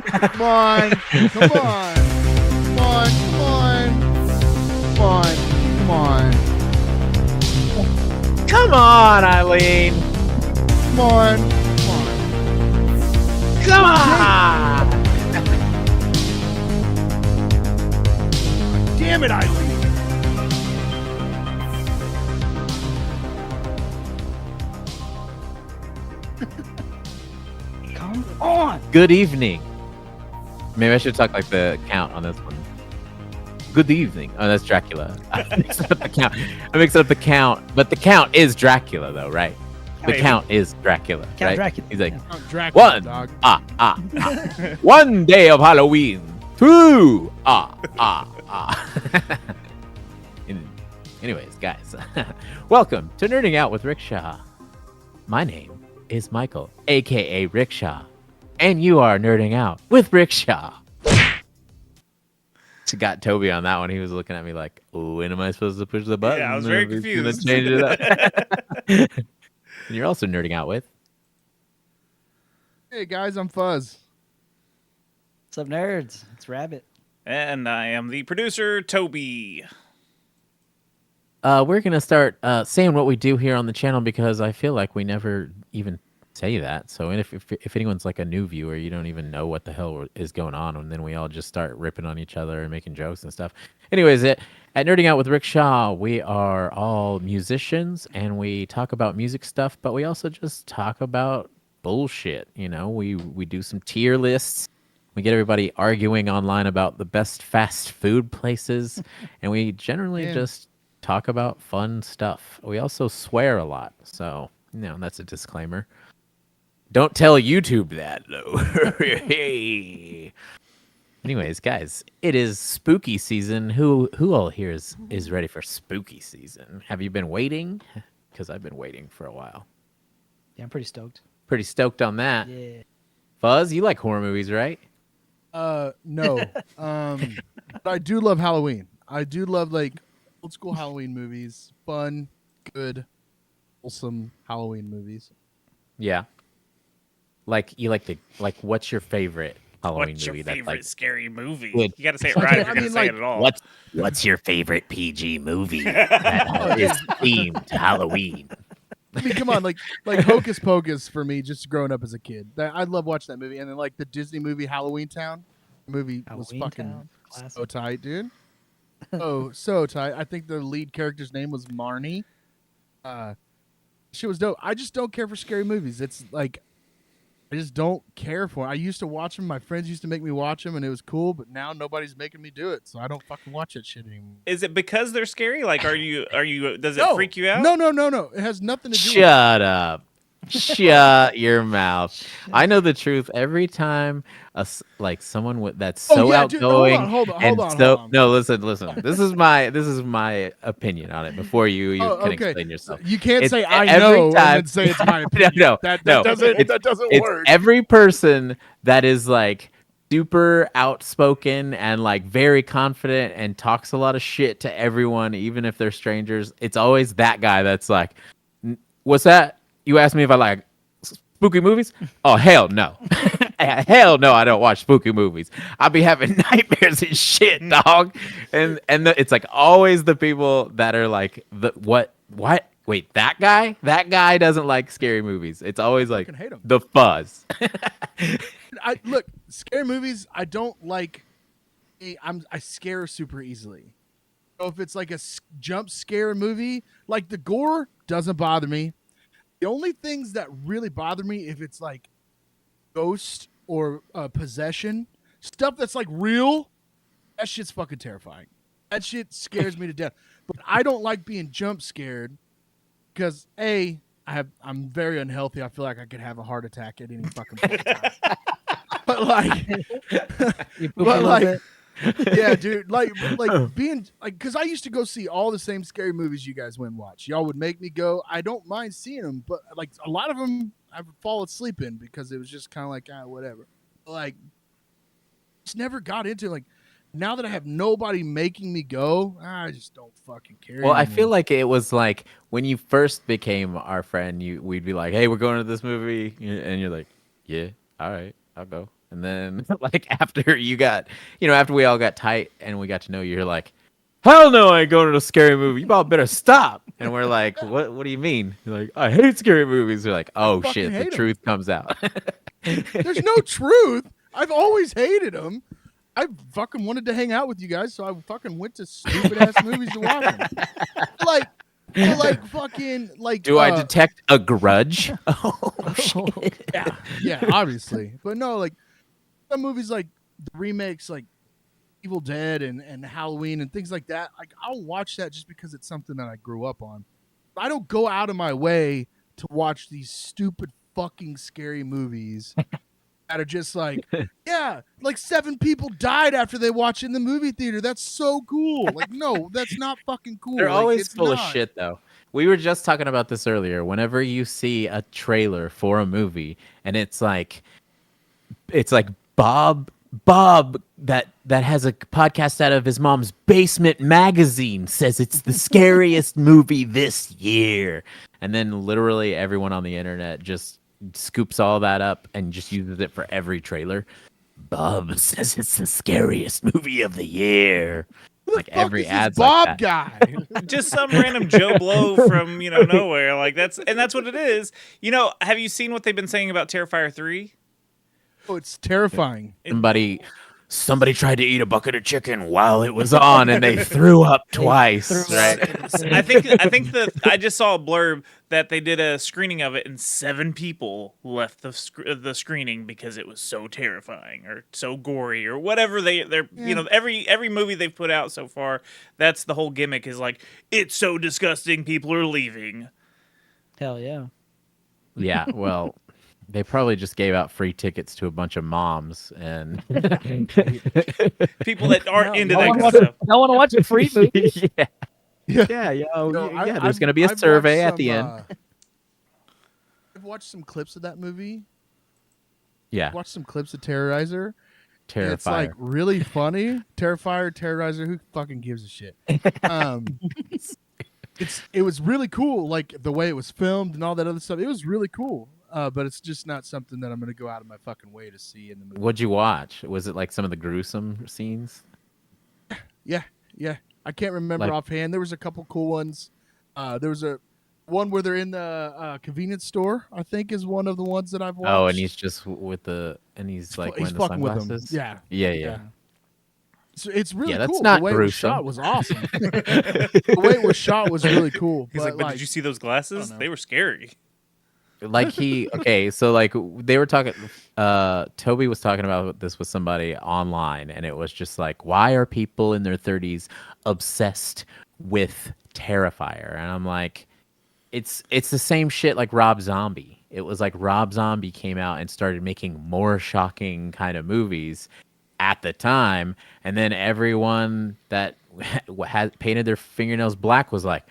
Come on. Come on. Come on. Come on. Come on. Come on. Come on, Eileen. Come on. Come on. Come on. Damn it, Eileen. Come on. Good evening. Maybe I should talk like the count on this one. Good evening. Oh, that's Dracula. I mixed up the count. But the count is Dracula, though, right? The count is Dracula, Count right? Dracula. He's like, Dracula, one, dog. ah. 1 day of Halloween. 2, Anyways, guys, welcome to Nerding Out with Rickshaw. My name is Michael, aka Rickshaw, and you are nerding out with Rickshaw. Got Toby on that one. He was looking at me like, "Oh, when am I supposed to push the button?" Yeah, I was very confused. Change it up. And you're also nerding out with. Hey, guys, I'm Fuzz. What's up, nerds? It's Rabbit. And I am the producer, Toby. We're gonna start saying what we do here on the channel because I feel like we never even say that. So if anyone's like a new viewer, you don't even know what the hell is going on, and then we all just start ripping on each other and making jokes and stuff. Anyways, at Nerding Out with Rickshaw, we are all musicians and we talk about music stuff, but we also just talk about bullshit. You know, we do some tier lists. We get everybody arguing online about the best fast food places, and we generally just talk about fun stuff. We also swear a lot, so that's a disclaimer. Don't tell YouTube that, though. Anyways, guys, it is spooky season. Who all here is ready for spooky season? Have you been waiting? Because I've been waiting for a while. Yeah, I'm pretty stoked. Pretty stoked on that. Yeah. Fuzz, you like horror movies, right? No. But I do love Halloween. I do love like old school Halloween movies. Fun, good, wholesome Halloween movies. Yeah. Like what's your favorite Halloween What's movie? your favorite scary movie? Good. You got to say it right if you're going to say like, it at all. What's your favorite PG movie that is themed to Halloween? I mean, come on, like Hocus Pocus for me, just growing up as a kid. I love watching that movie, and then like the Disney movie Halloween Town. The movie was Halloween fucking Town, classic. so tight, dude. Oh, so tight. I think the lead character's name was Marnie. She was dope. I just don't care for scary movies. It's like I just don't care for it. I used to watch them. My friends used to make me watch them, and it was cool. But now nobody's making me do it, so I don't fucking watch that shit anymore. Is it because they're scary? Like, are you? Does it freak you out? No. It has nothing to do. Shut up. Shut your mouth. I know the truth every time someone that's so outgoing. Dude, hold on. No, listen. This is my opinion on it before you can explain yourself. You can't say I every know time, and then say it's my opinion. No, that no. doesn't It's work. every person that is like super outspoken and like very confident and talks a lot of shit to everyone, even if they're strangers. It's always that guy that's like, "What's that? You asked me if I like spooky movies? Oh, hell no. Hell no, I don't watch spooky movies. I'll be having nightmares and shit, dog." And it's like always the people that are like, what? Wait, that guy? That guy doesn't like scary movies. It's always like hate 'em. the fuzz. Look, scary movies, I don't like. I scare super easily. So if it's like a jump scare movie, like the gore doesn't bother me. The only things that really bother me if it's like ghost or possession stuff that's like real, that shit's fucking terrifying. That shit scares me to death. But I don't like being jump scared because I'm very unhealthy. I feel like I could have a heart attack at any fucking point in time. But like, yeah, dude, like being like, because I used to go see all the same scary movies you guys went and watch. Y'all would make me go. I don't mind seeing them, but like a lot of them I would fall asleep in because it was just kind of like whatever. Like, just never got into like. Now that I have nobody making me go, I just don't fucking care. Well, anymore. I feel like it was like when you first became our friend, we'd be like, "Hey, we're going to this movie," and you're like, "Yeah, all right." I'll go. And then like after you got, after we all got tight and we got to know you, you're like, hell no, I ain't going to a scary movie. You all better stop. And we're like, what do you mean? You're like, I hate scary movies. We're like, oh shit, the truth comes out. There's no truth. I've always hated them. I fucking wanted to hang out with you guys, so I fucking went to stupid ass movies to watch them. Do I detect a grudge? Oh shit. Yeah, obviously. But no, like some movies like the remakes like Evil Dead and Halloween and things like that, like I'll watch that just because it's something that I grew up on. I don't go out of my way to watch these stupid fucking scary movies that are just like, yeah, like 7 people died after they watched it in the movie theater. That's so cool. Like, no, that's not fucking cool. They're like, always full of shit, though. We were just talking about this earlier. Whenever you see a trailer for a movie and it's like Bob that has a podcast out of his mom's basement magazine says it's the scariest movie this year. And then literally everyone on the internet just scoops all that up and just uses it for every trailer. Bob says it's the scariest movie of the year. Like every ad's Bob like that. guy. Just some random Joe Blow from nowhere. Like that's what it is. Have you seen what they've been saying about Terrifier 3? Oh, it's terrifying. Somebody tried to eat a bucket of chicken while it was on, and they threw up twice. Right? I think I just saw a blurb that they did a screening of it, and 7 people left the screening because it was so terrifying or so gory or whatever they're every movie they've put out so far. That's the whole gimmick is like it's so disgusting, people are leaving. Hell yeah. Yeah, well. They probably just gave out free tickets to a bunch of moms and people that aren't into that kind of stuff. I want to watch a free movie. Yeah. There's going to be a survey at the end. I've watched some clips of that movie. Yeah. I've watched some clips of Terrorizer. Terrifier. It's like really funny. Terrorizer, who fucking gives a shit? It was really cool, like the way it was filmed and all that other stuff. It was really cool. But it's just not something that I'm going to go out of my fucking way to see in the movie. What'd you watch? Was it like some of the gruesome scenes? Yeah. I can't remember offhand. There was a couple cool ones. There was one where they're in the convenience store, I think is one of the ones that I've watched. Oh, and he's just he's like he's wearing the fucking sunglasses? with them. Yeah. So it's really that's cool. Not the way gruesome. it was shot was awesome. The way it was shot was really cool. He's but did you see those glasses? They were scary. Like so like they were talking, Toby was talking about this with somebody online, and it was just like, why are people in their 30s obsessed with Terrifier? And I'm like, it's the same shit like Rob Zombie. It was like Rob Zombie came out and started making more shocking kind of movies at the time, and then everyone that had painted their fingernails black was like,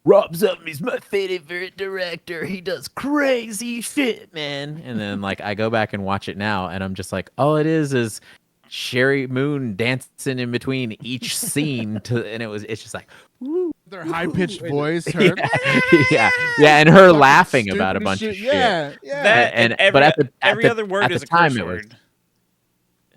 Rob Zombie's my favorite director. He does crazy shit, man. And then like I go back and watch it now, and I'm just like, all it is Sherry Moon dancing in between each scene and it's just like, woo, their high pitched voice. Her, yeah, and her laughing about a bunch of shit. Yeah. But every other word is a curse word.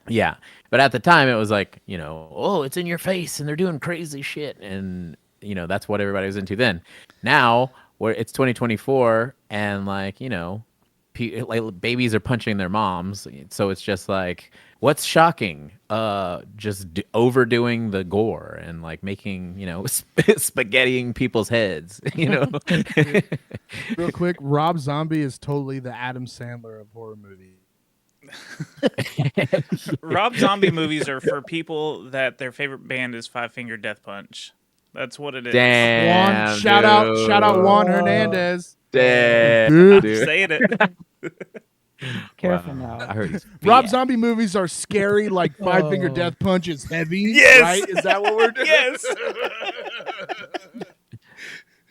Yeah, but at the time it was like, oh, it's in your face, and they're doing crazy shit, and that's what everybody was into then. Now, where it's 2024, and like babies are punching their moms, so it's just like, what's shocking? Just overdoing the gore and like making spaghettiing people's heads. Real quick, Rob Zombie is totally the Adam Sandler of horror movies. Rob Zombie movies are for people that their favorite band is Five Finger Death Punch. That's what it is. Damn, Juan, shout out Juan Hernandez. Damn, I'm saying it. Careful now. I heard he's Rob Zombie movies are scary, like Five Finger Death Punch is heavy. Yes. Right? Is that what we're doing? Yes.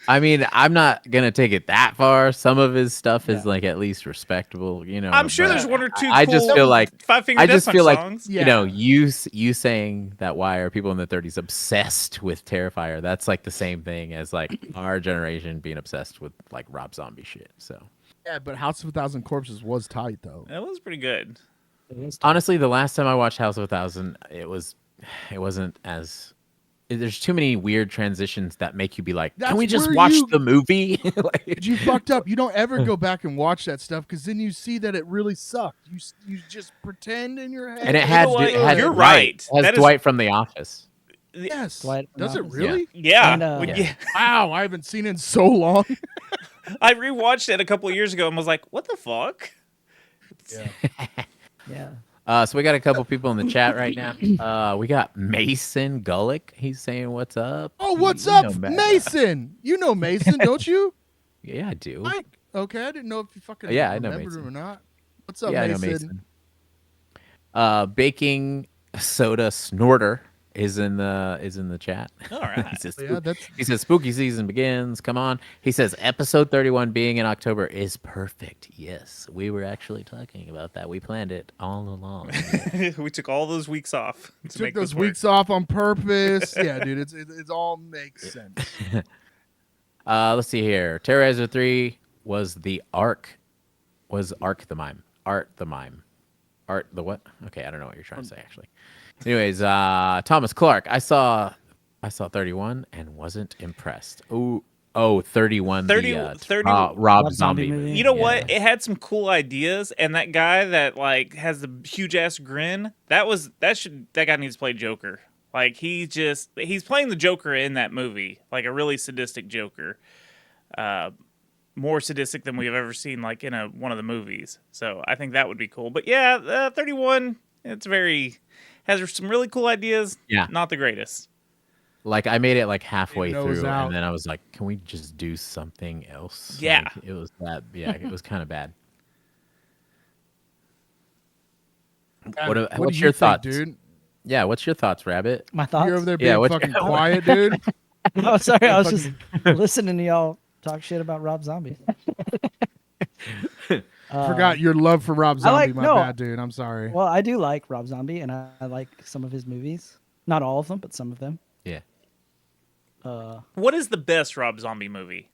I mean, I'm not gonna take it that far. Some of his stuff is like at least respectable, I'm sure there's one or two. I just feel like Five Finger Death Punch songs. you saying that why are people in their 30s obsessed with Terrifier? That's like the same thing as like our generation being obsessed with like Rob Zombie shit. So yeah, but House of a Thousand Corpses was tight though. That was pretty good. Honestly, the last time I watched House of a Thousand, it wasn't as. There's too many weird transitions that make you be like, That's "Can we just where watch you- the movie?" Like, You fucked up. You don't ever go back and watch that stuff because then you see that it really sucked. You just pretend in your head. and it You had, know what? it had You're Dwight. right. It has That is- Dwight from The Office. Yes. Dwight from Does it Office. really? Yeah. And, yeah. Wow, I haven't seen it in so long. I rewatched it a couple of years ago and was like, what the fuck? Yeah. So we got a couple people in the chat right now. We got Mason Gullick. He's saying, "What's up?" Oh, what's You up, know Mason? You know Mason, don't you? Yeah, I do. Mike. Okay, I didn't know if you fucking Yeah, I know remembered Mason. him or not. What's up, Yeah, I know Mason? Mason. Baking soda snorter is in the chat. All right. He says, Yeah, that's he says spooky season begins. Come on. He says episode 31 being in October is perfect. Yes, we were actually talking about that. We planned it all along. We took all those weeks off to took make those this work. weeks off on purpose. Yeah, dude, it all makes sense. Let's see here. Terrorizer 3 was Ark the Mime. Art the Mime. Art the what? Okay, I don't know what you're trying to say actually. Anyways, Thomas Clark. I saw 31 and wasn't impressed. Oh, 31. 30 Rob Rob Zombie Zombie movie. movie. You know Yeah. what? It had some cool ideas, and that guy that like has the huge ass grin, that guy needs to play Joker. Like he's playing the Joker in that movie, like a really sadistic Joker. More sadistic than we've ever seen, like in one of the movies. So I think that would be cool. But yeah, 31, has some really cool ideas. Yeah. Not the greatest. Like I made it like halfway Nose through, out. and then I was like, "Can we just do something else?" Yeah. Like, it was that. Yeah, it was kind of bad. What do What's you your think, thoughts, dude? Yeah, what's your thoughts, Rabbit? My thoughts. You're over there Yeah, being what's- fucking quiet, dude. Oh, sorry. I was just listening to y'all talk shit about Rob Zombie. Forgot your love for Rob Zombie. like- My no. bad, dude. I'm sorry. Well, I do like Rob Zombie, and I like some of his movies. Not all of them, but some of them. Yeah. What is the best Rob Zombie movie?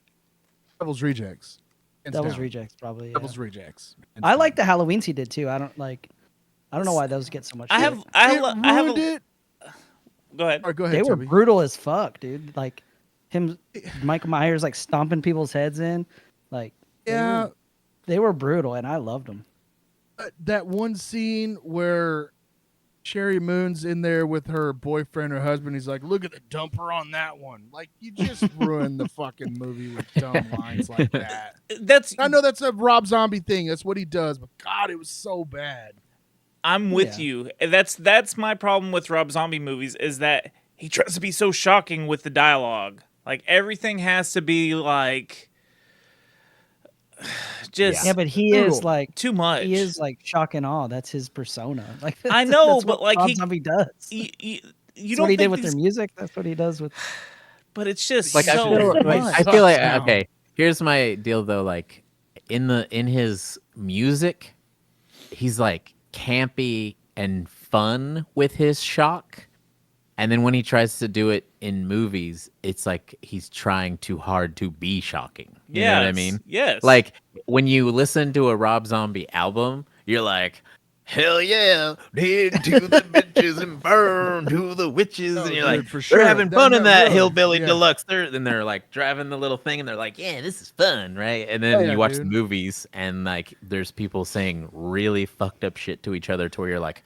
Devil's Rejects. Hands Devil's down. Rejects, probably. Yeah. Devil's Rejects. Hands I down. like the Halloweens he did too. I don't know why those get so much. I shit. have I ruined have it. go ahead. All right, go ahead. They were Toby. brutal as fuck, dude. Like Michael Myers, like stomping people's heads in. Like Yeah, they were brutal, and I loved them. that one scene where Sherry Moon's in there with her boyfriend or husband. He's like, "Look at the dumper on that one." Like, you just ruined the fucking movie with dumb lines like that. I know that's a Rob Zombie thing. That's what he does. But God, it was so bad. I'm with you. That's my problem with Rob Zombie movies is that he tries to be so shocking with the dialogue. Like everything has to be like just Yeah, but he Brutal. is like too much. he is like shock and awe. That's his persona. Like I know, that's but what like Rob Zombie does. You That's don't what he did think with these- their music. That's what he does with. but it's just Like so I feel much. like, Sucks now. okay. Here's my deal though. Like in his music, he's like campy and fun with his shock. And then when he tries to do it in movies, it's like he's trying too hard to be shocking. You know what I Yes, mean? Yes. Like when you listen to a Rob Zombie album, you're like, hell yeah, dig to the bitches and burn to the witches. No, and you're dude, like, for they're sure. having That- fun in no, that really, Hillbilly yeah. Deluxe. Then they're like driving the little thing and they're like, yeah, this is fun, right? And then yeah, you watch dude. the movies and like there's people saying really fucked up shit to each other to where you're like,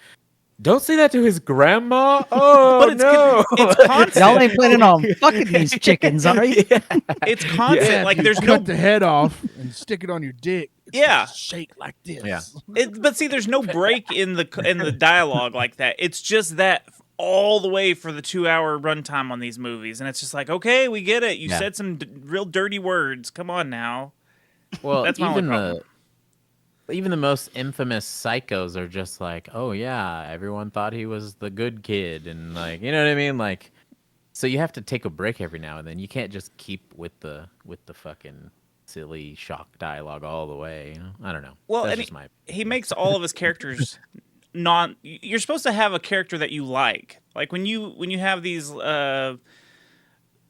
don't say that to his grandma. Oh, But it's no. it's constant. Y'all ain't planning on fucking these chickens, are you? It's constant. Yeah, like you there's cut no the head off and stick it on your dick. It's Yeah. just shake like this. Yeah. but see, there's no break in the dialogue like that. It's just that all the way for the 2-hour runtime on these movies, and it's just like, okay, we get it. You Yeah. said some real dirty words. Come on now. Well, That's my only problem. even the most infamous psychos are just like, oh yeah, everyone thought he was the good kid, and like, you know what I mean? Like, so you have to take a break every now and then. You can't just keep with the fucking silly shock dialogue all the way. You know? I don't know. Well, That's and just my. he makes all of his characters you're supposed to have a character that you like when you have these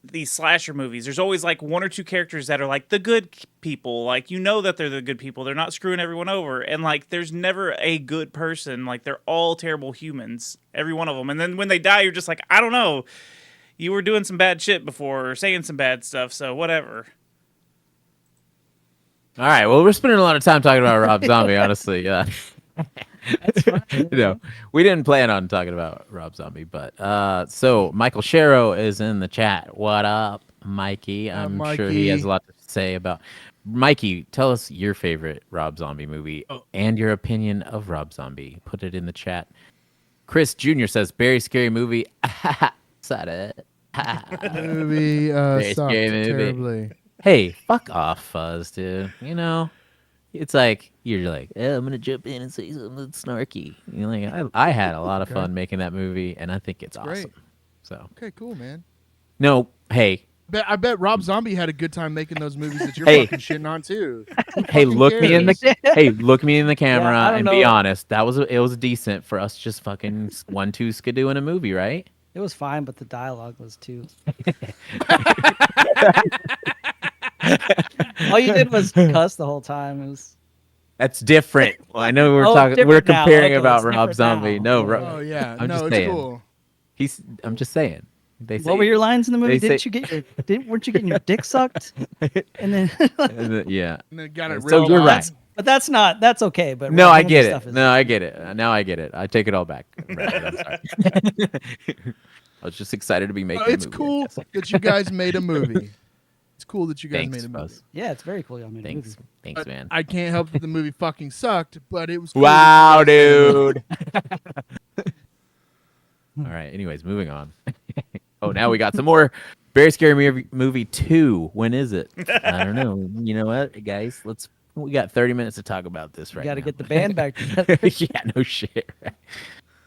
these slasher movies, there's always like one or two characters that are like the good people. Like, you know that they're the good people. They're not screwing everyone over. And like, there's never a good person. Like, they're all terrible humans, every one of them. And then when they die, you're just like, I don't know. You were doing some bad shit before or saying some bad stuff. So whatever. All right. Well, we're spending a lot of time talking about Rob Zombie, honestly. Yeah. That's fine. No, we didn't plan on talking about Rob Zombie, but so Michael Sharrow is in the chat. What up, Mikey? I'm sure he has a lot to say about. Mikey, tell us your favorite Rob Zombie movie and your opinion of Rob Zombie. Put it in the chat. Chris Jr. says, very scary movie. Said it. Movie Very sucked scary movie. terribly. Hey, fuck off, Fuzz, dude. You know, it's like you're like, oh, I'm gonna jump in and say something snarky. You know, like I had a lot of fun making that movie, and I think it's awesome. great. So Okay, cool, man. no, hey, I bet Rob Zombie had a good time making those movies that you're Hey. fucking shitting on too. hey, look me in the cares? look me in the camera I don't and know. be honest. It was decent for us just fucking 1-2 skidoo in a movie, right? It was fine, but the dialogue was too. All you did was cuss the whole time. It was. That's different. Well, I know we're Oh, talking. different We're now. comparing Okay, about it's Rob different Zombie. now. No, Oh yeah, I'm no, just it's saying. cool. I'm just saying. They say, What were your lines in the movie? they Didn't say- you get your? Weren't you getting your dick sucked? And then. yeah. And then got it So real you're loud. right. But that's not. That's okay. But No, Rob I Zombie get stuff it. is- No, I get it. Now I get it. I take it all back. Right, I'm sorry. I was just excited to be making. It's a movie, I cool guess. that you guys made a movie. It's cool that you guys Thanks, made a movie. Buzz. Yeah, it's very cool. Y'all made a Thanks, movie. thanks, But man. I can't help that the movie fucking sucked, but it was cool Wow, that you guys made a dude. All right. Anyways, moving on. Oh, now we got some more Very Scary Movie 2. When is it? I don't know. You know what, guys? We got 30 minutes to talk about this right You got to now. get the band back together. Yeah, no shit.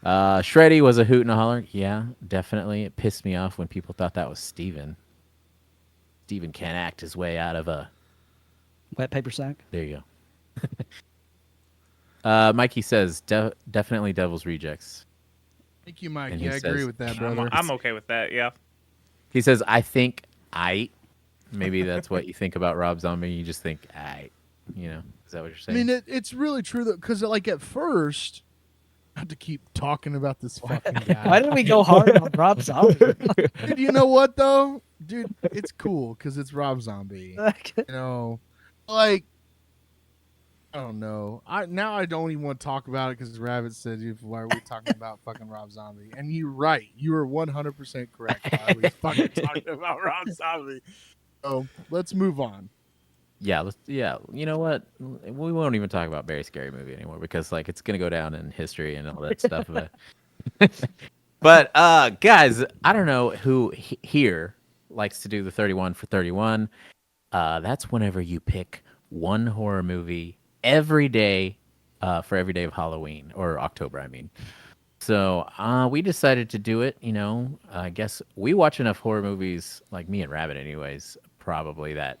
Shreddy was a hoot and a holler. Yeah, definitely. It pissed me off when people thought that was Steven. Steven can't act his way out of a... Wet paper sack. There you go. Mikey says, definitely Devil's Rejects. Thank you, Mike. And he Yeah, I agree says- with that, brother. I'm okay with that. Yeah. He says, I think maybe that's what you think about Rob Zombie. You just think you know, is that what you're I saying? mean, it's really true though, because like at first, I had to keep talking about this fucking guy. Why did we go hard on Rob Zombie? Dude, you know what though, dude? It's cool because it's Rob Zombie. You know, like I don't know. I don't even want to talk about it because Rabbit said, "Why are we talking about fucking Rob Zombie?" And you're right. You are 100% correct. Why are we fucking talking about Rob Zombie? So let's move on. Yeah, you know what? We won't even talk about Very Scary Movie anymore because like it's gonna go down in history and all that stuff. But guys, I don't know who here likes to do the 31 for 31. That's whenever you pick one horror movie every day for every day of Halloween or October, I mean. So we decided to do it. You know, I guess we watch enough horror movies, like me and Rabbit, anyways. Probably that.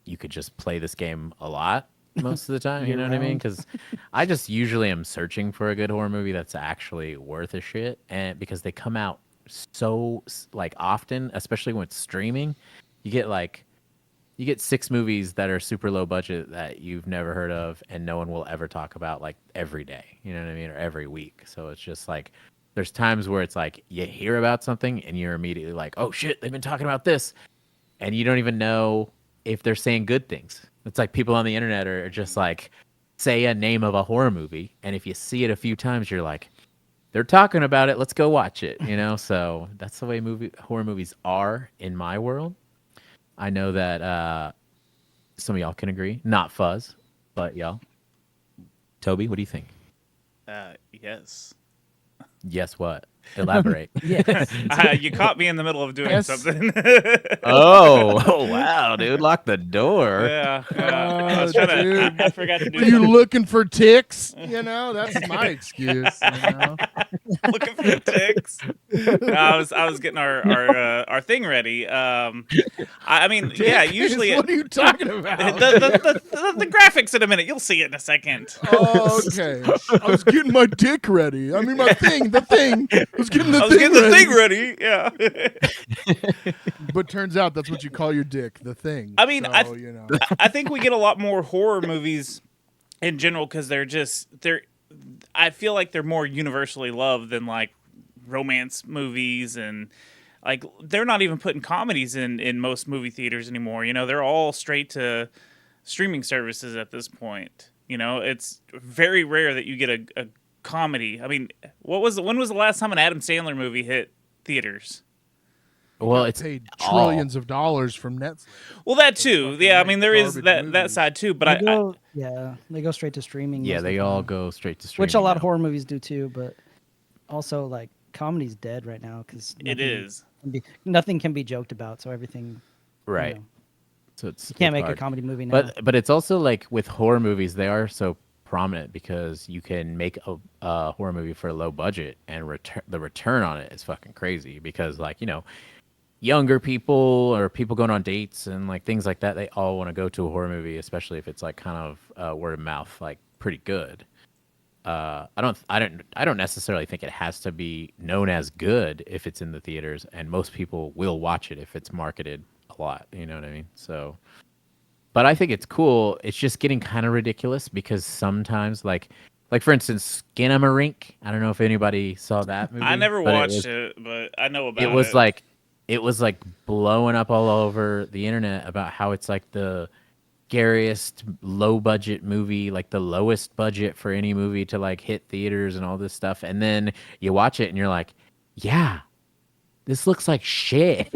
You could just play this game a lot most of the time, you know what I mean? Because I just usually am searching for a good horror movie that's actually worth a shit, and because they come out so like often, especially when it's streaming, you get 6 movies that are super low budget that you've never heard of and no one will ever talk about like every day, you know what I mean, or every week. So it's just like there's times where it's like you hear about something and you're immediately like, oh shit, they've been talking about this, and you don't even know if they're saying good things. It's like people on the internet are just like, say a name of a horror movie, and if you see it a few times, you're like, they're talking about it, let's go watch it, you know? So that's the way horror movies are in my world. I know that some of y'all can agree. Not Fuzz, but y'all. Toby, what do you think? Yes. Yes, what? Elaborate. Yes. You caught me in the middle of doing Yes. something. Oh, wow, dude. Lock the door. Yeah. Oh, I was trying to. dude. I forgot to do Are you something. looking for ticks? You know, that's my excuse. You know? Looking for the ticks. No, I was getting our thing ready. I mean, yeah. Usually, what are you talking about? the graphics in a minute. You'll see it in a second. Oh, okay. I was getting my dick ready. I mean, my thing, the thing. was getting the I was thing getting the ready. thing ready. Yeah. But turns out that's what you call your dick, the thing. I mean, so, you know. I think we get a lot more horror movies in general because they're. I feel like they're more universally loved than like romance movies, and like they're not even putting comedies in most movie theaters anymore. You know, they're all straight to streaming services at this point. You know, it's very rare that you get a comedy. I mean, when was the last time an Adam Sandler movie hit theaters? Well, Got it's paid trillions of dollars from Netflix. Well, that too. Yeah, I mean there is Garbage that movies. side too. But they go straight to streaming. yeah, most of they the all time. go straight to streaming. Which a lot of now. horror movies do too, but also like comedy's dead right now because it is. nothing can be joked about, so everything. Right. know, So it's You can't it's make hard. a comedy movie now. But it's also like with horror movies, they are so prominent because you can make a horror movie for a low budget and the return on it is fucking crazy because like, you know, younger people or people going on dates and like things like that, they all want to go to a horror movie, especially if it's like kind of word of mouth, like pretty good. I don't necessarily think it has to be known as good if it's in the theaters, and most people will watch it if it's marketed a lot. You know what I mean? So, but I think it's cool. It's just getting kind of ridiculous because sometimes, like for instance, Skinamarink. I don't know if anybody saw that movie. I never but watched it, but I know about it. It was like blowing up all over the internet about how it's like the scariest low budget movie, like the lowest budget for any movie to like hit theaters and all this stuff. And then you watch it and you're like, yeah, this looks like shit.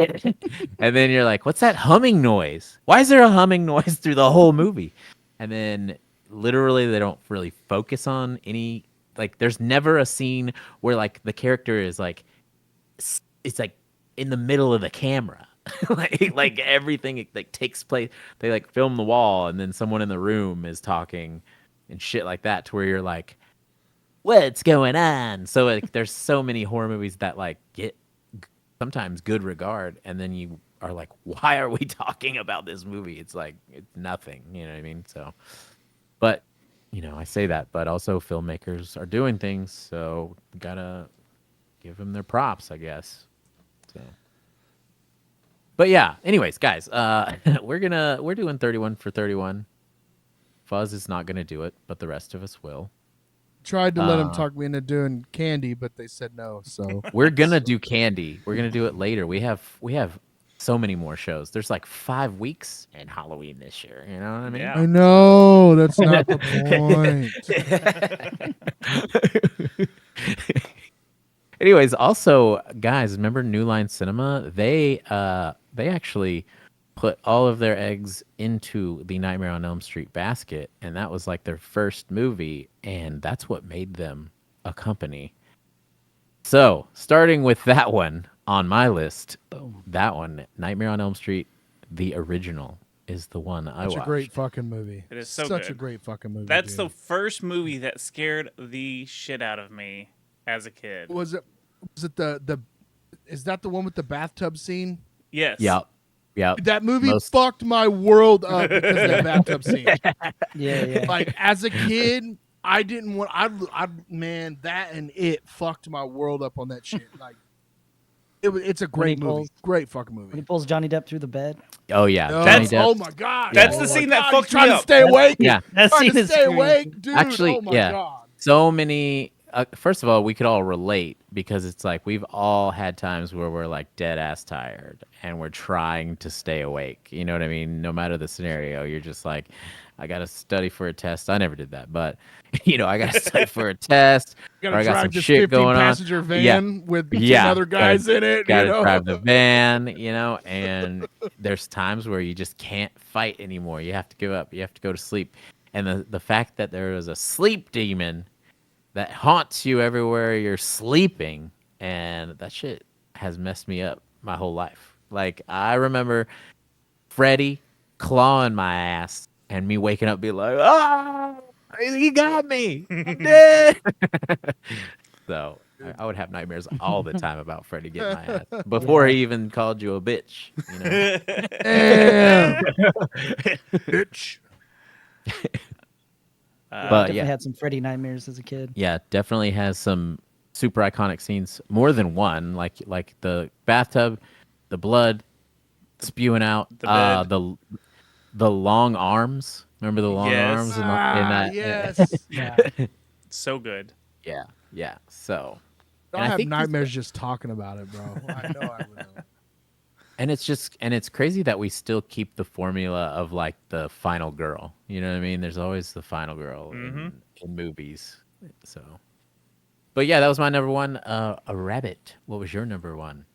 And then you're like, what's that humming noise? Why is there a humming noise through the whole movie? And then literally they don't really focus on any, like there's never a scene where like the character is like, it's like in the middle of the camera. like everything like takes place. They like film the wall and then someone in the room is talking and shit like that to where you're like, what's going on? So like there's so many horror movies that like get sometimes good regard and then you are like, why are we talking about this movie? It's like it's nothing, you know what I mean? So but you know, I say that, but also filmmakers are doing things, so we gotta give them their props, I guess. So but yeah, anyways, guys, we're doing 31 for 31. Fuzz is not gonna do it, but the rest of us will. Tried to let them talk me into doing candy, but they said no. So We're gonna do candy. We're gonna do it later. We have so many more shows. There's like 5 weeks in Halloween this year. You know what I mean? Yeah. I know that's not the point. Anyways, also, guys, remember New Line Cinema? They actually put all of their eggs into the Nightmare on Elm Street basket, and that was like their first movie, and that's what made them a company. So, starting with that one on my list, that one, Nightmare on Elm Street, the original, is the one I watched. Such a great fucking movie. It is so such good. a great fucking movie. That's dude. the first movie that scared the shit out of me as a kid. Was it the is that the one with the bathtub scene? Yes. Yep. That movie fucked my world up because of that bathtub scene. Yeah. Like as a kid, I didn't want. Man, that and it fucked my world up on that shit. Like it's a great movie, great fucking When he movie. pulls Johnny Depp through the bed. Oh yeah, Oh, Johnny Depp. oh my god, That's oh the my scene that God, fucked he's trying me to up. stay awake. Yeah. That Trying scene to is stay crazy. awake, dude. Actually, oh my yeah. god. So many. First of all, we could all relate because it's like we've all had times where we're like dead ass tired and we're trying to stay awake. You know what I mean? No matter the scenario, you're just like, I gotta study for a test. I never did that, but you know, I gotta study for a test. You or gotta I got drive some this shit 15 going on. passenger van with 10 Yeah, other guys in it. Gotta You know? drive the van, you know, and there's times where you just can't fight anymore. You have to give up. You have to go to sleep. And the fact that there was a sleep demon that haunts you everywhere you're sleeping, and that shit has messed me up my whole life. Like, I remember Freddy clawing my ass and me waking up being like, ah, he got me. I'm dead. So I would have nightmares all the time about Freddy getting my ass before he even called you a bitch. You know? Damn. Bitch. I But definitely yeah. had some Freddy nightmares as a kid. Yeah, definitely has some super iconic scenes, more than one, like the bathtub, the blood spewing out, The bed. the long arms. Remember the long Yes. arms in that? Yes. Yeah. So good. Yeah, yeah. So, I and I have think nightmares just talking about it, bro. I know I will. and it's crazy that we still keep the formula of like the final girl. You know what I mean? There's always the final girl in movies. So, but yeah, that was my number one. A rabbit. What was your number one?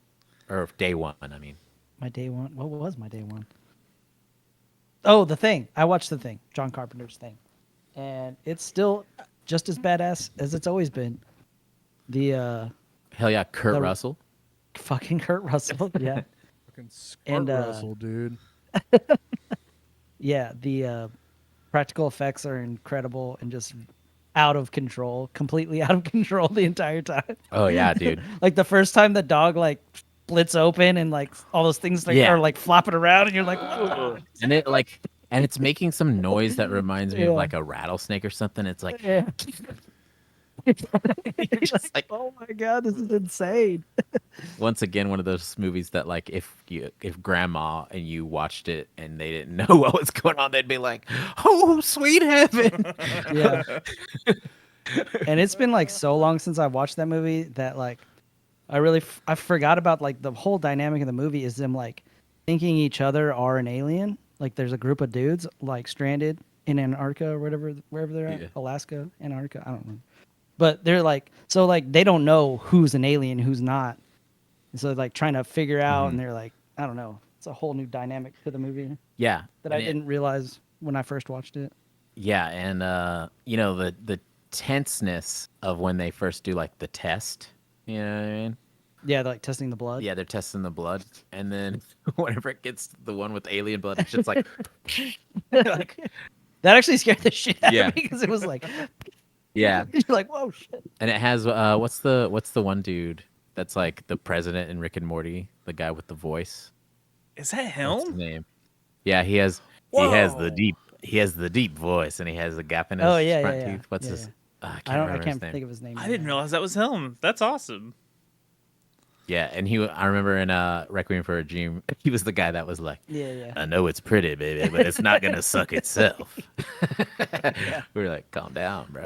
Or day one? I mean. My day one. What was my day one? Oh, The Thing. I watched The Thing, John Carpenter's Thing, and it's still just as badass as it's always been. The Hell yeah, Kurt the- Russell. fucking Kurt Russell, yeah, Fucking Squirt And, Russell, dude. yeah. The practical effects are incredible and just out of control, completely out of control the entire time. Oh yeah, dude. Like the first time the dog like splits open and like all those things like, Yeah. are like flopping around, and you're like, whoa. And it's making some noise that reminds me Yeah. of like a rattlesnake or something. It's like Yeah. you're just like, Oh my god, this is insane. once again, one of those movies that like if grandma and you watched it and they didn't know what was going on, they'd be like, "Oh, sweet heaven!" Yeah. And it's been like so long since I watched that movie that like I forgot about like the whole dynamic of the movie is them like thinking each other are an alien. Like there's a group of dudes like stranded in Antarctica or whatever, wherever they're at, Yeah. Alaska, Antarctica, I don't know. But they're like, so like they don't know who's an alien, who's not. And so like trying to figure out, and they're like, I don't know. It's a whole new dynamic to the movie Yeah, that I and it- didn't realize when I first watched it. Yeah, and you know the tenseness of when they first do like the test. You know what I mean? Yeah, they're like testing the blood. Yeah, they're testing the blood, and then whenever it gets the one with alien blood, it's just like, Like, that actually scared the shit out Yeah. of me because it was like, yeah. you're like, whoa, shit. And it has what's the one dude that's like the president in Rick and Morty, the guy with the voice. Is that What's his him? name? Yeah, he has Whoa. the deep voice, and he has a gap in his Oh, yeah, front yeah, yeah. teeth. What's Yeah, his? yeah. I I can't remember his can't name. think of his name. I didn't realize that was him. That's awesome. Yeah, and I remember in Requiem for a Dream, he was the guy that was like, Yeah, yeah. I know it's pretty, baby, but it's not gonna suck itself. We were like, calm down, bro.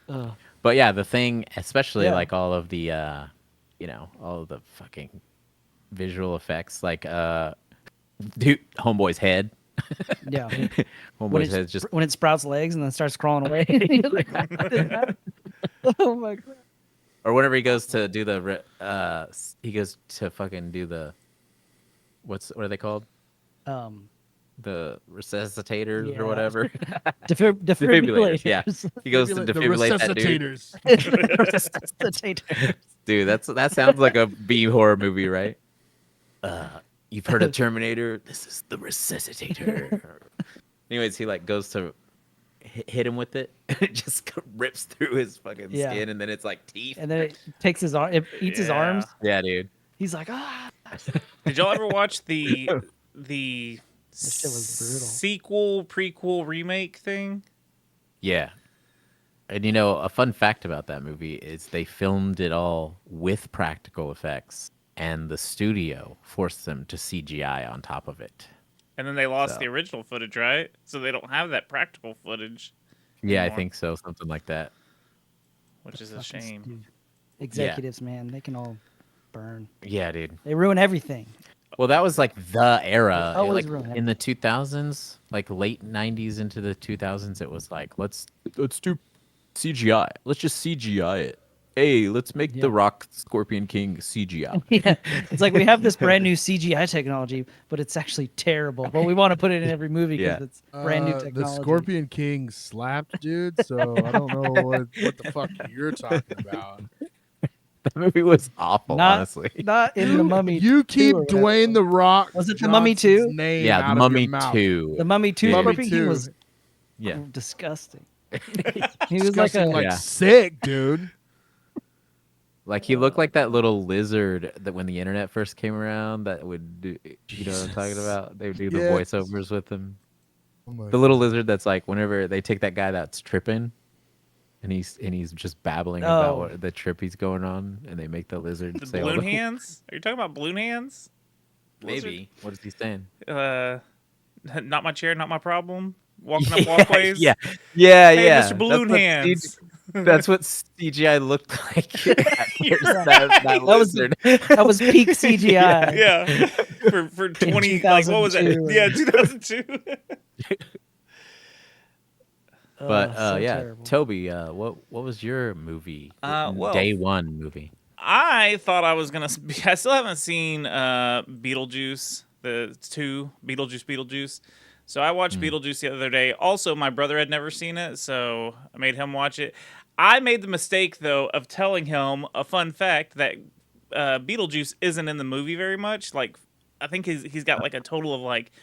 Ugh. But yeah, the thing, especially Yeah. like all of the, all of the fucking visual effects, like, dude, homeboy's head. Yeah. when, Homeboy's head just, when it sprouts legs and then starts crawling away. You're like, what is that? Oh my god. or whenever he goes to do he goes to fucking do the, what are they called? The resuscitators Yeah. or whatever. Defibrillators. Yeah. He goes to The defibrillate that dude. resuscitators. Resuscitators. Dude, that sounds like a B horror movie, right? You've heard of Terminator? This is the resuscitator. Anyways, he like goes to hit him with it, and it just rips through his fucking Yeah. skin, and then it's like teeth. And then it takes his arm, it eats his Yeah. arms. Yeah, dude. He's like, ah. Did y'all ever watch the shit was brutal. sequel, prequel, remake thing? Yeah. And you know, a fun fact about that movie is they filmed it all with practical effects, and the studio forced them to CGI on top of it. And then they lost So. the original footage, right? So they don't have that practical footage, Yeah, I anymore, think so, something like that. which is a Fucking shame. dude. Executives, man, they can all burn. Yeah, dude. They ruin everything. Well, that was like the era. Oh, it was like really in the 2000s, like late 90s into the 2000s, it was like let's do CGI. Let's just CGI it. Hey, let's make Yeah. the Rock Scorpion King CGI. Yeah, it's like we have this brand new CGI technology, but it's actually terrible. But we want to put it in every movie because Yeah. it's brand new The technology. Scorpion King slapped, dude. So I don't know what the fuck you're talking about. That movie was awful, Not, honestly. not in the Mummy. You 2 keep or whatever. Dwayne the Rock. Was it the Mummy Johnson's 2? Name Yeah, out The of Mummy your mouth. 2. The Mummy 2 Mummy Scorpion King 2. was Yeah. disgusting. He was like Disgusting, a Yeah. sick, dude. Like he looked like that little lizard that when the internet first came around that would do, you know what I'm talking Jesus. about? They would do the Yes. voiceovers with him. Oh my The little lizard that's like whenever they take that guy that's tripping and he's just babbling Oh. about what, the trip he's going on, and they make the lizard The say all balloon the- hands? Are you talking about balloon hands? Maybe. What is he saying? Not my chair, not my problem. Walking up walkways. Yeah, Hey, yeah. Mr. Balloon Hands. That's what CGI looked like. You're that was- lizard. That was peak CGI. Yeah. For 20, like, what was that? 2002. Yeah, 2002. But so yeah, terrible. Toby, what was your movie? Well- Day one movie. I thought I was gonna. I still haven't seen Beetlejuice, the 2 Beetlejuice. So I watched Beetlejuice the other day. Also, my brother had never seen it, so I made him watch it. I made the mistake though of telling him a fun fact that Beetlejuice isn't in the movie very much. Like, I think he's got like a total of like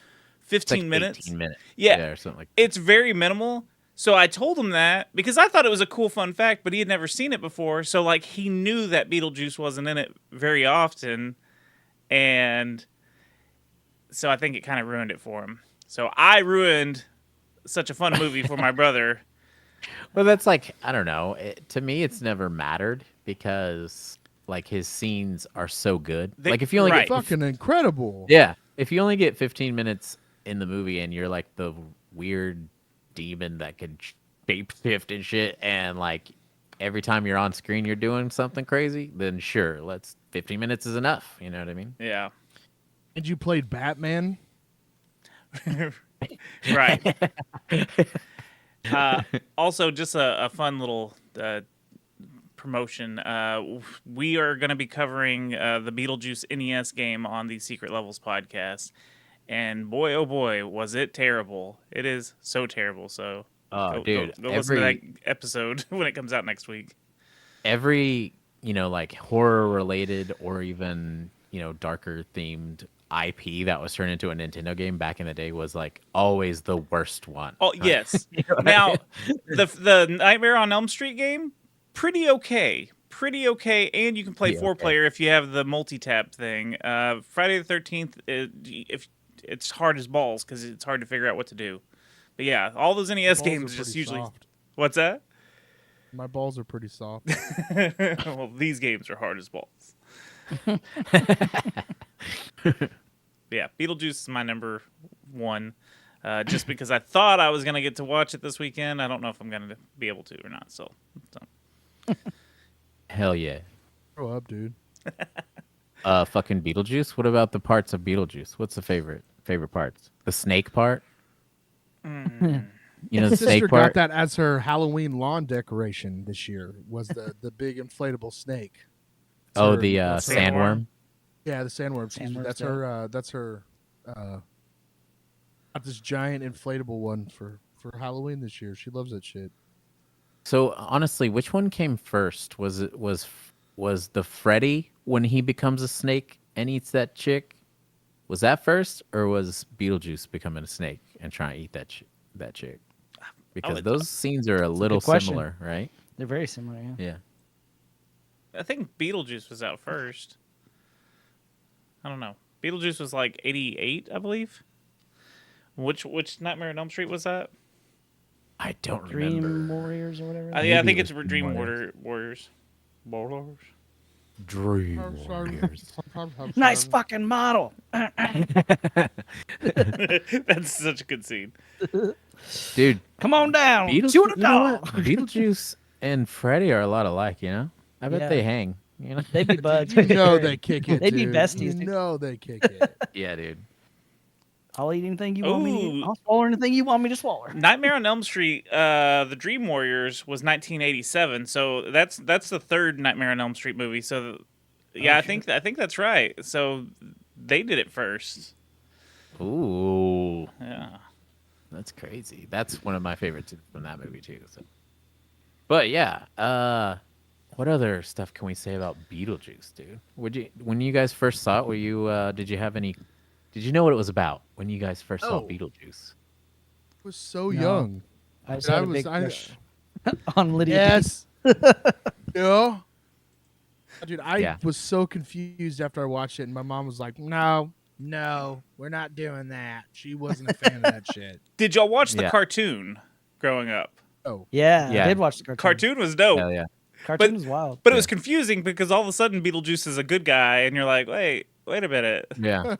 15 It's like minutes. 18 minutes. Yeah. Or something like. It's very minimal. So I told him that because I thought it was a cool fun fact, but he had never seen it before. So like he knew that Beetlejuice wasn't in it very often, and so I think it kind of ruined it for him. So I ruined such a fun movie for my brother. Well, that's like, I don't know. To me, it's never mattered because like his scenes are so good. Like if you only right. get Fucking incredible. yeah, if you only get 15 minutes in the movie and you're like the weird demon that can shape shift and shit, and like every time you're on screen you're doing something crazy, then sure, 15 minutes is enough. You know what I mean? Yeah. And you played Batman. Right. Also, just a fun little promotion. We are going to be covering the Beetlejuice NES game on the Secret Levels podcast. And boy, oh boy, was it terrible. It is so terrible. So Oh, dude, go listen to that episode when it comes out next week. Every, like horror related or even, darker themed IP that was turned into a Nintendo game back in the day was like always the worst one. Oh, yes. Now, the Nightmare on Elm Street game, pretty okay. And you can play Yeah, 4-player if you have the multi-tap thing. Friday the 13th, if it's hard as balls because it's hard to figure out what to do. But yeah, all those NES Balls are games just pretty usually... soft. What's that? My balls are pretty soft. Well, these games are hard as balls. Yeah, Beetlejuice is my number one. Just because I thought I was going to get to watch it this weekend. I don't know if I'm going to be able to or not. So. Hell yeah. Grow up, dude. Fucking Beetlejuice. What about the parts of Beetlejuice? What's the favorite parts? The snake part? You know, the My sister snake got part? that as her Halloween lawn decoration this year. Was the big inflatable snake? It's Oh, her- the that's her- sandworm? Yeah, the sandworm. Sandworm's That's her. Got this giant inflatable one for Halloween this year. She loves that shit. So honestly, which one came first? Was the Freddy when he becomes a snake and eats that chick? Was that first, or was Beetlejuice becoming a snake and trying to eat that chick? Because those scenes are a little question. similar, right? They're very similar, yeah. Yeah. I think Beetlejuice was out first. I don't know. Beetlejuice was like 88, I believe. Which Nightmare on Elm Street was that? I don't Dream remember. Warriors or whatever. Yeah, I Maybe think it it's was Dream Warriors. Warriors. Warriors. Dream Warriors. Nice fucking model. That's such a good scene. Dude, Come on down. Beetlejuice, Shoot a you know what? dog. Beetlejuice and Freddy are a lot alike, you know? I bet Yeah. they hang, you know? They'd be buds. You know they kick it. They'd be dude. besties, You dude. know they kick it. Yeah, dude. I'll eat anything you want me to eat. Ooh. I'll swallow anything you want me to swallow. Nightmare on Elm Street, the Dream Warriors was 1987, so that's the third Nightmare on Elm Street movie. So, yeah, I think that's right. So they did it first. Ooh, Yeah. that's crazy. That's one of my favorites from that movie too. So. But yeah, what other stuff can we say about Beetlejuice, dude? When you guys first saw it, did you know what it was about when you guys first saw No. Beetlejuice? I was so No. young. I just Dude, had I a was- big I- crush on Lydia. Yes. Yeah. Dude, I Yeah. was so confused after I watched it, and my mom was like, "No, we're not doing that." She wasn't a fan of that shit. Did y'all watch the Yeah. cartoon growing up? Oh, Yeah, Yeah. I did watch the cartoon. Cartoon was dope. Hell yeah. Cartoon was wild. But it was confusing because all of a sudden Beetlejuice is a good guy, and you're like, wait a minute. Yeah.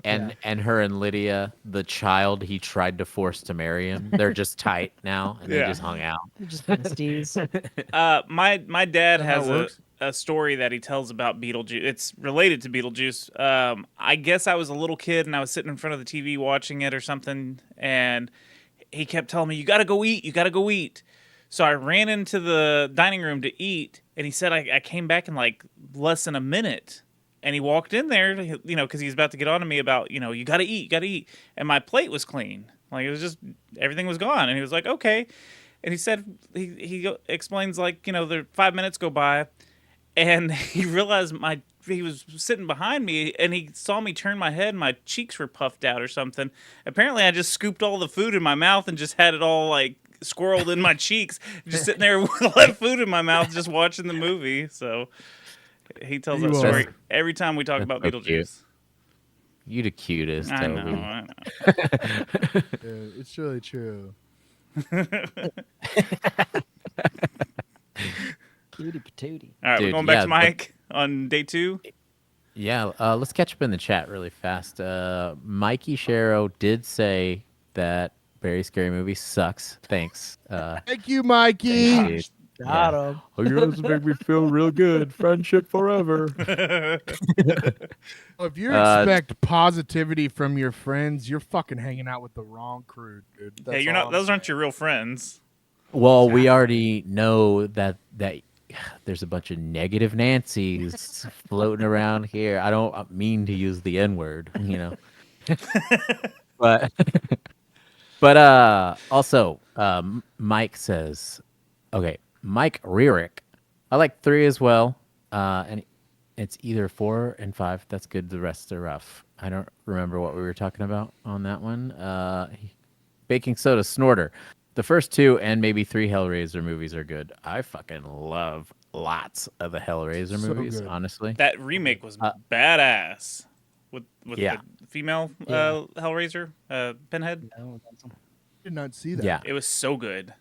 And her and Lydia, the child he tried to force to marry him, they're just tight now, and they Yeah. just hung out. They're just besties. My dad Is that how has it works? a story that he tells about Beetlejuice. It's related to Beetlejuice. I guess I was a little kid and I was sitting in front of the TV watching it or something, and he kept telling me, "You gotta go eat. You gotta go eat." So I ran into the dining room to eat, and he said I came back in like less than a minute. And he walked in there, you know, because he was about to get on to me about, you know, you got to eat. And my plate was clean. Like, it was just, everything was gone. And he was like, okay. And he said, he explains, like, you know, 5 minutes go by. And he realized he was sitting behind me, and he saw me turn my head, and my cheeks were puffed out or something. Apparently, I just scooped all the food in my mouth and just had it all, like, squirreled in my cheeks. Just sitting there with all that food in my mouth, just watching the movie. So... He tells that story every time we talk about so Beetlejuice. cute. You the cutest, I Toby. know. yeah, it's really true. Cutie patootie. All right, Dude, we're going back yeah, to Mike on day 2. Yeah, let's catch up in the chat really fast. Mikey Shero did say that Very Scary Movie sucks. Thanks. Thank you, Mikey. Thanks, dude. Got him. Oh, you guys make me feel real good. Friendship forever. Well, if you expect positivity from your friends, you're fucking hanging out with the wrong crew, dude. Yeah, That's you're all not. I'm Those aren't saying. your real friends. Well, we already know that there's a bunch of negative Nancys floating around here. I don't mean to use the N-word, you know. but also Mike says, okay, Mike Rearick. I like 3 as well. And it's either 4 and 5. That's good. The rest are rough. I don't remember what we were talking about on that one. Baking Soda Snorter. The first 2 and maybe 3 Hellraiser movies are good. I fucking love lots of the Hellraiser So movies, good. honestly. That remake was badass with Yeah. the female Yeah. Hellraiser, Pinhead. No, that's- Did not see that. Yeah. It was so good.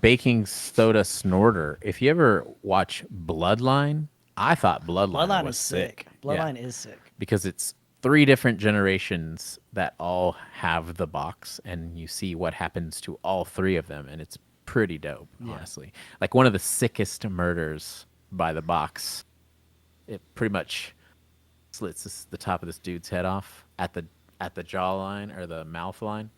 Baking Soda Snorter. If you ever watch Bloodline, I thought Bloodline, Bloodline was is sick. Yeah. Bloodline is sick. Because it's 3 different generations that all have the box, and you see what happens to all 3 of them, and it's pretty dope, honestly. Like one of the sickest murders by the box. It pretty much slits the top of this dude's head off at the jawline or the mouth line.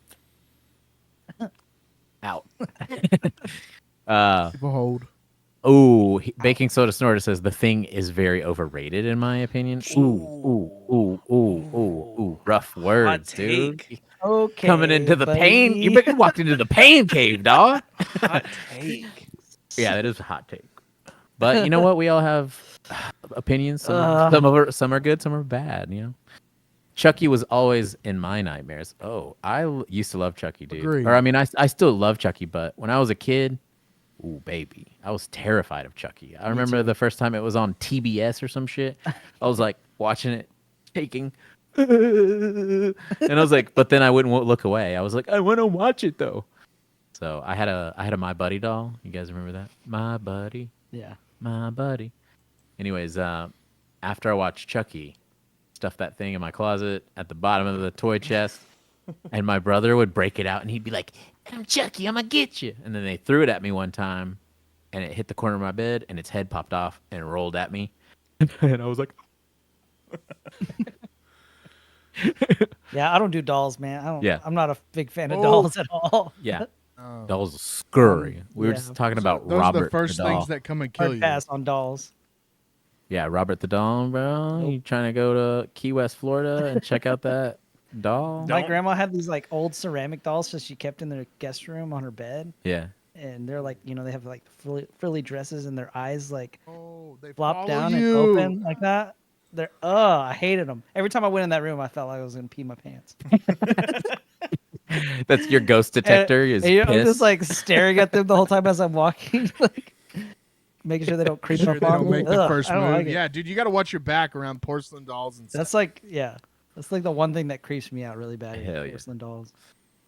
Out. People hold. Ooh, Baking Soda Snorter says the Thing is very overrated in my opinion. Ooh. Rough words, dude. take. Okay. Coming into the pain. buddy. You walked into the pain cave, dog. Hot take. Yeah, that is a hot take. But you know what? We all have opinions. Some are good, some are bad. You know, Chucky was always in my nightmares. Oh, used to love Chucky, dude. Agreed. Or I mean, I still love Chucky, but when I was a kid, ooh, baby, I was terrified of Chucky. I remember the first time it was on TBS or some shit. I was like watching it, shaking, and I was like, but then I wouldn't look away. I was like, I want to watch it though. So I had a My Buddy doll. You guys remember that? My Buddy. Yeah. My buddy. Anyways, after I watched Chucky, stuffed that thing in my closet at the bottom of the toy chest, and my brother would break it out, and he'd be like, "I'm Chucky, I'm gonna get you." And then they threw it at me one time, and it hit the corner of my bed, and its head popped off and rolled at me, and I was like, Yeah, I don't do dolls, man. I don't. Yeah. I'm not a big fan of Oh. dolls at all. "Yeah, Oh. dolls are scurry." We were Yeah. just talking about Those Robert are the first the doll. things that come and kill Hard you. pass on dolls. Yeah, Robert the doll, bro. You trying to go to Key West, Florida, and check out that doll? My Don't- grandma had these like old ceramic dolls that she kept in their guest room on her bed, Yeah. and they're like, they have like frilly dresses, and their eyes like Oh, they flop follow down you. and open like that. They're I hated them. Every time I went in that room, I felt like I was gonna pee my pants. That's your ghost detector. Is And, I'm piss. just like staring at them the whole time as I'm walking, like making sure they don't creep Sure up they on don't me. make the Ugh, first I don't move. like it. Yeah, dude, you got to watch your back around porcelain dolls and stuff. That's like, that's like the one thing that creeps me out really bad. Hell yeah. Porcelain dolls.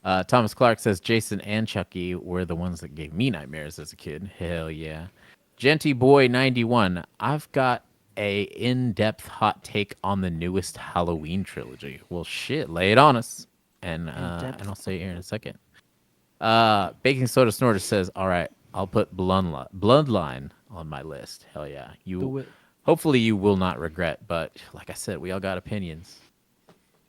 Thomas Clark says Jason and Chucky were the ones that gave me nightmares as a kid. Hell yeah. Genty Boy 91. I've got a in-depth hot take on the newest Halloween trilogy. Well, shit, lay it on us. And I'll say it here in a second. Baking Soda Snorter says, all right, I'll put Bloodline on my list. Hell yeah. Do it. Hopefully you will not regret, but like I said, we all got opinions.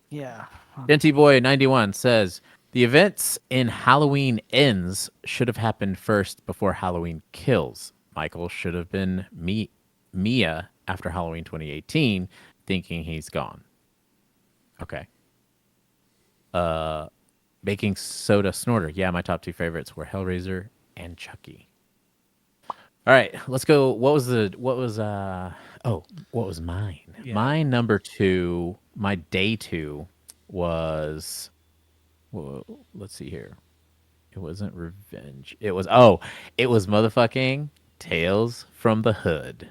Yeah. Genty Boy 91 says, the events in Halloween Ends should have happened first before Halloween Kills. Michael should have been Mia after Halloween 2018, thinking he's gone. Okay. Baking Soda Snorter. Yeah, my top two favorites were Hellraiser and Chucky. All right, let's go. What was mine? Yeah. My number two, my day two was, whoa, let's see here. It wasn't Revenge. It was motherfucking Tales from the Hood.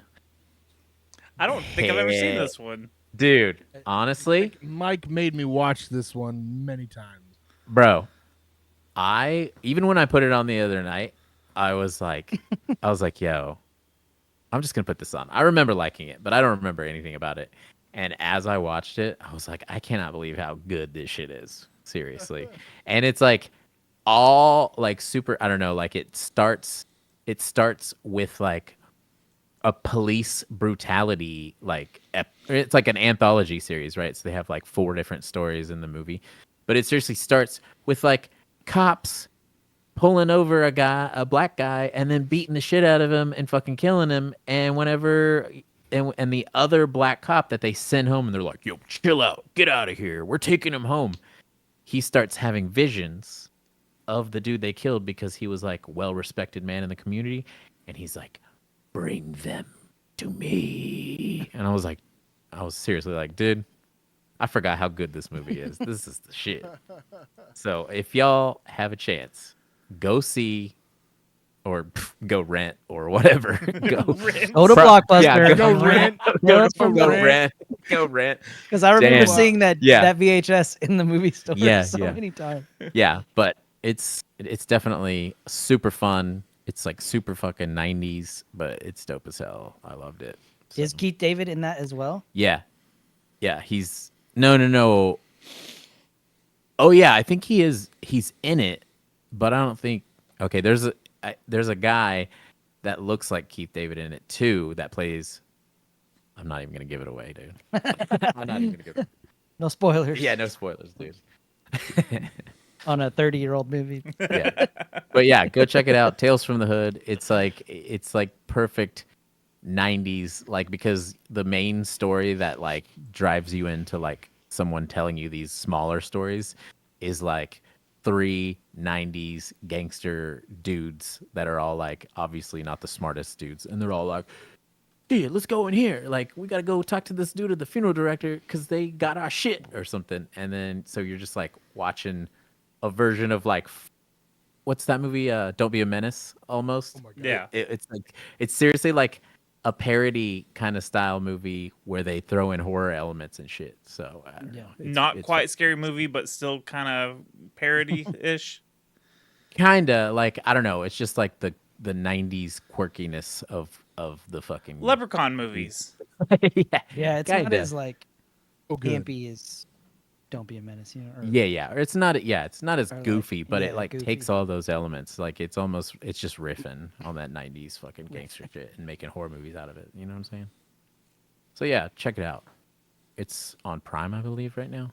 I don't think I've ever seen this one. Dude, honestly, Mike made me watch this one many times. bro, even when I put it on the other night, I was like, yo, I'm just gonna put this on. I remember liking it, but I don't remember anything about it. And as I watched it, I was like, I cannot believe how good this shit is. Seriously. And it's like all like super, I don't know, like it starts with like a police brutality, like it's like an anthology series, right? So they have like 4 different stories in the movie, but it seriously starts with like cops pulling over a black guy and then beating the shit out of him and fucking killing him. And and the other black cop that they send home and they're like, yo, chill out, get out of here, we're taking him home. He starts having visions of the dude they killed because he was like well-respected man in the community. And he's like, bring them to me. And I was seriously like, dude, I forgot how good this movie is. This is the shit. So if y'all have a chance, go see or go rent or whatever. Go Go to Blockbuster. Yeah, Go rent. Go rent. Because I remember Damn. seeing that VHS in the movie store many times. Yeah, but it's definitely super fun. It's like super fucking 90s, but it's dope as hell. I loved it. So. Is Keith David in that as well? Yeah. Yeah, he's no. Oh yeah, I think he is. He's in it, but I don't think. Okay, there's a guy that looks like Keith David in it too. That plays. I'm not even gonna give it away, dude. I'm not even gonna give it. No spoilers. Yeah, no spoilers, dude. On a 30-year-old movie. Yeah, but yeah, go check it out. Tales from the Hood. It's like perfect 90s, like because the main story that like drives you into like someone telling you these smaller stories is like 3 90s gangster dudes that are all like obviously not the smartest dudes, and they're all like, dude, let's go in here, like we gotta go talk to this dude at the funeral director because they got our shit or something. And then so you're just like watching a version of like what's that movie, Don't Be a Menace, almost. Oh my God. Yeah. It's like it's seriously like a parody kind of style movie where they throw in horror elements and shit. So I don't know. Not quite scary movie, but still kind of parody-ish. Kinda like, I don't know. It's just like the 90s quirkiness of the fucking Leprechaun movies. Yeah, it's kinda. not as like Oh, good. campy as Don't Be a Menace, you know? Or, Yeah. Or it's not as Or like- goofy, but it yeah, like goofy. takes all those elements. Like it's just riffing on that 90s fucking gangster shit and making horror movies out of it. You know what I'm saying? So yeah, check it out. It's on Prime, I believe, right now.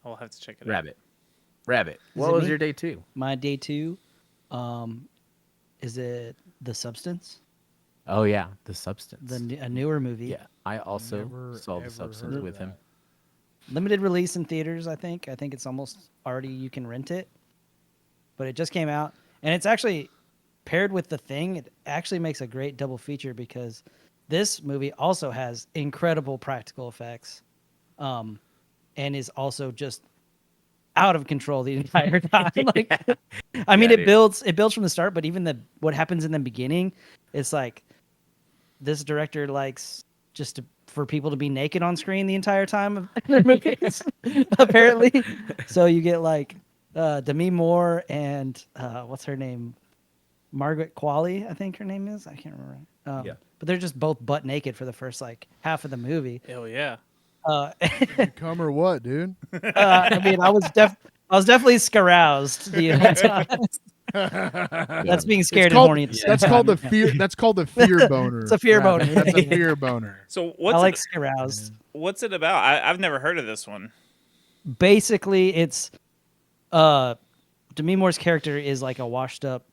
I'll have to check it out. Rabbit. What it was me? your day 2? My day 2, is it The Substance? Oh yeah, The Substance. A newer movie. Yeah, I also Never, saw The ever Substance heard of with him. that. Limited release in theaters, I think. I think it's almost already you can rent it. But it just came out. And it's actually paired with The Thing. It actually makes a great double feature because this movie also has incredible practical effects. And is also just out of control the entire time. Like, I mean, Yeah, it dude. builds from the start, but even what happens in the beginning, it's like this director likes just to for people to be naked on screen the entire time of their movies, apparently. So you get like Demi Moore and what's her name? Margaret Qualley, I think her name is. I can't remember. Yeah. But they're just both butt naked for the first like half of the movie. Hell yeah. Come or what, dude? I mean, I was definitely scaroused the entire time. That's being scared and horny. At the same That's called the time. fear. That's called the fear boner. It's a fear Rabbit. boner. That's a fear boner. So I what's like it, scaroused. what's it about? I've never heard of this one. Basically, it's Demi Moore's character is like a washed up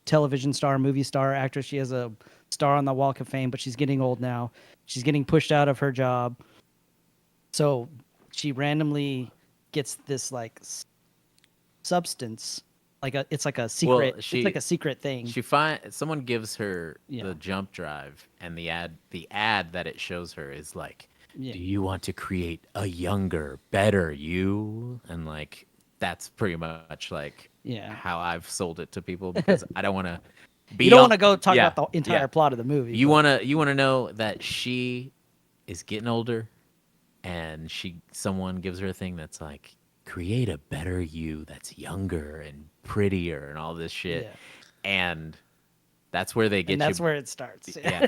television star, movie star, actress. She has a star on the Walk of Fame, but she's getting old now. She's getting pushed out of her job. So she randomly gets this like substance, it's like a secret. It's like a secret thing. Someone gives her Yeah. the jump drive, and the ad that it shows her is like, Yeah. "Do you want to create a younger, better you?" And like that's pretty much like Yeah. how I've sold it to people, because I don't want to. You don't want to go talk about the entire plot of the movie. You but- wanna know that she is getting older, and someone gives her a thing that's like, create a better you that's younger and prettier and all this shit. Yeah. And that's where they get and that's you. where it starts. Yeah.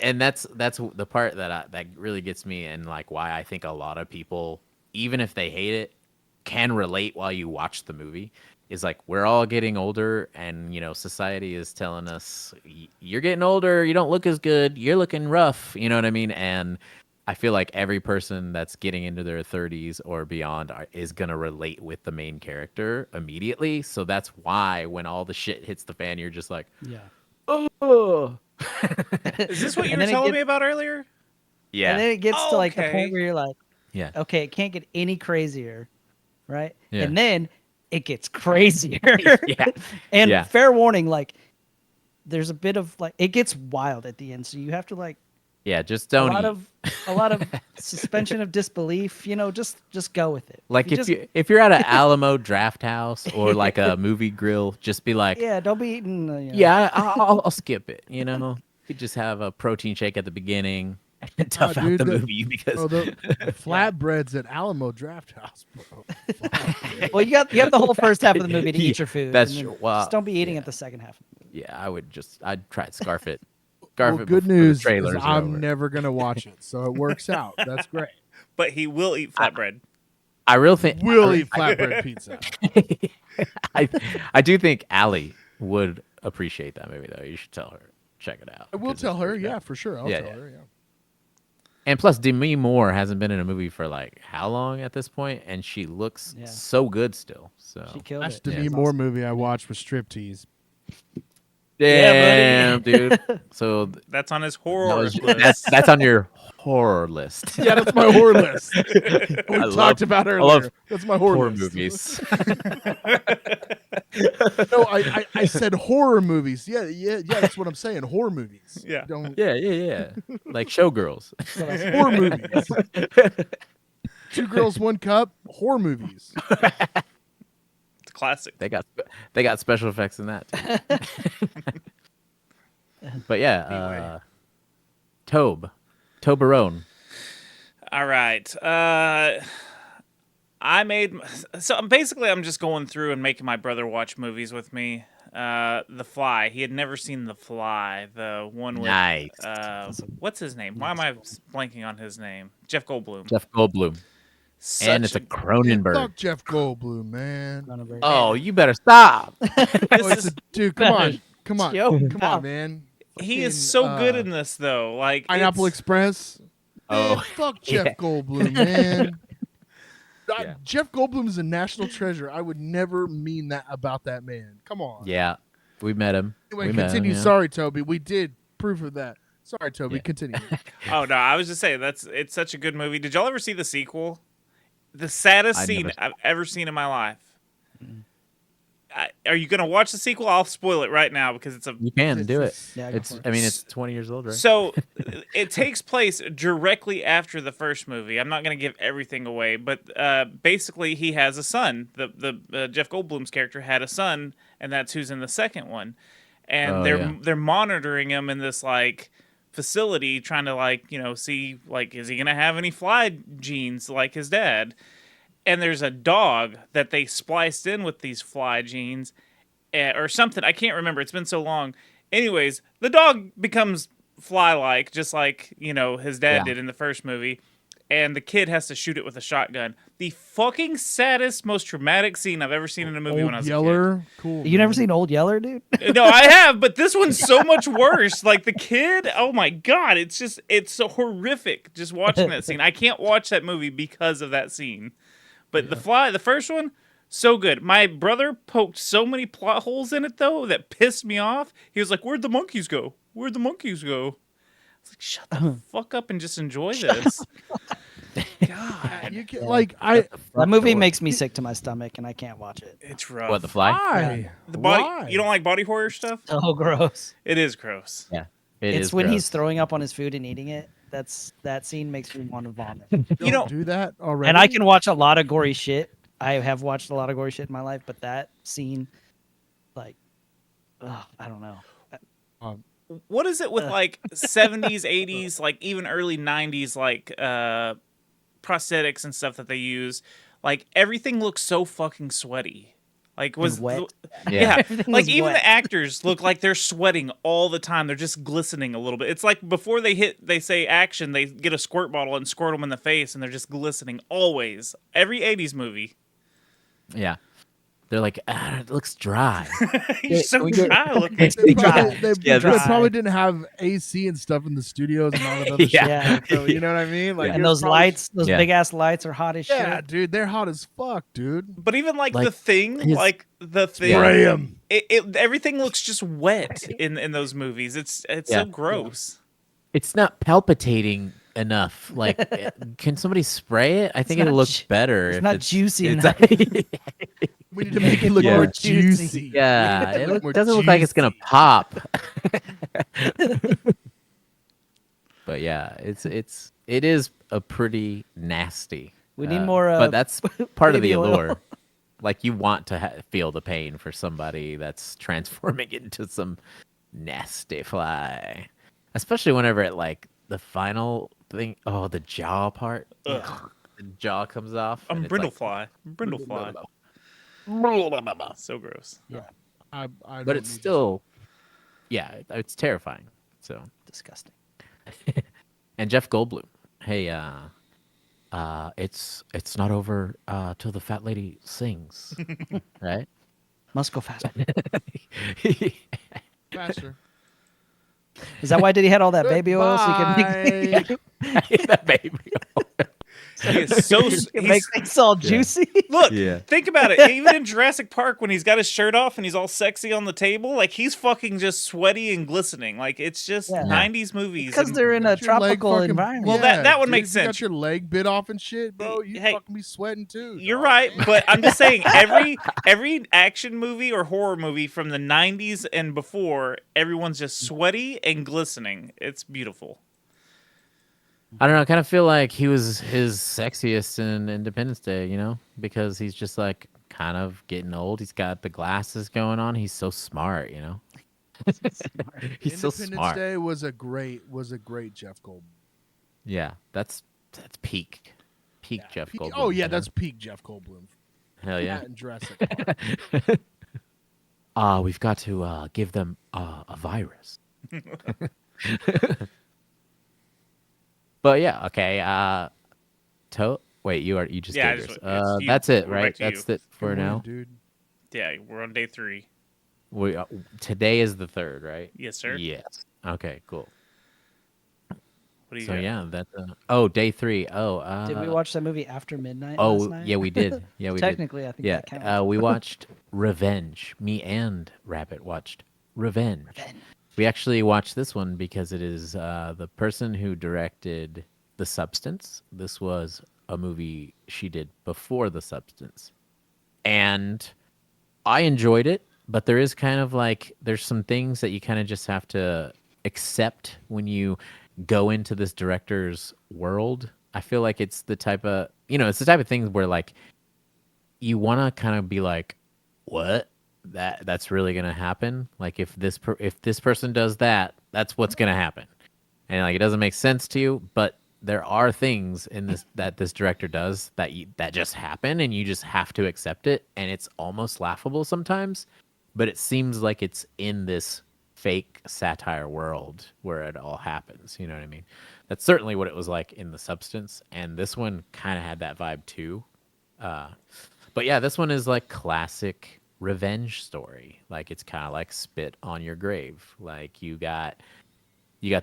And that's the part that really gets me, and like why I think a lot of people, even if they hate it, can relate while you watch the movie. Is like, we're all getting older, and society is telling us, you're getting older, you don't look as good, you're looking rough, you know what I mean? And I feel like every person that's getting into their 30s or beyond is gonna relate with the main character immediately. So that's why when all the shit hits the fan, you're just like, Yeah. oh. Is this what you And were then it telling gets- me about earlier? Yeah. And then it gets to like the Okay. point where you're like, Yeah. okay, it can't get any crazier, right? Yeah. And then it gets crazier. Yeah. And Yeah. fair warning, like there's a bit of like it gets wild at the end, so you have to like Yeah, just a don't lot eat. of suspension of disbelief. Just go with it. Like just, if you're at an Alamo Draft House or like a movie grill, just be like, yeah, don't be eating. yeah, I'll skip it. You could just have a protein shake at the beginning and tough out dude, the the- movie because Oh, the flatbreads at Alamo Draft House, bro. Fuck. Well, you have the whole first half of the movie to eat your food. That's and then true. Well, just don't be eating yeah. at the second half. yeah, I'd try to scarf it. Well, Scarf it good before the news is trailers are over. I'm never gonna watch it, so it works out. That's great. But he will eat flatbread. I really think We'll eat flatbread pizza. I do think Allie would appreciate that movie though. You should tell her, check it out. I will 'cause tell it's her, pretty yeah, bad. for sure. I'll Yeah, tell yeah. her, yeah. And plus, Demi Moore hasn't been in a movie for like how long at this point, and she looks Yeah. so good still. So She killed Last it. Demi It's Moore awesome. movie I watched was Striptease. damn, dude. So That's on his that horror was- list. that's on your horror list. Yeah, that's my horror list. We I talked love- about I earlier. love That's my horror, Horror list. movies. No, I said horror movies. Yeah. That's what I'm saying. Horror movies. Yeah. Don't Yeah. Like Showgirls. horror movies. Two Girls, One Cup. Horror movies. It's classic. They got special effects in that. Too. But yeah, Toblerone. All right. I'm just going through and making my brother watch movies with me. The Fly. He had never seen The Fly, the one with Nice. what's his name? Why am I blanking on his name? Jeff Goldblum. Jeff Goldblum. And it's a Cronenberg. Fuck Jeff Goldblum, man. Oh, you better stop. Oh, it's a, dude, come on, Yo, come on, man. he is Fucking, so good in this though. Like Pineapple it's- Express. Oh, Man, fuck Jeff yeah. Goldblum, man. Yeah. Jeff Goldblum is a national treasure. I would never mean that about that man. Come on. Yeah, we met him. Anyway, we met him, continue. yeah. Sorry, Toby. We did proof of that. Sorry, Toby. Yeah. Continue. Oh no, I was just saying it's such a good movie. Did y'all ever see the sequel? The saddest I scene never- I've ever seen in my life. Are you gonna watch the sequel? I'll spoil it right now because it's a. You can do it. Yeah, go It's. for it. I mean, it's 20 years old, right? So it takes place directly after the first movie. I'm not gonna give everything away, but basically he has a son. The Jeff Goldblum's character had a son, and that's who's in the second one. And Oh, they're yeah. they're monitoring him in this like facility trying to like, see like, is he gonna have any fly genes like his dad? And there's a dog that they spliced in with these fly genes, or something. I can't remember. It's been so long. Anyways, the dog becomes fly-like, just like his dad did in the first movie. And the kid has to shoot it with a shotgun. The fucking saddest, most traumatic scene I've ever seen in a movie when I was Yeller. a kid. Cool. You never seen Old Yeller, dude? No, I have, but this one's so much worse. Like the kid, oh my god, it's so horrific just watching that scene. I can't watch that movie because of that scene. But the first one, so good. My brother poked so many plot holes in it though that pissed me off. He was like, "Where'd the monkeys go? Where'd the monkeys go?" I was like, "Shut the fuck up and just enjoy this." God, You can, That movie makes me sick to my stomach, and I can't watch it. it's rough. What, The Fly? why? The body? Why? You don't like body horror stuff? Oh, gross! It is gross. Yeah. It's when he's throwing up on his food and eating it. That scene makes me want to vomit. You don't do that already. And I can watch a lot of gory shit. I have watched a lot of gory shit in my life, but that scene, like, I don't know. What is it with like 70s, 80s, like even early 90s, like prosthetics and stuff that they use? Like everything looks so fucking sweaty. Like was wet. Yeah, Everything like was even wet. the actors look like they're sweating all the time. They're just glistening a little bit. It's like before they say action, they get a squirt bottle and squirt them in the face, and they're just glistening always. Every 80s movie. Yeah. They're like, it looks dry. You're so dry looking. They Yeah, probably didn't have AC and stuff in the studios and all that other Yeah. shit. So, you know what I mean? Like, And it was those probably- lights, those Yeah. big ass lights are hot as Yeah, shit. dude, they're hot as fuck, dude. But even like Like, the thing, Spray 'em. everything looks just wet in those movies. It's so gross. It's not palpitating enough. Like, can somebody spray it? I think not it'll look ju- better. it's if not juicy it's enough. We need to make it look Yeah. more Juicy. juicy. Yeah, It it look more doesn't look like it's gonna juicy. pop. But yeah, it is a pretty nasty. We need more, but that's part of the baby oil. allure. Like you want to feel the pain for somebody that's transforming into some nasty fly, especially whenever it like the final thing. Oh, the jaw part. Ugh. The jaw comes off. and it's Brindlefly. Brindlefly. like- So gross. I But don't it's need still, yeah, it's terrifying. So, Disgusting. and Jeff Goldblum, hey, it's not over till the fat lady sings, right? Must go faster. to- faster. Is that why did he had all that baby oil so he Goodbye. could That baby. He is so make things all juicy? look. Yeah. Think about it. Even in Jurassic Park, when he's got his shirt off and he's all sexy on the table, like he's fucking just sweaty and glistening. Like it's just Yeah. 90s movies. Because and- they're in a Got your leg tropical fucking- environment. Well, that would dude, make if you sense. got your leg bit off and shit, bro. You Hey, fucking be sweating too. You're dog. right, but I'm just saying every action movie or horror movie from the 90s and before, everyone's just sweaty and glistening. It's beautiful. I don't know. I kind of feel like he was his sexiest in Independence Day, you know, because he's just like kind of getting old. He's got the glasses going on. He's so smart, you know. He's so Independence smart. Day was a great Jeff Goldblum. Yeah, that's peak Jeff Peak- Goldblum. Oh yeah, you know? that's peak Jeff Goldblum. hell yeah. That and Jurassic Park. We've got to give them a virus. But yeah, okay. Wait, you just Yeah, I gave just- yours. it's you. That's it, We're back right? to That's you. it for Good morning, now. dude. Yeah, we're on day 3. We today is the 3rd, right? Yes, sir. Yes. Okay, cool. What do you So got? yeah, that. Day 3. Oh, Did we watch that movie after midnight? Oh, last night? yeah, we did. Yeah, we did. Technically, I think Yeah, that counts. we watched Revenge. Me and Rabbit watched Revenge. We actually watched this one because it is the person who directed The Substance. This was a movie she did before The Substance. And I enjoyed it, but there is kind of like, there's some things that you kind of just have to accept when you go into this director's world. I feel like it's the type of, it's the type of things where like, you want to kind of be like, what? That's really gonna happen. Like if this person does that, that's what's gonna happen. and like it doesn't make sense to you, but there are things in this that this director does that just happen, and you just have to accept it, and it's almost laughable sometimes, but it seems like it's in this fake satire world where it all happens. You know what I mean? That's certainly what it was like in The Substance, and this one kind of had that vibe too. But yeah, this one is like classic revenge story. Like it's kind of like spit on your grave. Like you got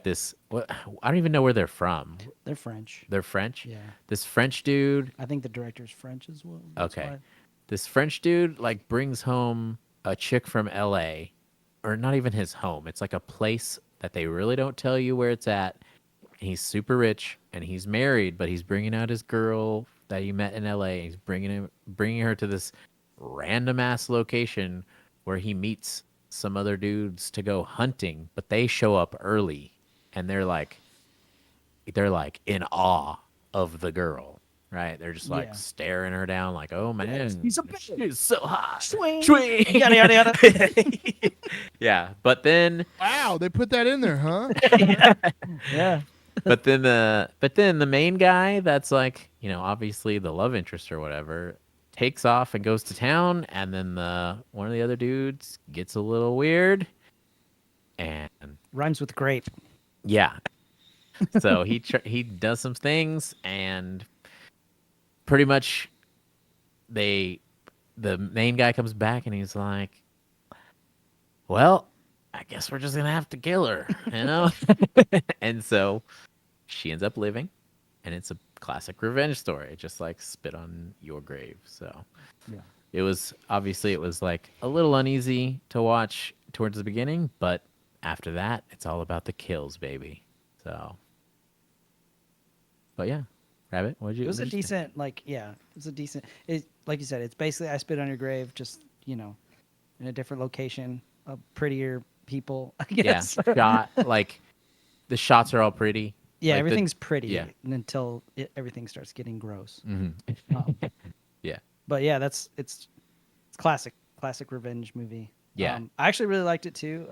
this. What, I don't even know where they're from. They're French. They're French. Yeah. This French dude. I think the director's French as well. That's Okay. why. This French dude like brings home a chick from L.A. or not even his home. It's like a place that they really don't tell you where it's at. He's super rich and he's married, but he's bringing out his girl that he met in L.A. He's bringing her to this random ass location where he meets some other dudes to go hunting, but they show up early and they're like in awe of the girl, right? They're just like Yeah. staring her down like, oh man, He's a bitch. she's so hot. Swing. Swing. Yada yada yada. Yeah, but then Wow, they put that in there, huh? Yeah. but then the main guy that's like, you know, obviously the love interest or whatever takes off and goes to town, and then one of the other dudes gets a little weird, and Rhymes with grape. yeah, so he does some things, and pretty much the main guy comes back and he's like, well, I guess we're just gonna have to kill her, you know. And so she ends up living, and it's a classic revenge story, just like spit on your grave. So Yeah. it was like a little uneasy to watch towards the beginning, but after that it's all about the kills, baby. So but yeah, Rabbit, It was a decent, like, yeah, it was a decent. It, like you said, it's basically I Spit on Your Grave, just, you know, in a different location, prettier people. I yeah, guess. shot like the shots are all pretty. Yeah, Like, everything's pretty yeah. until everything starts getting gross. Mhm. Yeah. But yeah, it's classic revenge movie. Yeah. I actually really liked it too.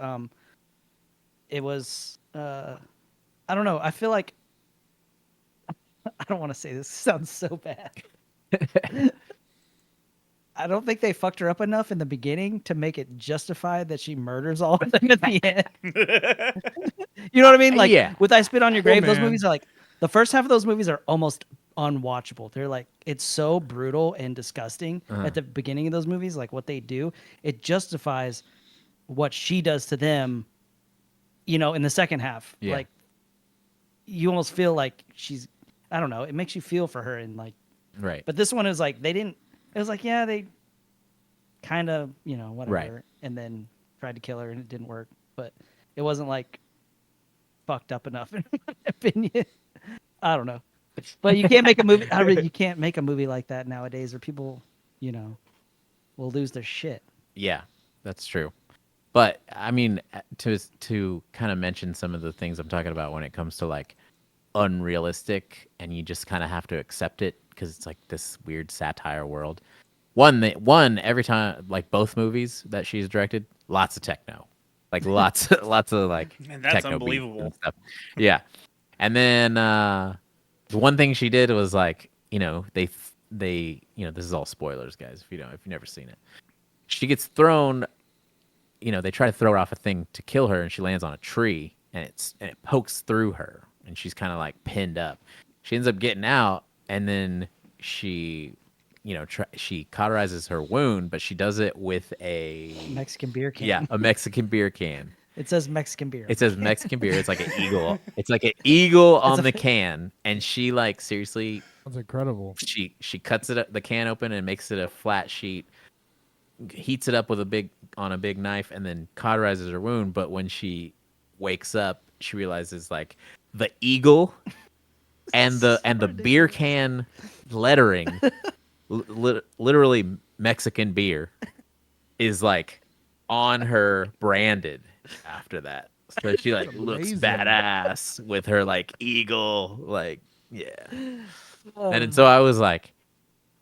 It was I don't know. I feel like I don't want to say this. It sounds so bad. I don't think they fucked her up enough in the beginning to make it justify that she murders all of them at the end. You know what I mean? Like, Yeah. with I Spit on Your Grave, those man. movies are like, the first half of those movies are almost unwatchable. They're like, it's so brutal and disgusting at the beginning of those movies, like what they do. It justifies what she does to them, you know, in the second half. Yeah. Like, you almost feel like she's, I don't know, it makes you feel for her. And like, Right. but this one is like, it was like, yeah, they kind of, you know, whatever. Right. And then tried to kill her and it didn't work. But it wasn't like fucked up enough, in my opinion. I don't know. But you can't make a movie. You can't make a movie like that nowadays, or people, you know, will lose their shit. Yeah, that's true. But I mean, to kind of mention some of the things I'm talking about when it comes to like unrealistic, and you just kind of have to accept it because it's like this weird satire world. One every time, like both movies that she's directed, lots of techno, like lots of like Man, that's techno beats unbelievable. and stuff. Yeah, and then the one thing she did was like, you know, they you know, this is all spoilers, guys, if you've never seen it. She gets thrown, you know, they try to throw her off a thing to kill her, and she lands on a tree, and it pokes through her, and she's kind of like pinned up. She ends up getting out, and then she, you know, she cauterizes her wound, but she does it with a Mexican beer can. yeah, a Mexican beer can. It says Mexican beer. It says Mexican beer. It's like an eagle. It's like an eagle on the can, and she like seriously, That's incredible. she cuts the can open and makes it a flat sheet, heats it up with a big knife, and then cauterizes her wound. But when she wakes up, she realizes like the eagle and the beer can lettering, literally Mexican beer, is like on her branded after that. So she like looks Amazing. badass with her like eagle, like yeah. And so I was like,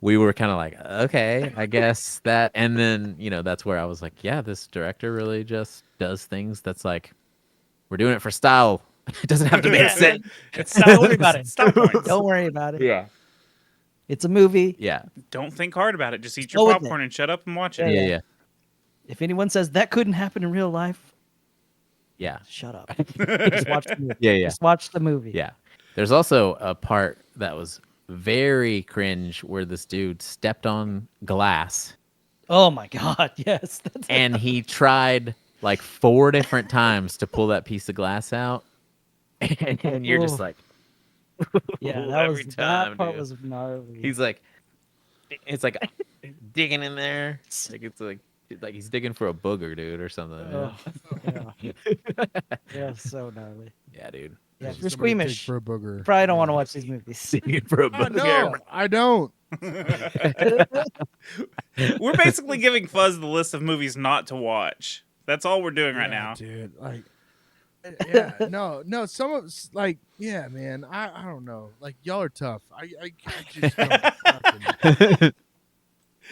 we were kind of like, okay, I guess that. And then, you know, that's where I was like, yeah, this director really just does things that's like, we're doing it for style, It doesn't have to make sense. Don't worry about it. Stop points. Don't worry about it. Yeah. It's a movie. Yeah. Don't think hard about it. Just eat Go your with popcorn and shut up and watch Yeah, it. Yeah. If anyone says that couldn't happen in real life, Yeah. shut up. Just watch the movie. Yeah. Just watch the movie. Yeah. There's also a part that was very cringe where this dude stepped on glass Oh my god, yes. That's and he tried like 4 different times to pull that piece of glass out. And you're just Ooh. like, yeah, that every was time, that part dude. was gnarly. He's like, it's like digging in there. It's like he's digging for a booger, dude, or something. Oh, yeah. Yeah, so gnarly. Yeah, dude. Yeah, if you're Somebody dig squeamish, for a booger. you probably don't want to watch these movies. Digging for a Oh, booger. no, I don't. We're basically giving Fuzz the list of movies not to watch. That's all we're doing right Yeah, now. dude. Like, yeah, no. Some of like, yeah, man. I don't know. Like, y'all are tough. I just don't fucking.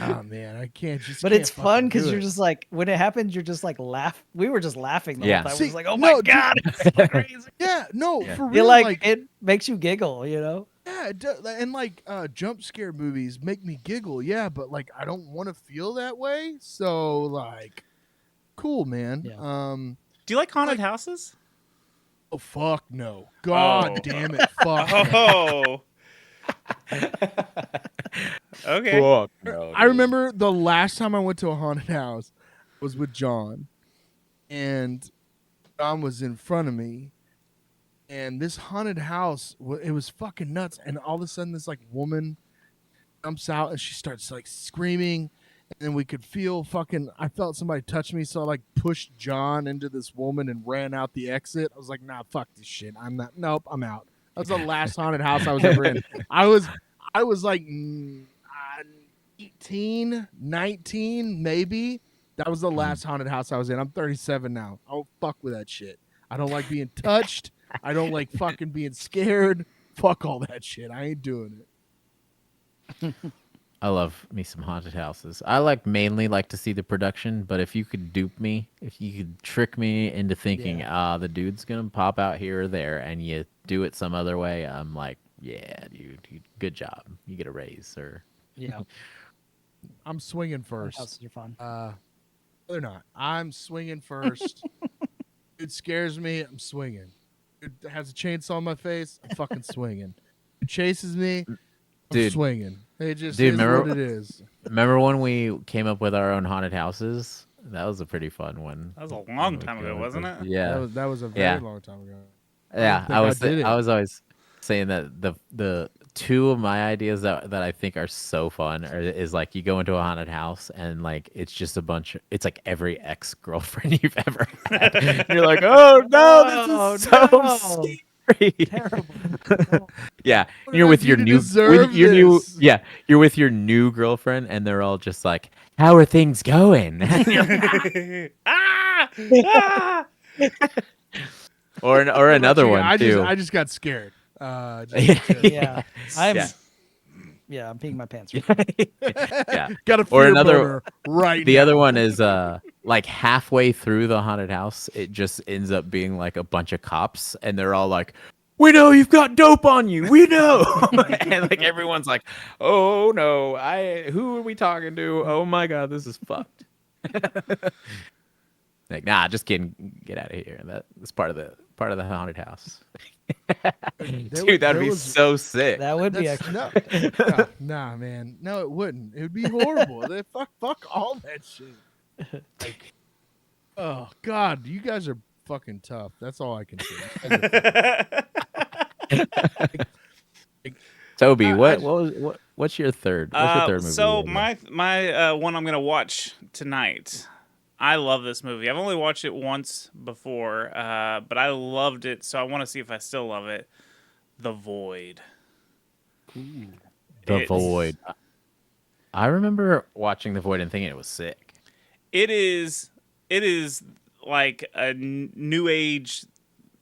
Oh man, I can't just. But can't it's fun fucking because do you're it. just like, when it happens, you're just like laugh. We were just laughing the Yeah. whole time. See, It was like, oh no, my god, it's so crazy. Yeah, no, Yeah. for You real. like it makes you giggle, you know? Yeah, it does, and like jump scare movies make me giggle. Yeah, but like I don't want to feel that way. So like, cool, man. Yeah. Do you like haunted houses? Oh fuck no. God Oh. damn it. Fuck. no. Oh. Okay. Fuck no, I dude. remember the last time I went to a haunted house was with John, and John was in front of me, and this haunted house, it was fucking nuts. And all of a sudden, this like woman jumps out and she starts like screaming, and then we could feel fucking. I felt somebody touch me, so I like pushed John into this woman and ran out the exit. I was like, nah, fuck this shit. I'm not. Nope, I'm out. That was the last haunted house I was ever in. I was like 18, 19, maybe. That was the last haunted house I was in. I'm 37 now. I don't fuck with that shit. I don't like being touched. I don't like fucking being scared. Fuck all that shit. I ain't doing it. I love me some haunted houses. I mainly like to see the production, but if you could dupe me, if you could trick me into thinking, the dude's gonna pop out here or there, and you do it some other way, I'm like, yeah, dude, good job. You get a raise, or Yeah. I'm swinging first. Houses are fun. They're not. I'm swinging first. It scares me. I'm swinging. It has a chainsaw on my face. I'm fucking swinging. It chases me. I'm Dude. swinging. It just Dude, is remember- what it is. remember when we came up with our own haunted houses? That was a pretty fun one. That was a long time ago, wasn't it? Yeah, That was a very Yeah. long time ago. yeah. think I was I did it. I was always saying that the two of my ideas that I think are so fun is like you go into a haunted house and like it's just a bunch. It's like every ex-girlfriend you've ever had. And you're like, oh no, this is so no. scary. Terrible. Yeah, What you're did I with do your to new deserve your new this? you're with your new girlfriend and they're all just like, how are things going? And you're like, Ah! Ah! or another one I too. just got scared. Just Yeah. I'm Yeah. I'm peeing my pants. Yeah. got a Or fear another- boner right The now. other one is like halfway through the haunted house, it just ends up being like a bunch of cops, and they're all like, "We know you've got dope on you. We know." And like everyone's like, "Oh no, who are we talking to? Oh my god, this is fucked." Like, nah, just kidding. Get out of here. That's part of the haunted house. Dude, that'd be so sick. That would be That's, actually nah, man. No, it wouldn't. It would be horrible. fuck all that shit. Like, oh God, you guys are fucking tough. That's all I can say. Toby, I what's your third? What's your third movie? So you had? my one I'm gonna watch tonight. I love this movie. I've only watched it once before, but I loved it, so I want to see if I still love it. The Void. The It's- Void. I remember watching The Void and thinking it was sick. It is like a new age,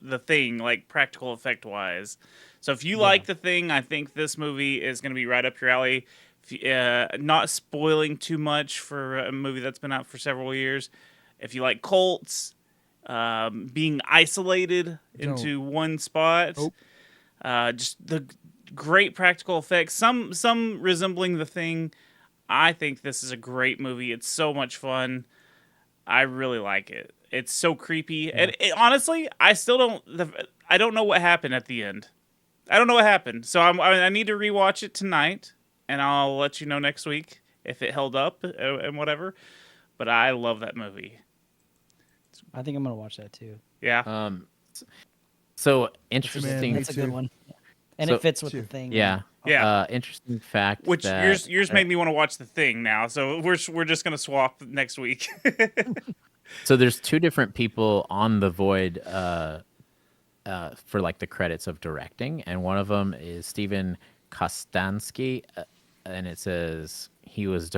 The Thing, like practical effect wise. So if you like The Thing, I think this movie is going to be right up your alley. Not spoiling too much for a movie that's been out for several years. If you like cults, being isolated into one spot. Just the great practical effects, some resembling The Thing. I think this is a great movie. It's so much fun. I really like it. It's so creepy. And honestly, I don't know what happened at the end. I don't know what happened. So I need to rewatch it tonight, and I'll let you know next week if it held up and whatever. But I love that movie. I think I'm gonna watch that too. Yeah. So interesting. That's a good one. And So- it fits with The Thing. Yeah. Yeah. Interesting fact. Which that, yours made me want to watch The Thing now. So we're just gonna swap next week. So there's two different people on The Void for like the credits of directing, and one of them is Steven Kostansky, and it says he was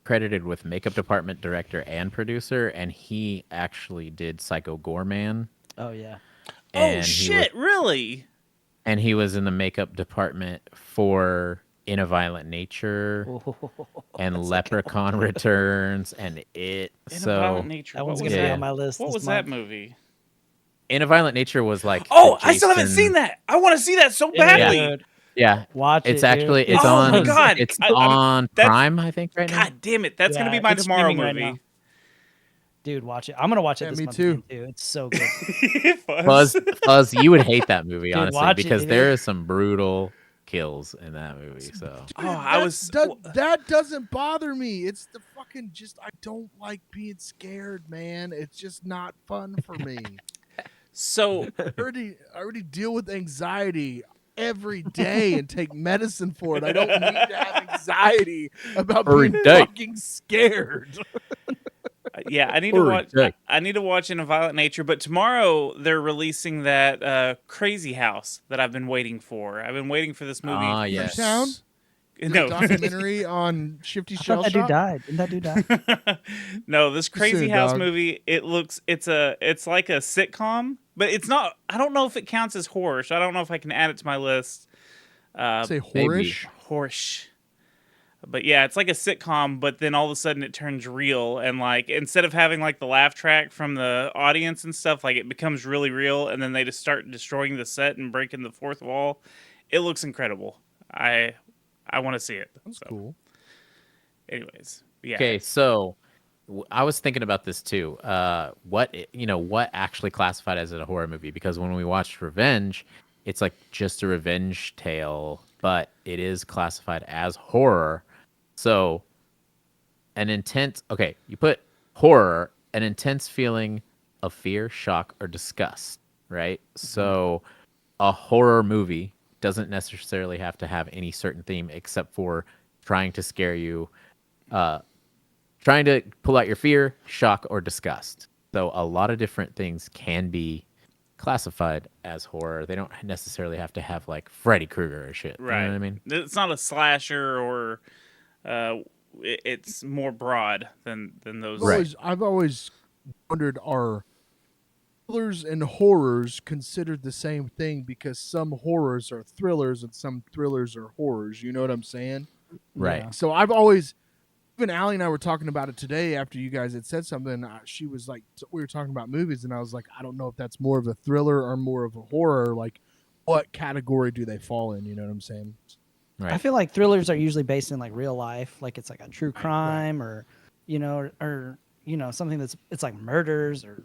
credited with makeup department, director, and producer, and he actually did Psycho Goreman. Oh yeah. And oh shit! Really? And he was in the makeup department for In a Violent Nature and Leprechaun Returns and It. In a So Violent Nature. That What one's was gonna be that? on my list. What this was that month. movie? In a Violent Nature was like Oh, I still haven't Jason- seen that. I want to see that so badly. Dude, Yeah, watch it. it's actually dude. it's Oh on. my God. It's I'm- on that's- Prime, I think, right now. God damn it! That's gonna Yeah, be my it's tomorrow streaming right movie. now. Dude, watch it. I'm gonna watch it Yeah, this me month too. again, too. It's so good. Fuzz, you would hate that movie Dude, honestly watch it, because dude. there is some brutal kills in that movie. So Oh, I was. That doesn't bother me. It's the fucking just I don't like being scared, man. It's just not fun for me. So I already deal with anxiety every day and take medicine for it. I don't need to have anxiety about Every being day. fucking scared. yeah, I need to Sorry, watch. Jake. I need to watch In a Violent Nature. But tomorrow they're releasing that Crazy House that I've been waiting for. I've been waiting for this movie. Ah, yes. Town? No, Documentary on Shifty I Shell thought that dude Shock. died. Didn't that dude die? no, this Crazy Soon, House dog. movie. It's like a sitcom, but it's not. I don't know if it counts as horror. So I don't know if I can add it to my list. Say maybe. horish. Horse. But yeah, it's like a sitcom, but then all of a sudden it turns real, and like instead of having like the laugh track from the audience and stuff, like it becomes really real, and then they just start destroying the set and breaking the fourth wall. It looks incredible. I want to see it. That's So, cool. Anyways, yeah. Okay, so I was thinking about this too. What actually classified as a horror movie? Because when we watched Revenge, it's like just a revenge tale, but it is classified as horror. So you put horror, an intense feeling of fear, shock, or disgust, right? So a horror movie doesn't necessarily have to have any certain theme except for trying to scare you, trying to pull out your fear, shock, or disgust. So a lot of different things can be classified as horror. They don't necessarily have to have like Freddy Krueger or shit. Right. You know what I mean? It's not a slasher, or it's more broad than those. I've always wondered, are thrillers and horrors considered the same thing? Because some horrors are thrillers and some thrillers are horrors. You know what I'm saying? Right. Yeah. So I've always, even Allie and I were talking about it today after you guys had said something. She was like, we were talking about movies, and I was like, I don't know if that's more of a thriller or more of a horror. Like, what category do they fall in? You know what I'm saying? Right. I feel like thrillers are usually based in like real life, like it's like a true crime or something it's like murders or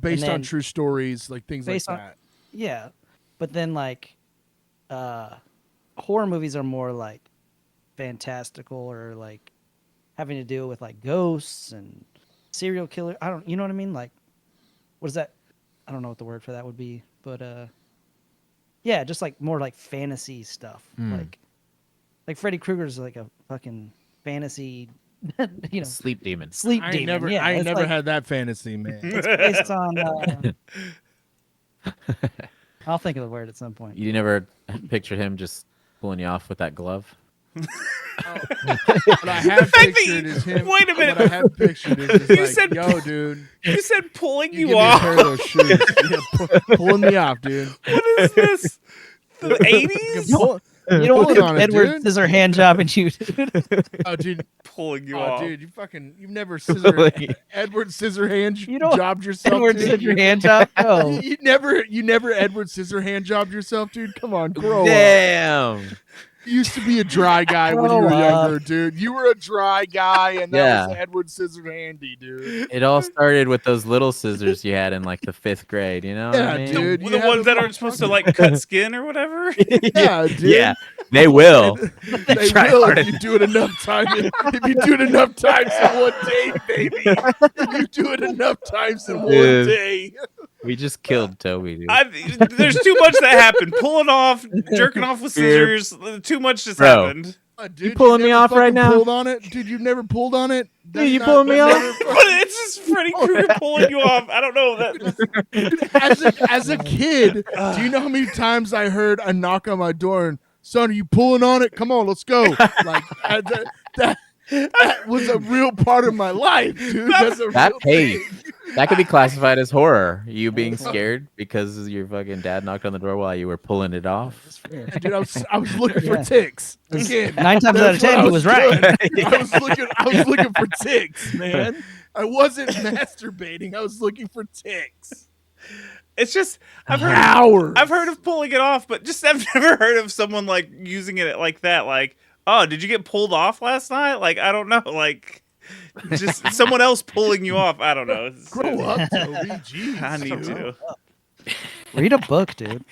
Based on then- true stories, like things like based on- that. yeah. But then like horror movies are more like fantastical or like having to deal with like ghosts and serial killer. You know what I mean? Like, what is that? I don't know what the word for that would be, but yeah, just like more like fantasy stuff. Like Freddy Krueger's like a fucking fantasy, Sleep demon. sleep I ain't demon. never, yeah, I ain't it's never like- had that fantasy, man. It's based on. I'll think of the word at some point. You never pictured him just pulling you off with that glove? What I have fact that pictured you- is him. wait a minute. What I have pictured is just You like, said- yo, dude, You said pulling you you give me a off. pair of those shoes. Yeah, pulling me off, dude. What is this? The Fucking 80s? You don't Pulling want on it, Edward dude. scissor hand jobbing you, dude. Oh, dude. Pulling you Oh, off. dude, you've never Pulling- Edward Scissorhand You don't- jobbed yourself, Edward dude. scissor hand job. No. You never Edward Scissorhand jobbed yourself, dude. Come on, grow up. Damn. You used to be a dry guy when you were Grow younger, dude. You were a dry guy, and that was Yeah. Edward Scissorhandy, dude. It all started with those little scissors you had in like the 5th grade. You know what Yeah, I mean? dude. The You had ones that them aren't supposed to like cut skin or whatever. Yeah, dude. Yeah, they will. They Try will hard. if you do it enough times. If you do it enough times in one day, baby. If you do it enough times in one Dude. day. We just killed Toby, dude. There's too much that happened. Pulling off, jerking off with Dude. scissors. Too much just Bro. happened. Dude, You pulling you've me never off right fucking now? Pulled on it, dude. You've never pulled on it. That's you not- pulling me that's off? never But it's just Freddy Krueger pulling you off. I don't know. as a kid, do you know how many times I heard a knock on my door and, son, are you pulling on it? Come on, let's go. Like that was a real part of my life, dude. That's a That real hey, thing. that could be classified as horror. You being scared because your fucking dad knocked on the door while you were pulling it off. Dude, I was looking for Yeah. ticks. Again, 9 times out of that's what 10, I he was right. doing. I was looking for ticks, man. I wasn't masturbating. I was looking for ticks. It's just I've heard of pulling it off, but just I've never heard of someone like using it like that. Like, oh, did you get pulled off last night? Like, I don't know. Like, just someone else pulling you off. I don't know. Grow up, Toby. Jeez. I need to. Read a book, dude.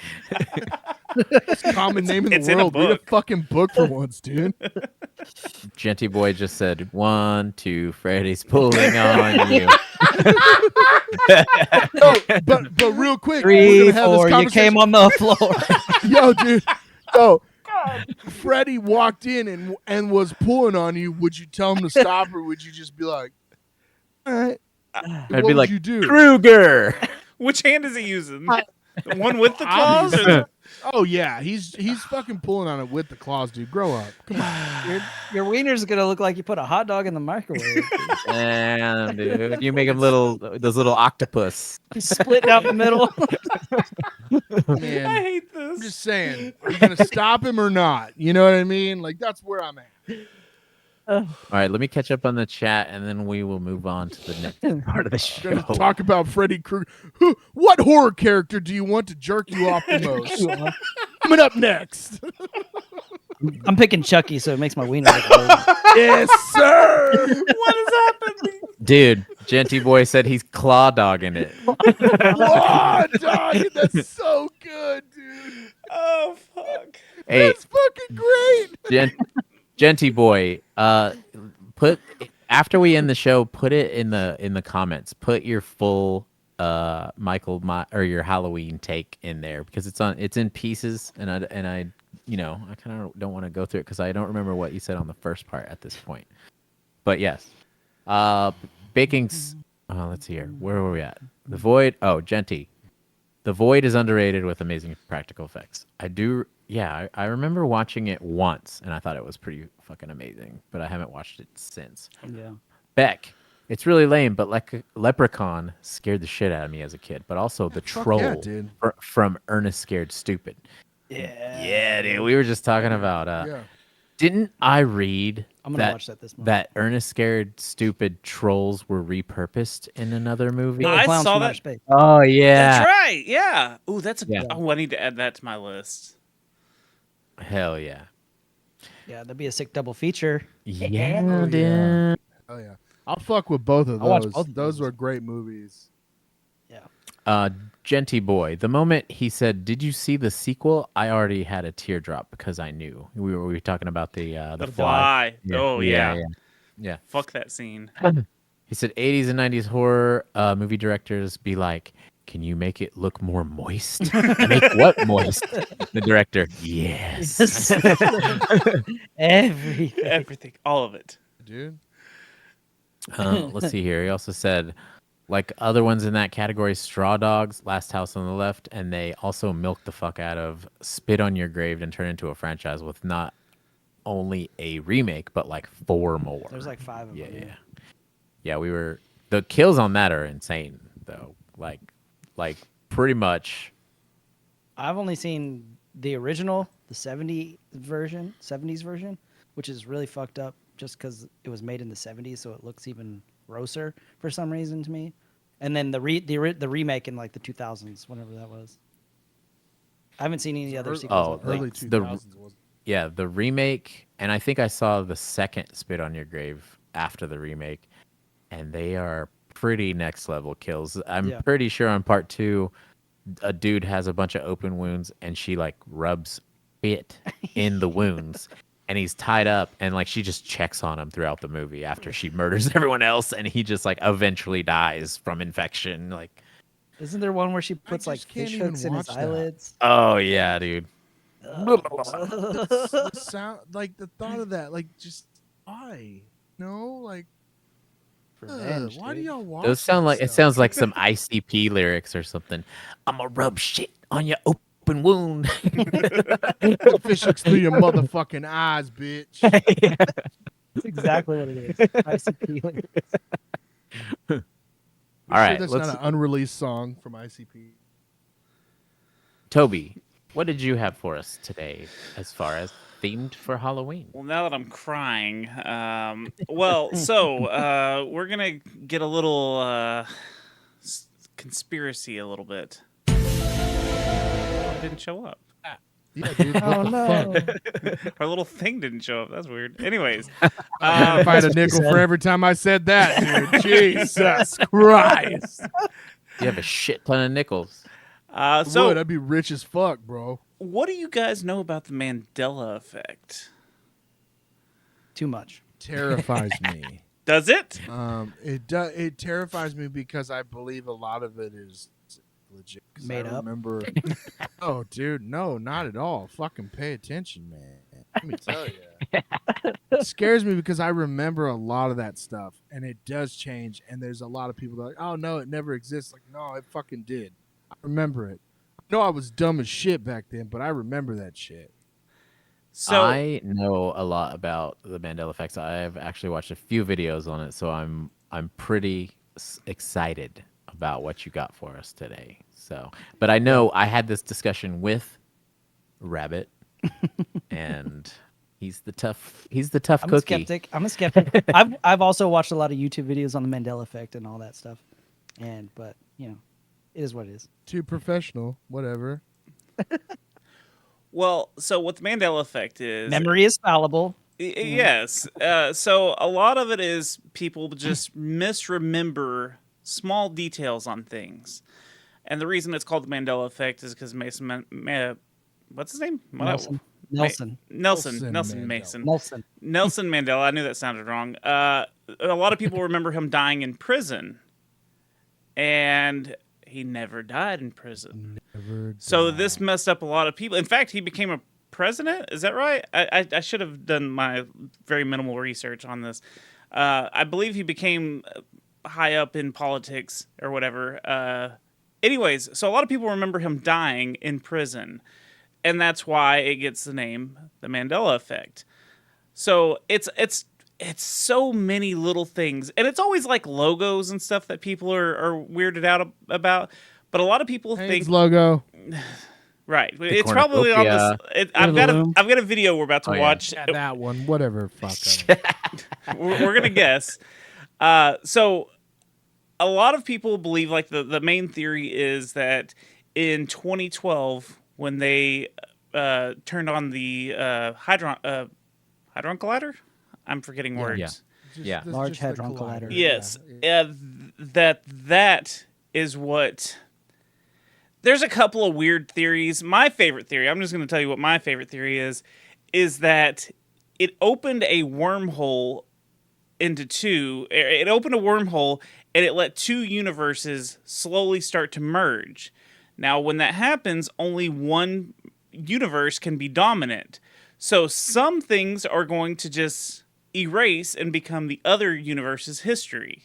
Common name in It's the in a world. Read a book. fucking book for once, dude. Genty boy just said 1, 2. Freddy's pulling on you. No, but real quick, 3, we're gonna have 4. this You came conversation. on the floor. Yo, dude. Yo, Freddie walked in and was pulling on you. Would you tell him to stop, or would you just be like, all right? I'd What be would like, you do? Krueger. Which hand is he using? The one with the claws? Or Obviously. Oh yeah, he's fucking pulling on it with the claws, dude. Grow up. Come on. Your wiener's gonna look like you put a hot dog in the microwave. Damn, dude. You make them those little octopus. Split down the middle. I Man, hate I'm this. just saying, are you gonna stop him or not? You know what I mean? Like that's where I'm at. All right, let me catch up on the chat, and then we will move on to the next part of the We're gonna show. talk about Freddy Krueger. What horror character do you want to jerk you off the most? Coming up next. I'm picking Chucky, so it makes my wiener look big. Yes, sir. What is happening? Dude, Genty boy said he's claw dogging it. Whoa, dog, that's so good, dude. Oh fuck. Hey, That's fucking great. Genty boy, put after we end the show, put it in the comments. Put your full or your Halloween take in there because it's in pieces, and I you know I kind of don't want to go through it because I don't remember what you said on the first part at this point. But yes, baking's. Let's see here. Where were we at? The Void. Oh, Genty. The Void is underrated with amazing practical effects. I remember watching it once, and I thought it was pretty fucking amazing, but I haven't watched it since. Yeah. Beck, it's really lame, but like Leprechaun scared the shit out of me as a kid, but also the Fuck troll yeah, dude. from Ernest Scared Stupid. Yeah. Yeah, dude, we were just talking about. Yeah. Didn't I read I'm gonna watch that this month. that Ernest Scared Stupid trolls were repurposed in another movie? I Clowns saw from that. Outer Space. Oh yeah, That's right. Yeah. Ooh, that's a. Yeah. Oh, I need to add that to my list. hell yeah, Yeah, that'd be a sick double feature. yeah, Oh, dude. yeah. Oh yeah. I'll fuck with both of I'll watch those. both of Those those. were great movies. Yeah. Genty boy, the moment he said, "Did you see the sequel?" I already had a teardrop because I knew we were talking about the The fly. Fly. Oh yeah. Yeah. Fuck that scene. He said 80s and 90s horror movie directors be like, "Can you make it look more moist?" Make what moist? The director, yes. Everything. Everything. All of it. Dude. Let's see here. He also said, like other ones in that category, Straw Dogs, Last House on the Left, and they also milked the fuck out of Spit on Your Grave and turn into a franchise with not only a remake, but like 4 more. There's like 5 of them. Yeah, we were. The kills on that are insane, though. Like pretty much. I've only seen the original, the 70s version, which is really fucked up just because it was made in the 70s, so it looks even grosser for some reason to me. And then the remake in like the 2000s, whenever that was. I haven't seen any other sequels. Early 2000s. Yeah, the remake, and I think I saw the second Spit on Your Grave after the remake, and they are pretty next level kills. I'm pretty sure on part 2, a dude has a bunch of open wounds, and she like rubs it in the wounds, and he's tied up, and like she just checks on him throughout the movie after she murders everyone else, and he just like eventually dies from infection. Like, isn't there one where she puts like can't fish even hooks in his watch that. eyelids? oh yeah, dude. The sound, like the thought of that, like just why? No, like Revenge, why do dude. y'all watch? Those sound that like it stuff? sounds like some ICP lyrics or something. I'ma rub shit on your open wound. Fish hooks through your motherfucking eyes, bitch. That's exactly what it is. ICP. All right, that's let's not an unreleased song from ICP. Toby, what did you have for us today as far as themed for Halloween? Well, now that I'm crying, we're gonna get a little conspiracy a little bit. Oh, it didn't show up. Yeah, dude. What Oh the no. fuck? Our little thing didn't show up. That's weird. Anyways, I find a nickel for every time I said that, dude. Jesus Christ. You have a shit ton of nickels. so I'd be rich as fuck, bro. what do you guys know about the Mandela effect? Too much. Terrifies me. Does it? It terrifies me because I believe a lot of it is legit. 'Cause Made I up? remember. Oh, dude, no, not at all. Fucking pay attention, man. Let me tell you. It scares me because I remember a lot of that stuff, and it does change. And there's a lot of people that are like, "Oh no, it never exists." Like, no, it fucking did. I remember it. I know I was dumb as shit back then, but I remember that shit. So I know a lot about the Mandela effects. I've actually watched a few videos on it, so I'm pretty excited about what you got for us today. So, but I know I had this discussion with Rabbit, and he's the tough I'm cookie. a skeptic. I'm a skeptic. I've also watched a lot of YouTube videos on the Mandela effect and all that stuff. But you know, it is what it is. Too professional, whatever. well, so what the Mandela effect is? Memory is fallible. Yes. So a lot of it is people just misremember small details on things. And the reason it's called the Mandela effect is because what's his name? Nelson. Nelson Mandela. Mason. Nelson. Nelson Mandela. I knew that sounded wrong. A lot of people remember him dying in prison. And he never died in prison. So this messed up a lot of people. In fact, he became a president. Is that right? I should have done my very minimal research on this. I believe he became high up in politics or whatever. Anyways, so a lot of people remember him dying in prison. And that's why it gets the name the Mandela effect. So it's so many little things. And it's always like logos and stuff that people are weirded out about. But a lot of people think logo. right. It's probably on this. I've got a video we're about to watch. Yeah, that one. Whatever. Fuck. We're gonna guess. So a lot of people believe like the main theory is that in 2012 when they turned on the hadron collider. I'm forgetting words. Yeah. Large Hadron Collider. Yes. That is what. There's a couple of weird theories. My favorite theory, I'm just going to tell you what my favorite theory is that it opened a wormhole into two. It opened a wormhole and it let two universes slowly start to merge. Now, when that happens, only one universe can be dominant. So some things are going to just erase and become the other universe's history.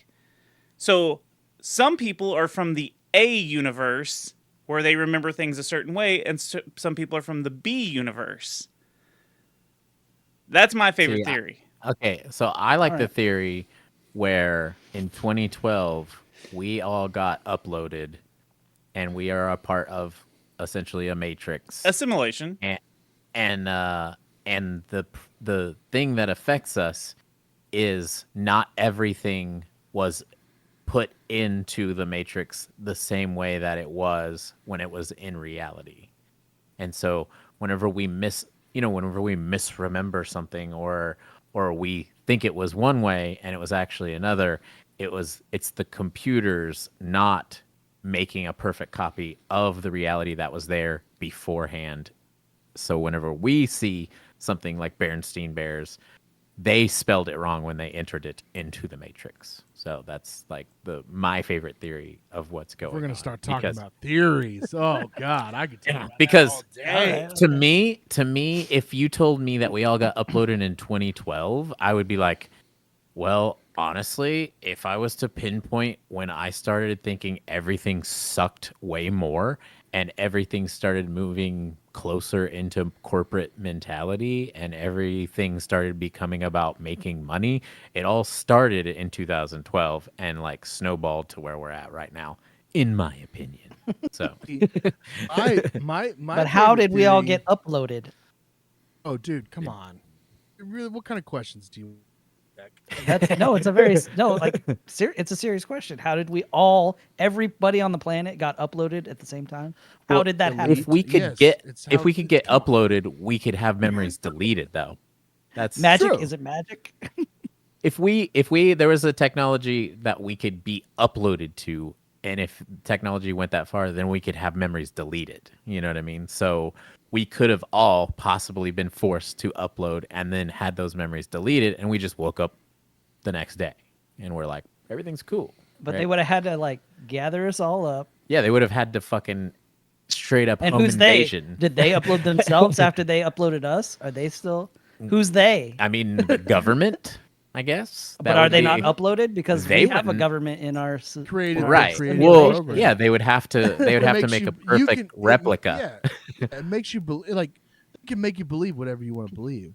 So some people are from the A universe, where they remember things a certain way, and some people are from the B universe. That's my favorite theory. Okay, so I like the theory where in 2012 we all got uploaded, and we are a part of essentially a matrix. A simulation. and the thing that affects us is not everything was put into the Matrix the same way that it was when it was in reality. And so whenever we misremember something, or we think it was one way and it was actually another, it's the computers not making a perfect copy of the reality that was there beforehand. So whenever we see something like Berenstain Bears, they spelled it wrong when they entered it into the Matrix. So that's like my favorite theory of what's going on. We're gonna start talking about theories. Oh God, I could talk about because that all day. to me, if you told me that we all got uploaded in 2012, I would be like, well, honestly, if I was to pinpoint when I started thinking everything sucked way more and everything started moving closer into corporate mentality and everything started becoming about making money, it all started in 2012 and like snowballed to where we're at right now, in my opinion. So, my But how did we all theory- get uploaded? Oh, dude, come on. Really, what kind of questions do you? It's a very it's a serious question. How did everybody on the planet got uploaded at the same time? How Well, did that happen? if we could Yes, get it's if how- we could get come on. uploaded, we could have memories deleted though. That's Magic? true. Is it magic? if we there was a technology that we could be uploaded to, and if technology went that far, then we could have memories deleted. You know what I mean? So we could have all possibly been forced to upload and then had those memories deleted, and we just woke up the next day and we're like, everything's cool. But right? they would have had to like gather us all up. Yeah, they would have had to fucking straight up And home who's invasion. they? Did they upload themselves after they uploaded us? Are they still? Who's they? I mean, the government, I guess. But are they not uploaded? Because They we have a wouldn't. government in our Created Right. created Well, program. yeah, they would have to. They would It have to makes make you- a perfect you can- replica. Yeah, it makes you believe. It can make you believe whatever you want to believe.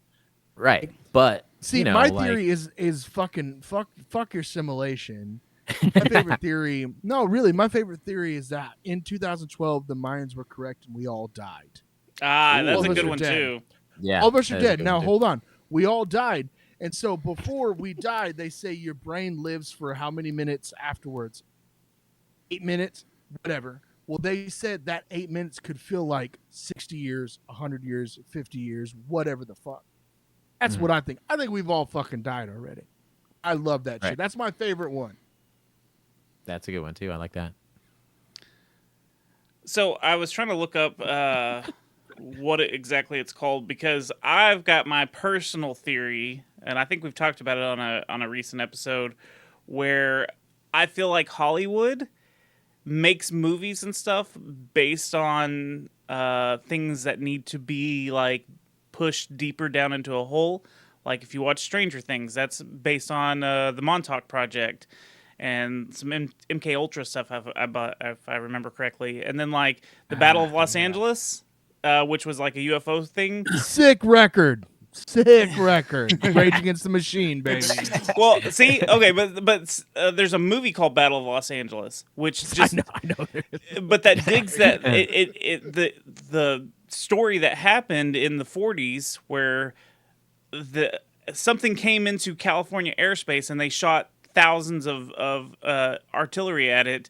Right. But See, you know, my like, theory is fucking fuck your simulation. My favorite theory, no, really, my favorite theory is that in 2012 the Mayans were correct and we all died. Ah, that's All a of us good are one dead. too. yeah, All of us are that is a dead. good Now one, too. hold on, we all died, and so before we died, they say your brain lives for how many minutes afterwards? 8 minutes, whatever. Well, they said that 8 minutes could feel like 60 years, 100 years, 50 years, whatever the fuck. That's what I think. I think we've all fucking died already. I love that Right. shit. That's my favorite one. That's a good one too. I like that. So I was trying to look up what exactly it's called, because I've got my personal theory, and I think we've talked about it on a recent episode, where I feel like Hollywood makes movies and stuff based on things that need to be like pushed deeper down into a hole. Like if you watch Stranger Things, that's based on the Montauk Project and some MK Ultra stuff, if I remember correctly. And then like the Battle of Los Angeles, which was like a UFO thing. Sick record. Sick record. Rage Against the Machine, baby. Well, see, okay, but there's a movie called Battle of Los Angeles, which just I know. but that digs that the story that happened in the 40s where something came into California airspace and they shot thousands of artillery at it.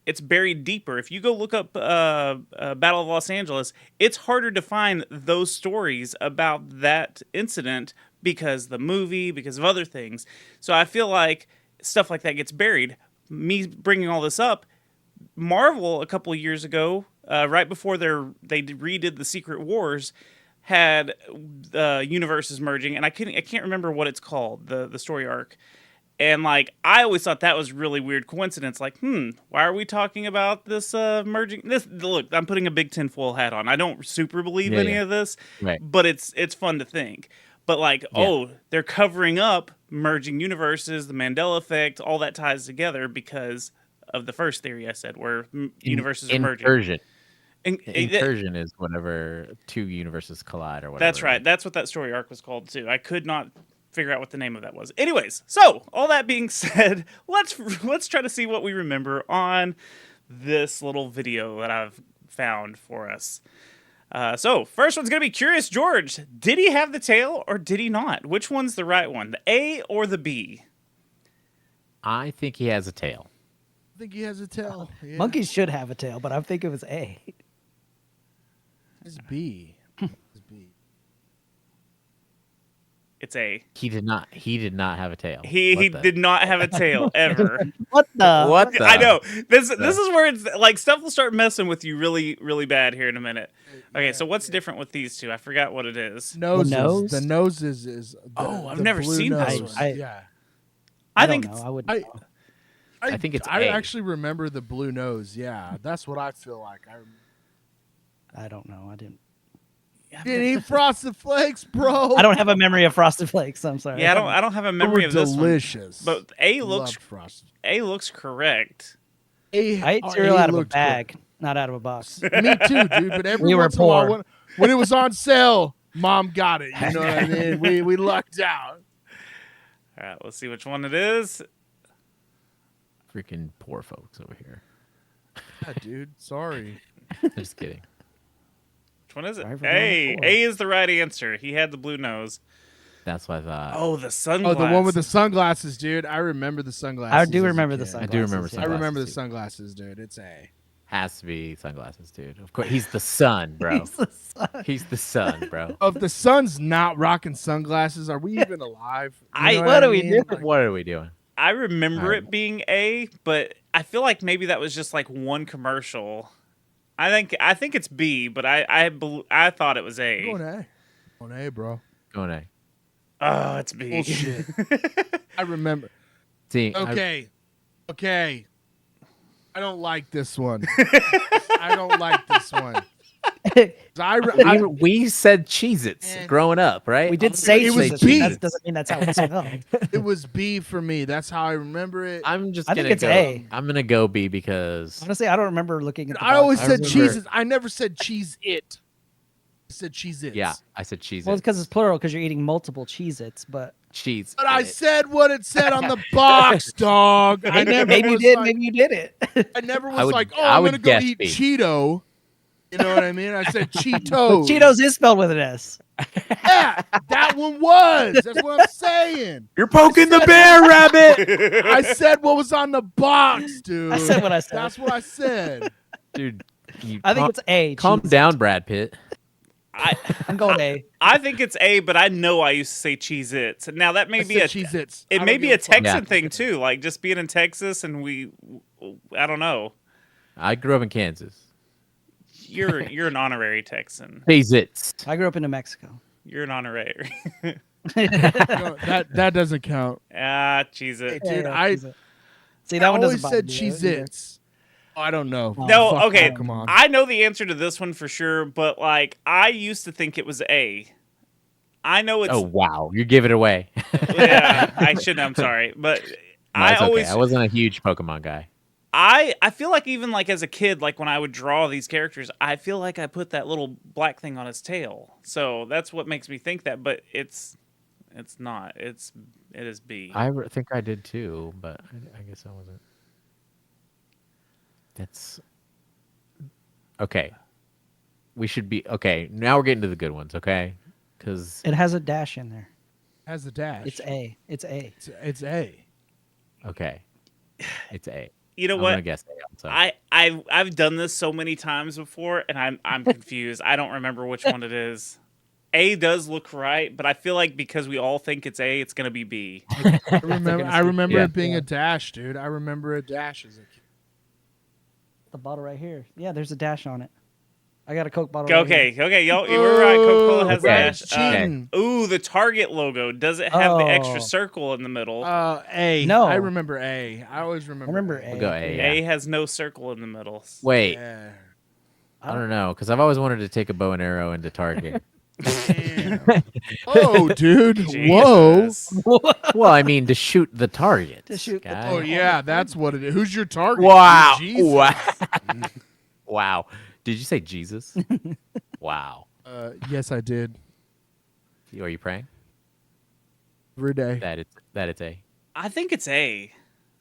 It's buried deeper. If you go look up Battle of Los Angeles, it's harder to find those stories about that incident because of other things. So I feel like stuff like that gets buried. Me bringing all this up, Marvel a couple of years ago, right before they redid the Secret Wars, had universes merging, and I can't remember what it's called, the story arc. And like I always thought that was really weird coincidence. Like, why are we talking about this merging? Look, I'm putting a big tinfoil hat on. I don't super believe any of this, Right. but it's fun to think. But like, they're covering up merging universes, the Mandela effect, all that ties together because of the first theory I said, where universes are merging. Incursion. And- Incursion is whenever two universes collide or whatever. That's right. That's what that story arc was called too. I could not figure out what the name of that was. Anyways, so all that being said, let's try to see what we remember on this little video that I've found for us. So first one's gonna be Curious George. Did he have the tail or did he not? Which one's the right one, the A or the B? I think he has a tail. I think he has a tail. Yeah. Monkeys should have a tail, but I think it was A. It's B. It's B. It's A. He did not. He did not have a tail. He did not have a tail ever. What the? What the? I know. This is where it's like stuff will start messing with you really, really bad here in a minute. Okay, so what's different with these two? I forgot what it is. Noses. nose? The nose is. Oh, I've the never blue seen this nose. one. Yeah. I don't think know. it's, I would. I- know. I think it's I A. actually remember the blue nose. Yeah, that's what I feel like. I don't know. I didn't. Didn't eat Frosted Flakes, bro. I don't have a memory of Frosted Flakes. I'm sorry. yeah, I don't have a They memory were of this one. delicious. But A looks Loved Frosted. correct. A, I ate cereal out of a bag, not out of a box. Me too, dude. But every We were once in a while, poor. when it was on sale, Mom got it. You know what I mean? We lucked out. All right, let's see which one it is. Freaking poor folks over here. Yeah, dude. Sorry. Just kidding. Which one is it? Sorry for A. going poor. A is the right answer. He had the blue nose. That's what I thought. Oh, the Oh, sunglasses. the one with the sunglasses, dude. I remember the sunglasses. I do as a remember the kid. sunglasses. I do remember yeah. I sunglasses. remember the too. sunglasses, dude. It's A. Has to be sunglasses, dude. Of course, he's the sun, bro. He's the sun. He's the sun, bro. If the sun's not rocking sunglasses, are we even alive? You know what I are we mean? doing? Like, What are we doing? I remember Alright. it being A, but I feel like maybe that was just like one commercial. I think it's B, but I thought it was A. Going A. Going A, bro. Going A. Oh, it's B. Bullshit. I remember. See, Okay. Okay. I don't like this one. I don't like this one. we said Cheez-Its Man. growing up, right? We did say It was Cheez-Its, B. but That doesn't mean that's how it's spelled. It was B for me. That's how I remember it. I'm just I gonna think it's go. A. I'm gonna go B because Honestly, I don't remember looking at the I always box. said remember- cheeses. I never said cheese it. I said cheese it. yeah, I said Cheez-Its. Well, it's because it's plural because you're eating multiple Cheez-Its, but cheese. But I said what it said on the box, dog. I never maybe you was did, like, maybe you did it. I never I was would- like, oh, I I'm would gonna go guess eat B. Cheeto. You know what I mean? I said Cheetos. Cheetos is spelled with an S. Yeah, that one was. That's what I'm saying. You're poking the bear, rabbit. I said what was on the box, dude. I said what I said. That's what I said. Dude, you I think it's A. calm Cheez-Its. down, Brad Pitt. I'm going A. I think it's A, but I know I used to say Cheez-Its. Now that may I be said a Cheez-Its. it I may don't be give a fuck. Texan Yeah. thing too, like just being in Texas and I don't know. I grew up in Kansas. You're an honorary Texan. Cheez-Its. I grew up in New Mexico. You're an honorary. No, that doesn't count. Cheez-It. Dude, Yeah, I Cheez-It. See, that one always doesn't said bother me, Cheez Its. I don't know. No, Fuck okay. that, come on. I know the answer to this one for sure, but like I used to think it was A. I know it's Oh wow, you give it away. yeah, I shouldn't. I'm sorry, but No, I it's always okay. I wasn't a huge Pokemon guy. I feel like even like as a kid, like when I would draw these characters, I feel like I put that little black thing on his tail. So that's what makes me think that, but it's not. It is B. I think I did too, but I guess I wasn't. That's okay. We should be okay. Now we're getting to the good ones, okay? Because It has a dash in there. Has the dash. It's A. It's A. It's A. okay, it's A. You know I'm what? gonna guess A. Also. I've done this so many times before, and I'm confused. I don't remember which one it is. A does look right, but I feel like because we all think it's A, it's gonna be B. I remember Yeah. it being a dash, dude. I remember a dash as a kid. The bottle right here. Yeah, there's a dash on it. I got a Coke bottle. Right Okay, here. okay, y'all, you were right. Coca-Cola has a Okay, dash. cheating. Ooh, the Target logo. Does it have the extra Oh. circle in the middle? A. No. I remember A. I always I remember. remember A. We'll go A. A Yeah. has no circle in the middle. Wait, Yeah. I don't know, because I've always wanted to take a bow and arrow into Target. Damn. Oh, dude. Whoa. Jesus. Well, I mean, to shoot the target. To shoot the guy. Oh yeah, that's what it is. Who's your target? Wow. Jesus. Wow. Wow. Did you say Jesus? Wow. Yes, I did. Are you praying? Every day. That it's A. I think it's A.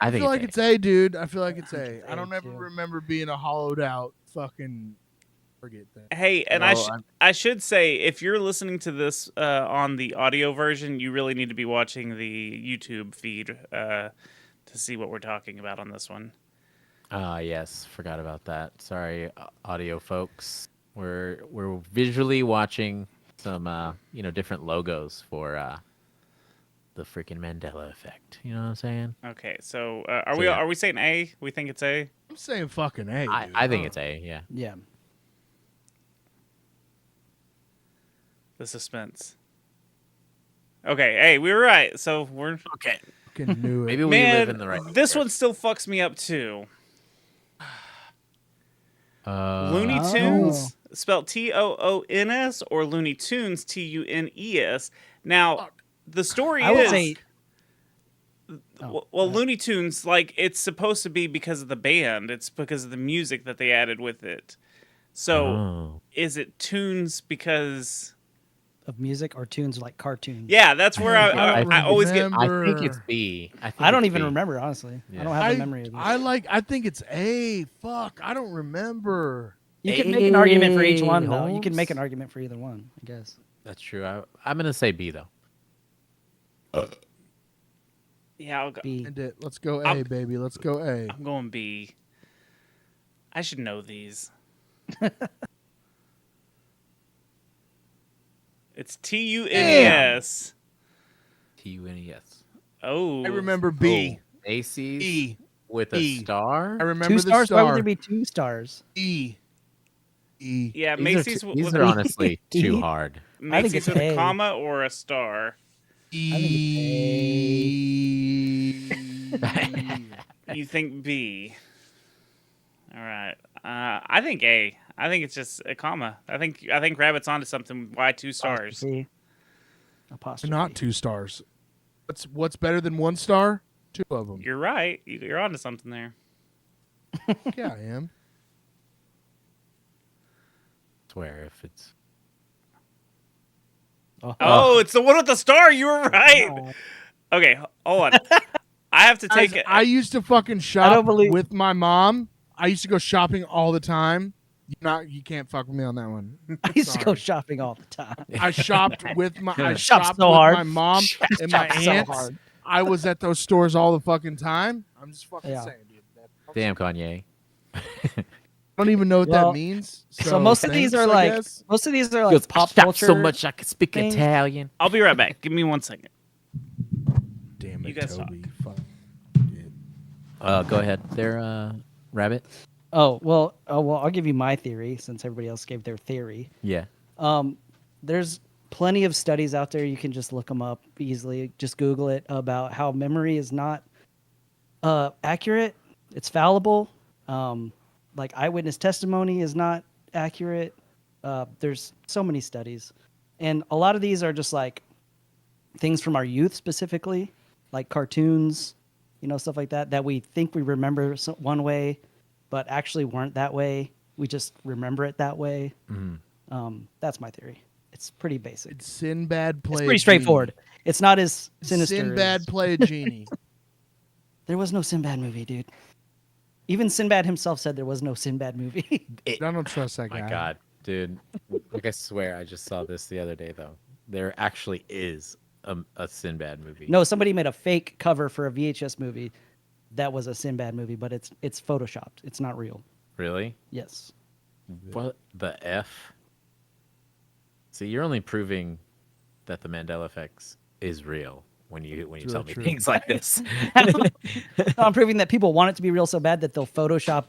I I think feel like it's it's A, dude. I feel like it's I think A. it's I don't A, ever too. remember being a hollowed out fucking Forget that. Hey, and Well, I should say, if you're listening to this on the audio version, you really need to be watching the YouTube feed to see what we're talking about on this one. Yes, forgot about that. Sorry, audio folks. We're visually watching some different logos for the freaking Mandela effect. You know what I'm saying? Okay, so So, yeah. are we saying A? We think it's A. I'm saying fucking A. Dude. I think it's A. Yeah. Yeah. The suspense. Okay, hey, we were right. So we're okay. Fucking knew it. Maybe we Man, live in the right. this universe. one still fucks me up too. Looney Oh. Tunes, spelled Toons, or Looney Tunes, Tunes. Now, the story I would is, say. Oh, well, Looney Tunes, like, it's supposed to be because of the band. It's because of the music that they added with it. So, Oh. is it tunes because... of music or tunes like cartoons. Yeah, that's where I always get... I think it's B. I don't it's even B. remember, honestly. Yeah. I don't have a memory of this. I think it's A. Fuck, I don't remember. You can make an argument for each one, Hey, though. You can Holmes. make an argument for either one, I guess. That's true. I'm gonna say B though. Yeah, B. And it. Let's go A, I'm- baby. Let's go A. I'm going B. I should know these. It's Tunes. Tunes. Oh. I remember B. Macy's E. with a E. star. I remember Two the stars? star. Why would there be 2 stars? E. E. Yeah, These Macy's are, these with are a, honestly too hard. I think Macy's it's with a A. comma or a star. E. You think B. All right. I think A. I think it's just a comma. I think Rabbit's onto something. Why 2 stars? Apostrophe. Apostrophe. Not 2 stars. What's better than 1 star? 2 of them. You're right. You're onto something there. Yeah, I am. Swear if it's Oh, it's the one with the star. You were right. Oh. Okay, hold on. I have to take it. I used to fucking shop don't believe- with my mom. I used to go shopping all the time. You can't fuck with me on that one. I used to go Sorry. shopping all the time. I shopped with my I Shopped shopped so with hard. my mom and my Shopped so aunts. hard. I was at those stores all the fucking time. I'm just fucking Yeah. saying, dude. damn Kanye. I don't even know what Well, that means. So most of these thanks, are I like guess. pop I shop culture. so much I can speak things. Italian. I'll be right back. Give me 1 second. Damn it, You guys Toby. Fuck. Go ahead there, Rabbit. Well, I'll give you my theory since everybody else gave their theory. Yeah. There's plenty of studies out there. You can just look them up easily. Just Google it about how memory is not accurate. It's fallible. Like eyewitness testimony is not accurate. There's so many studies. And a lot of these are just like things from our youth specifically, like cartoons, stuff like that we think we remember one way, but actually weren't that way. We just remember it that way. That's my theory. It's pretty basic. It's Sinbad play. It's pretty straightforward. It's not as sinister. Sinbad play a genie. There was no Sinbad movie, dude. Even Sinbad himself said there was no Sinbad movie. I don't trust that guy. My God, dude. Like I swear, I just saw this the other day though. There actually is a Sinbad movie. No, somebody made a fake cover for a VHS movie that was a Sinbad movie, but it's photoshopped. It's not real. Really? Yes. What the F? See, you're only proving that the Mandela effect is real when you tell me true. things like this. I'm proving that people want it to be real so bad that they'll Photoshop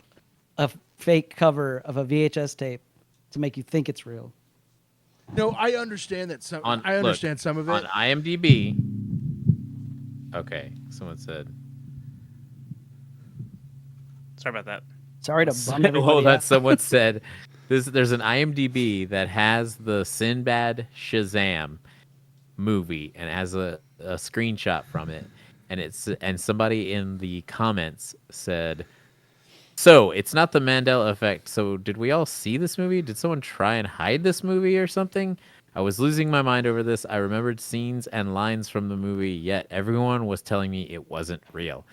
a fake cover of a VHS tape to make you think it's real. No, I understand that some. On- I understand some of it. On IMDb. Okay, someone said. Sorry about that. Sorry to bum everybody Hold on, out. someone said there's an IMDb that has the Sinbad Shazam movie and has a screenshot from it, and somebody in the comments said, "So it's not the Mandela effect. So did we all see this movie? Did someone try and hide this movie or something? I was losing my mind over this. I remembered scenes and lines from the movie, yet everyone was telling me it wasn't real.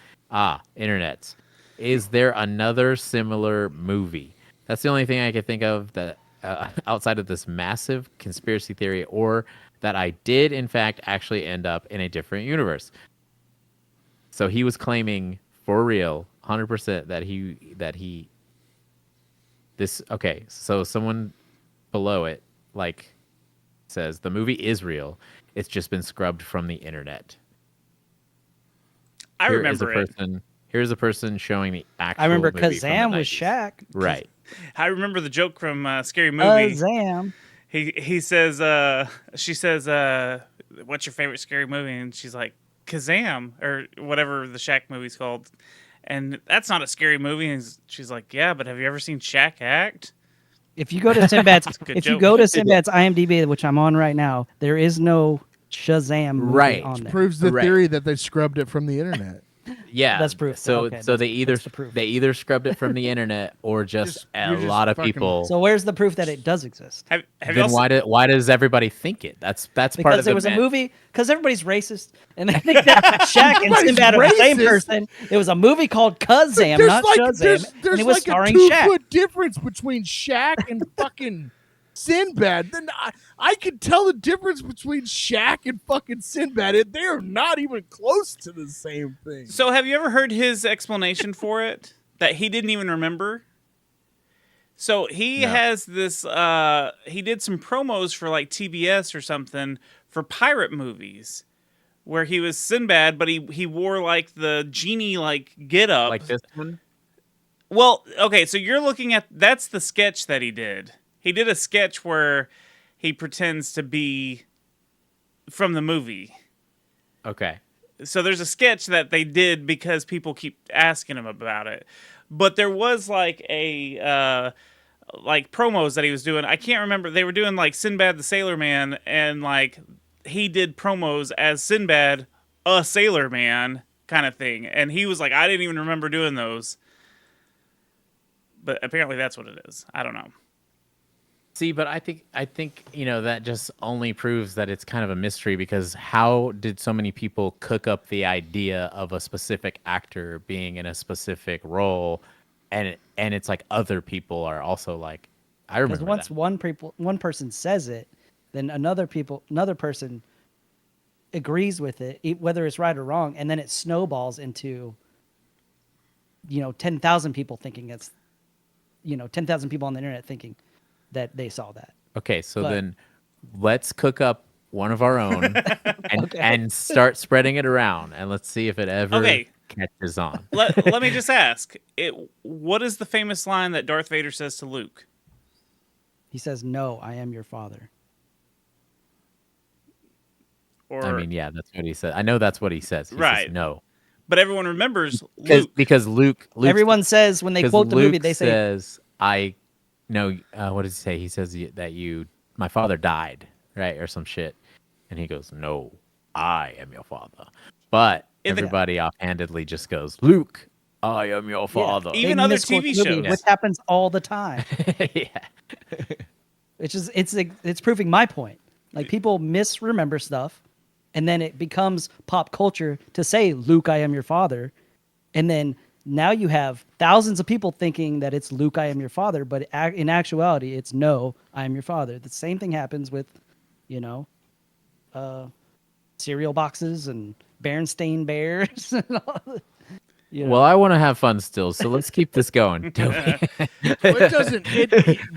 Internet. Is there another similar movie?" That's the only thing I could think of that outside of this massive conspiracy theory, or that I did in fact actually end up in a different universe. So he was claiming for real, 100% that he this okay. So someone below it like says the movie is real. It's just been scrubbed from the internet. I remember it. Here's a person showing the actual. I remember movie from the Kazam was 90s. Shaq. Right. I remember the joke from Scary Movie. Kazam. He says, she says, what's your favorite scary movie? And she's like, Kazam, or whatever the Shaq movie's called. And that's not a scary movie. And she's like, yeah, but have you ever seen Shaq act? If you go to Sinbad's, you Sinbad's IMDb, which I'm on right now, there is no Shazam movie on there. Proves the theory that they scrubbed it from the internet. Yeah, that's proof. So Okay, they either scrubbed it from the internet or just a lot of people. So where's the proof that it does exist? Have then why does everybody think it? That's part of because there was a movie. Because everybody's racist, and they think that Shaq and Sinbad are the same person. It was a movie called Kazam, not Shazam, and it was starring Shaq. There's Shaq. a 2-foot difference between Shaq and fucking Sinbad. Then I can tell the difference between Shaq and fucking Sinbad. They are not even close to the same thing. So have you ever heard his explanation for it? That he didn't even remember? So he has this, he did some promos for like TBS or something for pirate movies where he was Sinbad, but he wore like the genie like get up. Like this one? Well, okay, so you're looking at, that's the sketch that he did. He did a sketch where he pretends to be from the movie. Okay. So there's a sketch that they did because people keep asking him about it. But there was like a like promos that he was doing. I can't remember. They were doing like Sinbad the Sailor Man, and like he did promos as Sinbad, a sailor man kind of thing. And he was like, I didn't even remember doing those. But apparently that's what it is. I don't know. See, but I think that just only proves that it's kind of a mystery, because how did so many people cook up the idea of a specific actor being in a specific role, and it's like other people are also like, I remember Because once that. one person says it, then another person agrees with it, whether it's right or wrong, and then it snowballs into 10,000 people thinking it's 10,000 people on the internet thinking that they saw that. Okay, so then let's cook up one of our own and start spreading it around, and let's see if it ever catches on. Let me just ask, what is the famous line that Darth Vader says to Luke? He says, "No, I am your father." Or, I mean, yeah, that's what he said. I know that's what he says. He right. says no. But everyone remembers Luke. Because Luke... Everyone says, when they quote the movie, they says, I know... what does he say? He says that my father died, right? Or some shit. And he goes, no, I am your father. But everybody offhandedly just goes, Luke, I am your father. Even other TV shows. Which happens all the time. Yeah. It's proving my point. Like, people misremember stuff, and then it becomes pop culture to say, Luke, I am your father. And then now you have thousands of people thinking that it's Luke, I am your father, but in actuality, it's no, I am your father. The same thing happens with, cereal boxes and Berenstain Bears. And all, Well, I want to have fun still, so let's keep this going. It doesn't.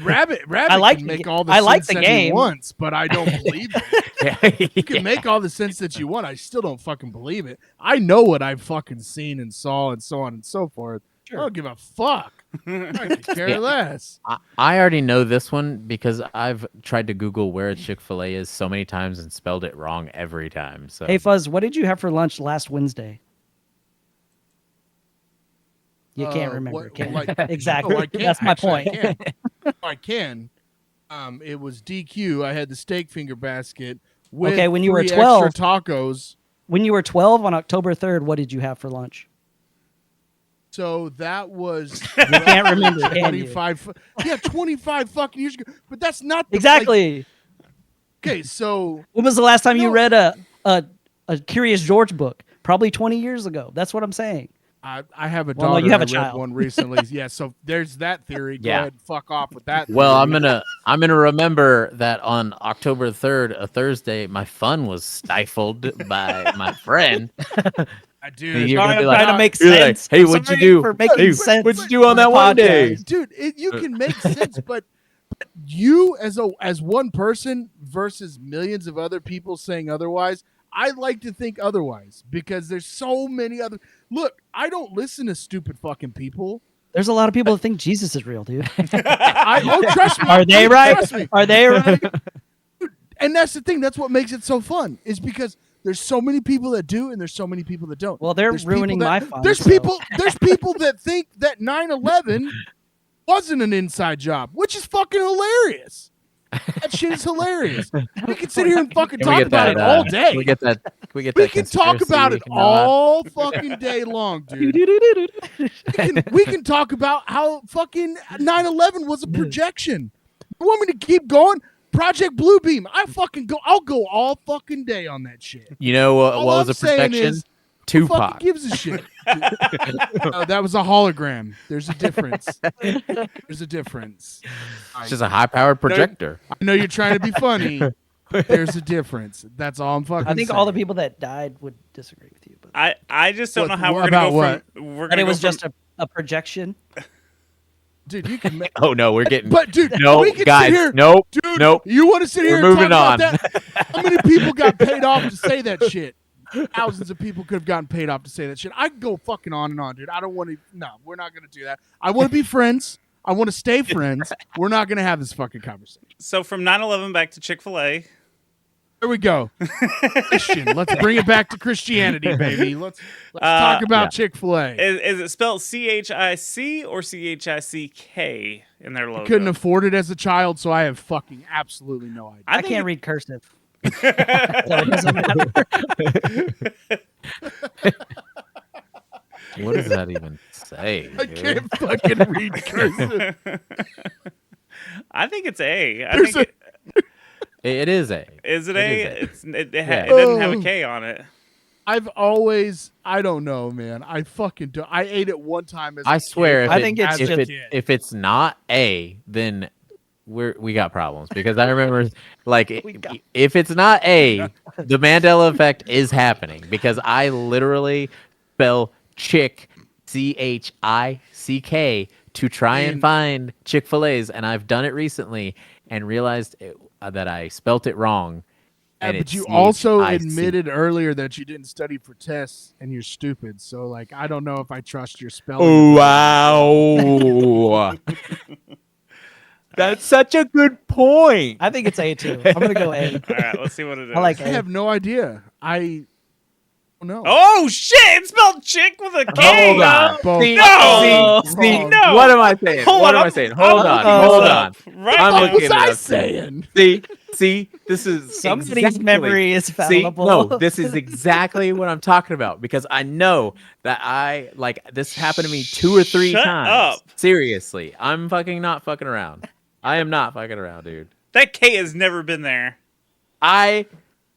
Rabbit I like can the make all the I sense like the that game. he wants, but I don't believe it. You can make all the sense that you want. I still don't fucking believe it. I know what I've fucking seen and saw and so on and so forth. Sure. I don't give a fuck. I could care less. I already know this one because I've tried to Google where Chick-fil-A is so many times and spelled it wrong every time. So, Hey, Fuzz, what did you have for lunch last Wednesday? You can't remember. Exactly. No, I can't. That's my Actually, point. I can. It was DQ. I had the steak finger basket with when you were 3 12 extra tacos. When you were 12 on October 3rd, what did you have for lunch? So that was You can't remember, can you? 25 fucking years ago. But that's not the, Exactly. Okay, so When was the last time you read a Curious George book? Probably 20 years ago. That's what I'm saying. I have a Well, no, daughter. you have I a read child. one recently. Yeah, so there's that theory. Go Yeah. ahead and fuck off with that. Well, theory. I'm gonna remember that on October 3rd, a Thursday, my fun was stifled by my friend. I do. You're Sorry, gonna be I'm like, trying to make you're like, sense. hey, I'm what'd you sorry do? for making Hey, sense what'd you do on for that the one day? podcast. Dude, you can make sense, but you as one person versus millions of other people saying otherwise, I like to think otherwise because there's so many other. Look, I don't listen to stupid fucking people. There's a lot of people that think Jesus is real, dude. Trust me. Are they Dude, right? Trust me. Are they right? And that's the thing. That's what makes it so fun. Is because there's so many people that do, and there's so many people that don't. Well, they're There's people ruining that- my fun. There's so- people. There's people that think that 9/11 wasn't an inside job, which is fucking hilarious. That shit is hilarious. We can sit here and fucking Can we talk get about that? it all day. Can we get that? Can we get We that? can talk about conspiracy it and all that? all fucking day long, dude. We can talk about how fucking 9/11 was a projection. You want me to keep going? Project Bluebeam. I'll go all fucking day on that shit. You know what All was I'm a saying protection? is, Who fucking Tupac. gives a shit? That was a hologram. There's a difference. There's a difference. It's just a high-powered projector. I know you're trying to be funny. There's a difference. That's all I'm fucking I think saying. all the people that died would disagree with you. But I just don't What- know how we're what gonna about go what? from. We're and gonna it go was from, just a projection. Dude, you can make. Oh no, we're getting. But dude, No, we can guys, sit here. nope, Dude, nope. you want to sit here We're and talk moving about on. that? How many people got paid off to say that shit? Thousands of people could have gotten paid off to say that shit. I can go fucking on and on, dude. I don't want to. No, we're not going to do that. I want to be friends. I want to stay friends. We're not going to have this fucking conversation. so from 9/11 back to Chick-fil-A. There we go. Christian. Let's bring it back to Christianity, baby. Let's talk about yeah. Chick-fil-A. Is it spelled CHIC or CHICK in their logo? Couldn't afford it as a child, so I have fucking absolutely no idea. I think can't read cursive. So it doesn't matter. What does that even say? I dude? can't fucking read cursive. I think it's A. I There's think It is a. is it it A? is It Yeah. doesn't have a Oh. K on it. I don't know, man. I fucking do. I ate it one time as I a swear, kid. if I it- think it's if just- it if it's not A, then we got problems because I remember like if it's not A, the Mandela effect is happening because I literally spell chick CHICK to try and find Chick-fil-A's, and I've done it recently and realized that I spelt it wrong. Yeah, And but it's you also CHIC. admitted earlier that you didn't study for tests and you're stupid. So, like, I don't know if I trust your spelling. Oh, wow. That's such a good point. I think it's A too. I'm gonna go A. All right, let's see what it is. I like I have no idea. I don't know. Oh shit! It's spelled chick with a K. Hold on. Both. See, No! see, No! what am I saying? Hold What on, am I I'm- saying? Hold on. I'm Hold looking on. this up Right I'm What now. looking was it I up. saying? See, this is Somebody's exactly- memory is See, fallible. no, this is exactly what I'm talking about because I know that this happened to me 2 or 3 Shut times. up. Seriously, I'm fucking not fucking around. I am not fucking around, dude. That K has never been there.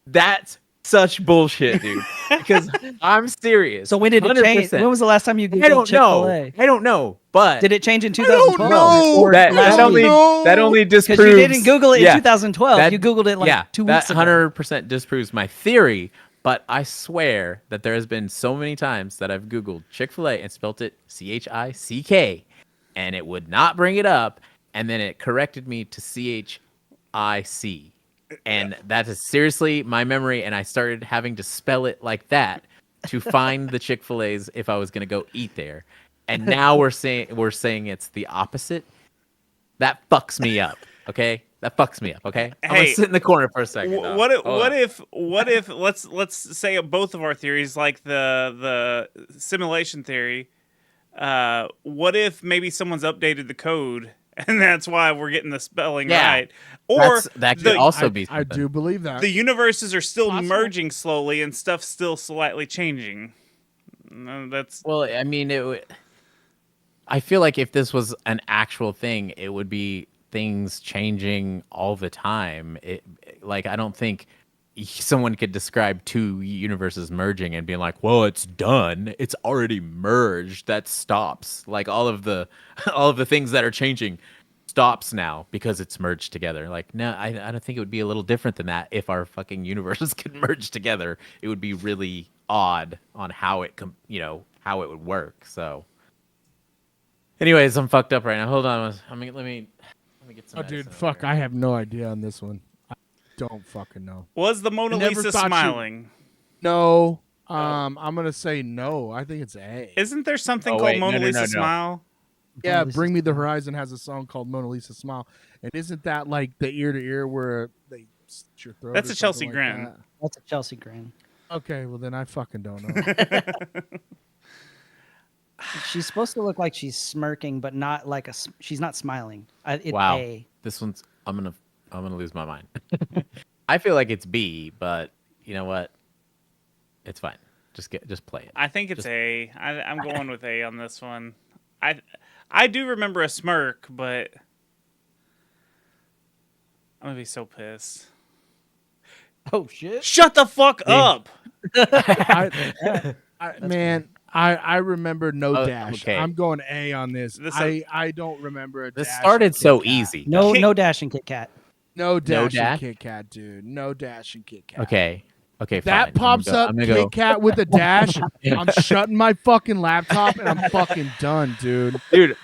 That's such bullshit, dude. Because I'm serious. So when did it change? 100%. When was the last time you I googled don't know. Chick-fil-A? I don't know, but Did it change in don't 2012? know. Or that last only week? know. that only disproves. Because you didn't Google it in yeah, 2012. that- you Googled it like yeah, 2 weeks that ago. 100% disproves my theory. But I swear that there has been so many times that I've Googled Chick-fil-A and spelt it CHICK, and it would not bring it up, and then it corrected me to CHIC. And that is seriously my memory, and I started having to spell it like that to find the Chick-fil-A's if I was going to go eat there. And now we're saying it's the opposite. That fucks me up, okay? That fucks me up, okay? I'm going Hey, to sit in the corner for a second. though. What Hold on. if let's say both of our theories, like the simulation theory. What if maybe someone's updated the code and that's why we're getting the spelling Yeah. right? Or that could the, also be I something. do believe that. the universes are still Possible. merging slowly and stuff's still slightly changing. No, that's Well, I mean, I feel like if this was an actual thing, it would be things changing all the time. Like, I don't think someone could describe two universes merging and being like, well, it's done. It's already merged. That stops. Like all of the things that are changing stops now because it's merged together. Like, no, I don't think it would be a little different than that if our fucking universes could merge together. It would be really odd on how it how it would work. So anyways, I'm fucked up right now. Hold on. Let me get some. Oh, dude, medicine fuck! over I here. have no idea on this one. I don't fucking know. Was the Mona I never Lisa thought you- smiling? No. I'm gonna say no. I think it's A. Isn't there something Oh, called wait, Mona no, Lisa no. Smile? Yeah, Mona Lisa's Bring Me the Smile. Horizon has a song called Mona Lisa Smile, and isn't that like the ear to ear where they slit your throat? That's or a Chelsea something Grin. Like That's a Chelsea grin. that? Okay, well then I fucking don't know. She's supposed to look like she's smirking, but not like she's not smiling. It's Wow. A. This one's I'm gonna lose my mind. I feel like it's B, but you know what? It's fine. Just play it. I think it's Just- A. I'm going with A on this one. I do remember a smirk, but I'm gonna be so pissed. Oh shit! Shut the fuck up! I remember no Oh, dash. okay. I'm going A on this. This- I don't remember a This dash. started in so Kit Kat. easy. No dash and Kit Kat. No dash, dash? in Kit Kat, dude. No dash in Kit Kat. Okay. Okay. That fine. pops up I'm gonna Kit go. Kat with a dash. I'm shutting my fucking laptop and I'm fucking done, dude. Dude,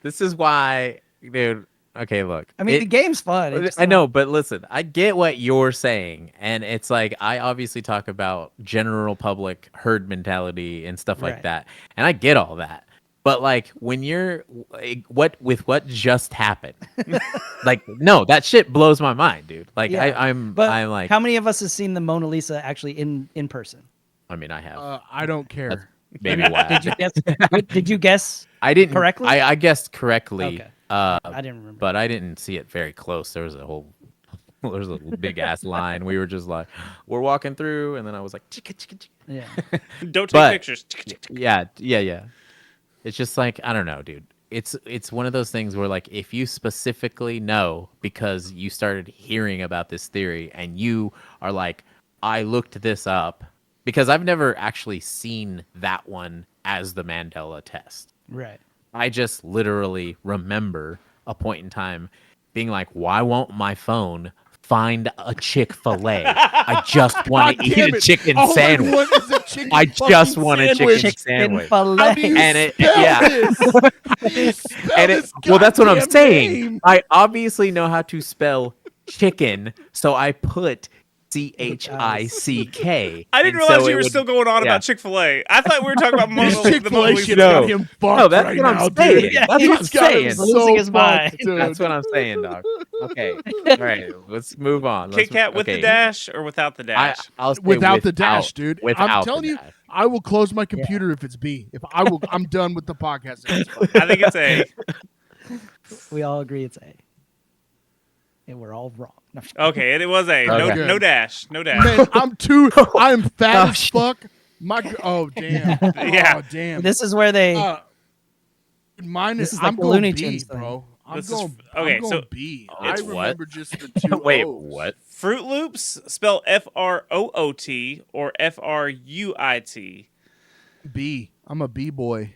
this is why, dude. Okay, look. I mean, the game's fun. It's just I know, not- but listen, I get what you're saying, and it's like I obviously talk about general public herd mentality and stuff like Right. that, and I get all that. But like when you're what just happened, like no, that shit blows my mind, dude. Like Yeah, I'm But like, how many of us have seen the Mona Lisa actually in person? I mean, I have I don't care. That's maybe why Did you guess? Did you guess? I didn't correctly? I guessed correctly. Okay. Uh, I didn't remember. but I didn't see it very close. There was a big ass line. We were just like, we're walking through, and then I was like, chicka, chicka, chicka. Yeah. Don't take But- pictures. Yeah. It's just like I don't know, dude. It's one of those things where like if you specifically know because you started hearing about this theory and you are like, I looked this up because I've never actually seen that one as the Mandela test. Right. I just literally remember a point in time being like, why won't my phone find a Chick-fil-A? I just want to eat damn a it. chicken All I sandwich. want is a chicken I just fucking want a sandwich. chicken sandwich. How do you And it- spell yeah. this? How do you spell And this well, that's what I'm goddamn saying. name? I obviously know how to spell chicken, so I put CHICK. I didn't And realize so you it were would- still going on yeah. about Chick-fil-A. I thought we were talking about This the Mona Chick-fil-A Lisa. shit No. got him fucked No, that's right what I'm now, saying. dude. That's what He's I'm got saying. him so Losing his fucked, mind. dude. That's what I'm saying, dog. Okay. All right. Let's move on. Kit Kat with the okay. dash or without the dash? I'll say Without the dash, dude. Without I'm the telling you, dash. I will close my computer if it's B. I'm done with the podcast. if it's fucking- I think it's A. We all agree it's A. And we're all wrong. No, Okay, it was A. No, Okay. no dash. No dash. Man, I'm fat Oh, as shit. fuck. Oh damn. Yeah. Oh damn. This is where they. Mine this is. is like I'm the going Looney B, Tunes thing. bro. I'm This is- going. okay, I'm going so B. it's I what? remember just the two. Wait, O's. what? Fruit Loops spell FROOT or FRUIT. B. I'm a B boy.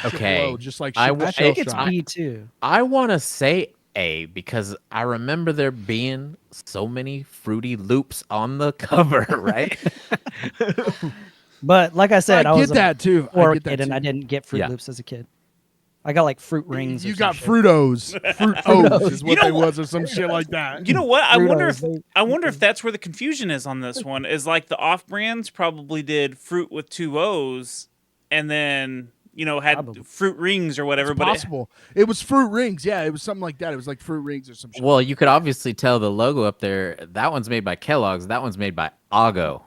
Okay. Low, just like I Shit wa- I Shell think it's Shock. B too. I want to say A because I remember there being so many Fruity Loops on the cover, right? But like I said, I I was get that too. a poor I get that kid, and too. I didn't get Fruit Yeah. Loops as a kid. I got like fruit rings. or You some got shit. Fruitos. Fruit O's is what You know they what? was or some shit like that. You know what? I wonder if Fritos, I wonder if that's where the confusion is on this one. Is like the off brands probably did fruit with two O's, and then had Probably. fruit rings or whatever. It's But possible. It was Fruit Rings. Yeah, it was something like that. It was like Fruit Rings or some shit. Well, you could obviously tell the logo up there. That one's made by Kellogg's. That one's made by Aggo.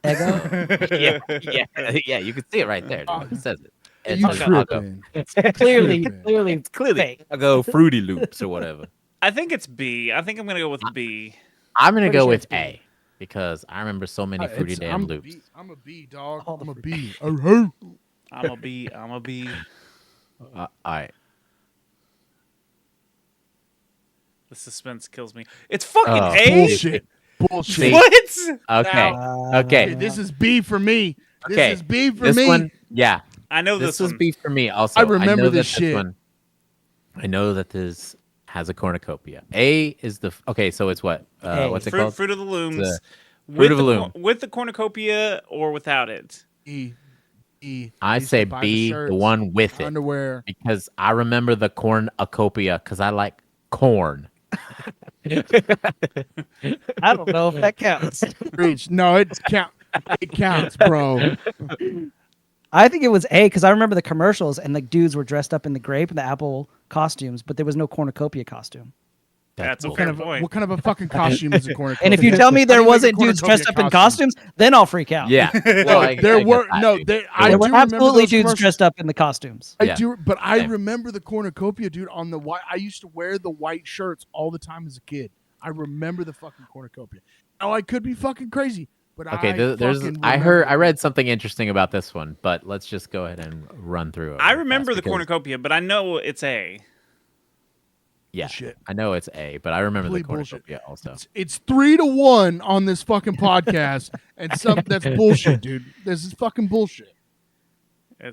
Eggo? yeah. You can see it right there. Dude. It says it. It You says Aggo. tripping. It's clearly, Tripping. clearly, It's clearly fake. Aggo Fruity Loops or whatever. I think it's B. I think I'm gonna go with B. I'm gonna Pretty go sure with it's B. A because I remember so many fruity damn I'm loops. I'm a B, dog. All the I'm a fruit. B. Oh, I'm a B. I'm a B. All right. The suspense kills me. It's fucking Oh. A. bullshit. bullshit. See? What? Okay. Now- Okay. This is B for me. This Okay. is B for This me. one, yeah. I know This this was one. beef for me also. I remember know this that shit. one, I know that this has a cornucopia. A is the okay, so it's what? A. What's it Fruit, called? Fruit of the Looms. Fruit of the Loom. With the cornucopia or without it? E. E. I used say to buy B, the shirts, one with it, underwear. because I remember the cornucopia because I like corn. I don't know if that counts. Reach. No, it counts, bro. I think it was A because I remember the commercials and the dudes were dressed up in the grape and the apple costumes, but there was no cornucopia costume. That's a bull- fair point. What kind of a fucking costume is a cornucopia? And if you tell me there I didn't make a wasn't dudes dressed up cornucopia in costumes, then I'll freak out. Yeah. No, Well, I there get were that, no. dude. There, I There do were remember absolutely those dudes commercials. dressed up in the costumes. I Yeah. do, but I Same. remember the cornucopia, dude. On the white, I used to wear the white shirts all the time as a kid. I remember the fucking cornucopia. Now I could be fucking crazy, but Okay, I there's fucking I remember read something interesting about this one, but let's just go ahead and run through it. I real remember fast the because- cornucopia, but I know it's A. Yeah, Bullshit. I know it's A, but I remember the Complete bullshit. cornucopia also. It's 3-1 on this fucking podcast, and that's bullshit, dude. This is fucking bullshit.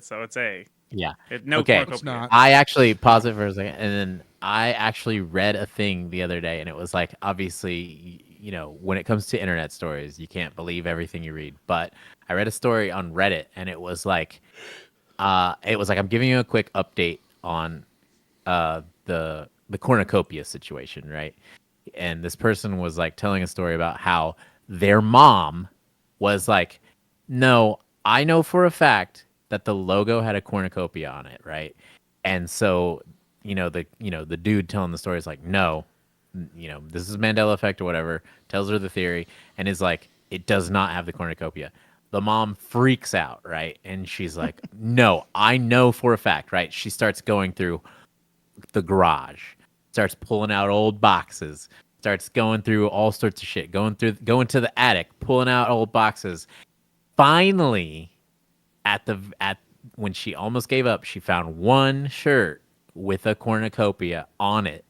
So it's A. Yeah. No Okay. cornucopia. It's not. I actually pause it for a second, and then I actually read a thing the other day, and it was like, obviously, you know, when it comes to internet stories, you can't believe everything you read. But I read a story on Reddit, and it was like, I'm giving you a quick update on the cornucopia situation, right? And this person was like telling a story about how their mom was like, no, I know for a fact that the logo had a cornucopia on it, right? And so, the dude telling the story is like, no, this is Mandela effect or whatever, tells her the theory, and is like, it does not have the cornucopia. The mom freaks out, right? And she's like, no, I know for a fact, right? She starts going through the garage, starts pulling out old boxes, starts going through all sorts of shit, going to the attic, pulling out old boxes. Finally, when she almost gave up, she found one shirt with a cornucopia on it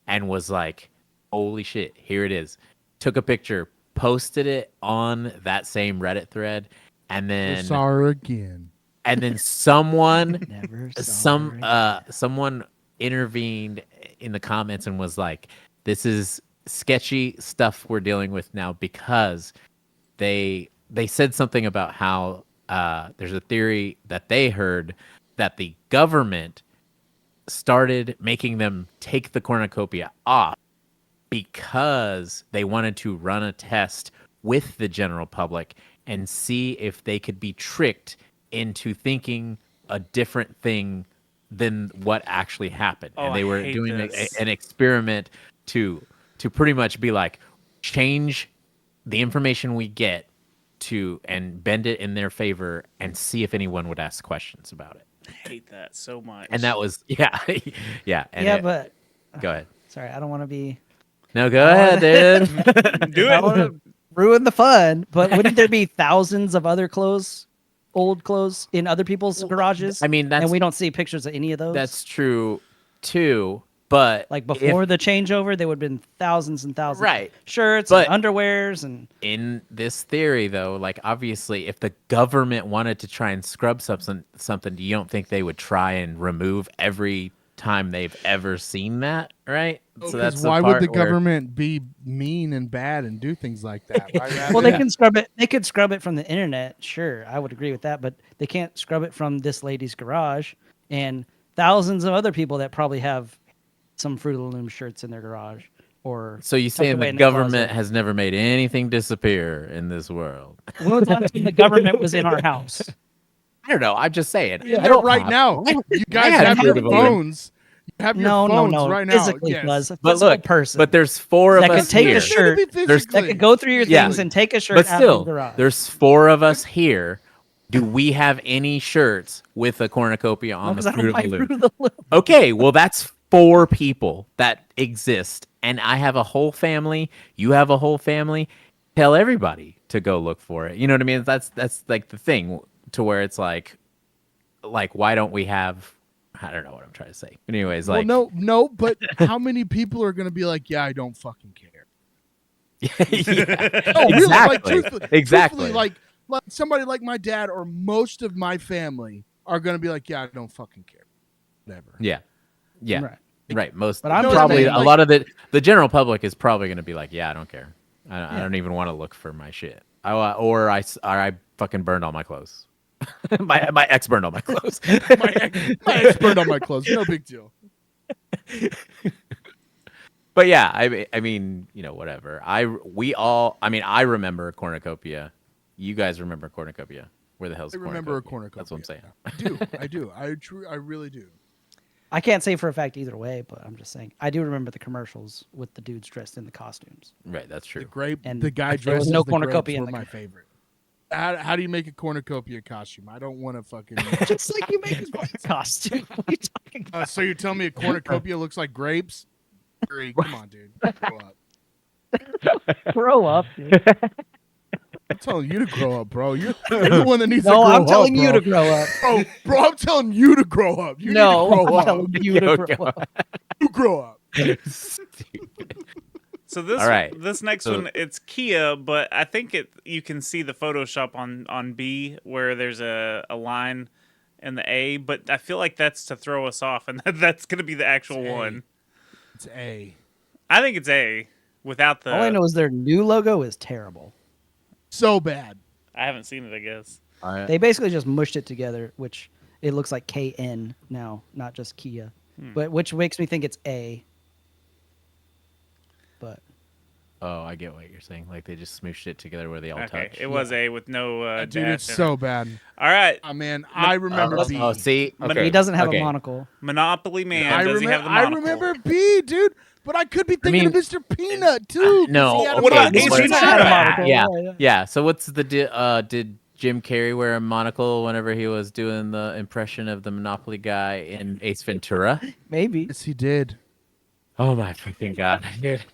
and was like, holy shit, here it is. Took a picture, posted it on that same Reddit thread, and then Saw her again. and then someone Never saw her again. someone intervened in the comments and was like, this is sketchy stuff we're dealing with now, because they said something about how there's a theory that they heard that the government started making them take the cornucopia off because they wanted to run a test with the general public and see if they could be tricked into thinking a different thing than what actually happened. Oh, And they I were hate doing this. an experiment to pretty much be like, change the information we get and bend it in their favor and see if anyone would ask questions about it. I hate that so much. And that was yeah. And Yeah, but go ahead. sorry, I don't want to be. No, go ahead, dude. do I it. want to ruin the fun. But wouldn't there be thousands of other old clothes in other people's garages? I mean, and we don't see pictures of any of those. that's true too, but like if- before the changeover, there would have been thousands and thousands Right. of shirts But- and underwears and in this theory though, like obviously if the government wanted to try and scrub something, you don't think they would try and remove every time they've ever seen that, right? So that's why would the part where- government be mean and bad and do things like that? Why well, they rather- can scrub it. They could scrub it from the internet. Sure, I would agree with that. But they can't scrub it from this lady's garage and thousands of other people that probably have some Fruit of the Loom shirts in their garage. Or So you tucked saying away the in their government closet. has never made anything disappear in this world? When was the last time the government was in our house? I don't know. I'm just saying. Yeah, I don't right have- now. You guys had have your Fruit of the Loom. phones. You have your No, phones no. right now. Physically, Yes. Fuzz. A But physical look, person but there's four of that us could take here. a shirt. There's- that could go through your Yeah. things and take a shirt But out still, of the garage. there's four of us here. Do we have any shirts with a cornucopia on because the I Fruit don't of the buy Loom? Fruit of the Loom. Okay, well that's four people that exist, and I have a whole family. You have a whole family. Tell everybody to go look for it. You know what I mean? That's like the thing to where it's like why don't we have? I don't know what I'm trying to say. Anyways, like Well, no, but how many people are going to be like, yeah, I don't fucking care? Yeah, No, really, like exactly. truthfully, like somebody like my dad or most of my family are gonna be like, yeah, I don't fucking care, whatever. Yeah. Right. Right. Most But I'm just probably saying, a like- lot of the general public is probably going to be like, yeah, I don't care. I don't even want to look for my shit. I fucking burned all my clothes. my ex burned all my clothes. my ex burned on my clothes. No big deal. But yeah, I mean, whatever. I remember Cornucopia. You guys remember Cornucopia? Where the hell's I remember a Cornucopia? cornucopia. That's what I'm saying. I do. I really do. I can't say for a fact either way, but I'm just saying I do remember the commercials with the dudes dressed in the costumes. Right, that's true. And The guy there was dressed no as the cornucopia grapes in were the my favorite. How do you make a cornucopia costume? I don't want to fucking. Just like you make a costume. What are you talking about? So you're telling me a cornucopia looks like grapes? Come on, dude. Grow up. Grow up, dude. I'm telling you to grow up, bro. You're the one that needs to No, grow up. I'm telling you bro. to grow up. Bro, I'm telling you to grow up. You No, need to grow I'm up. telling you to grow up. You grow up. Stupid. So this All right. this next So- one, it's Kia, but I think you can see the Photoshop on B where there's a line in the A, but I feel like that's to throw us off, and that's going to be the actual It's A. one. It's A. I think it's A without the. All I know is their new logo is terrible. So bad. I haven't seen it, I guess. They basically just mushed it together, which it looks like KN now, not just Kia. But which makes me think it's A. But Oh, I get what you're saying. Like they just smooshed it together where they all Okay, touch. it was A with no Dude, dash it's in it. so bad. All right, Oh, man. I remember B. Oh, see, okay. he doesn't have okay. a monocle. Monopoly Man. I, Does he have the I monocle? remember B, dude. But I could be thinking mean, of Mr. Peanut, too. 'cause No. he had a What about monocle. Ace He's had a Ventura? monocle. Yeah, yeah. So what's the did Jim Carrey wear a monocle whenever he was doing the impression of the Monopoly guy in Ace Ventura? Maybe. Yes, he did. Oh my freaking god, dude!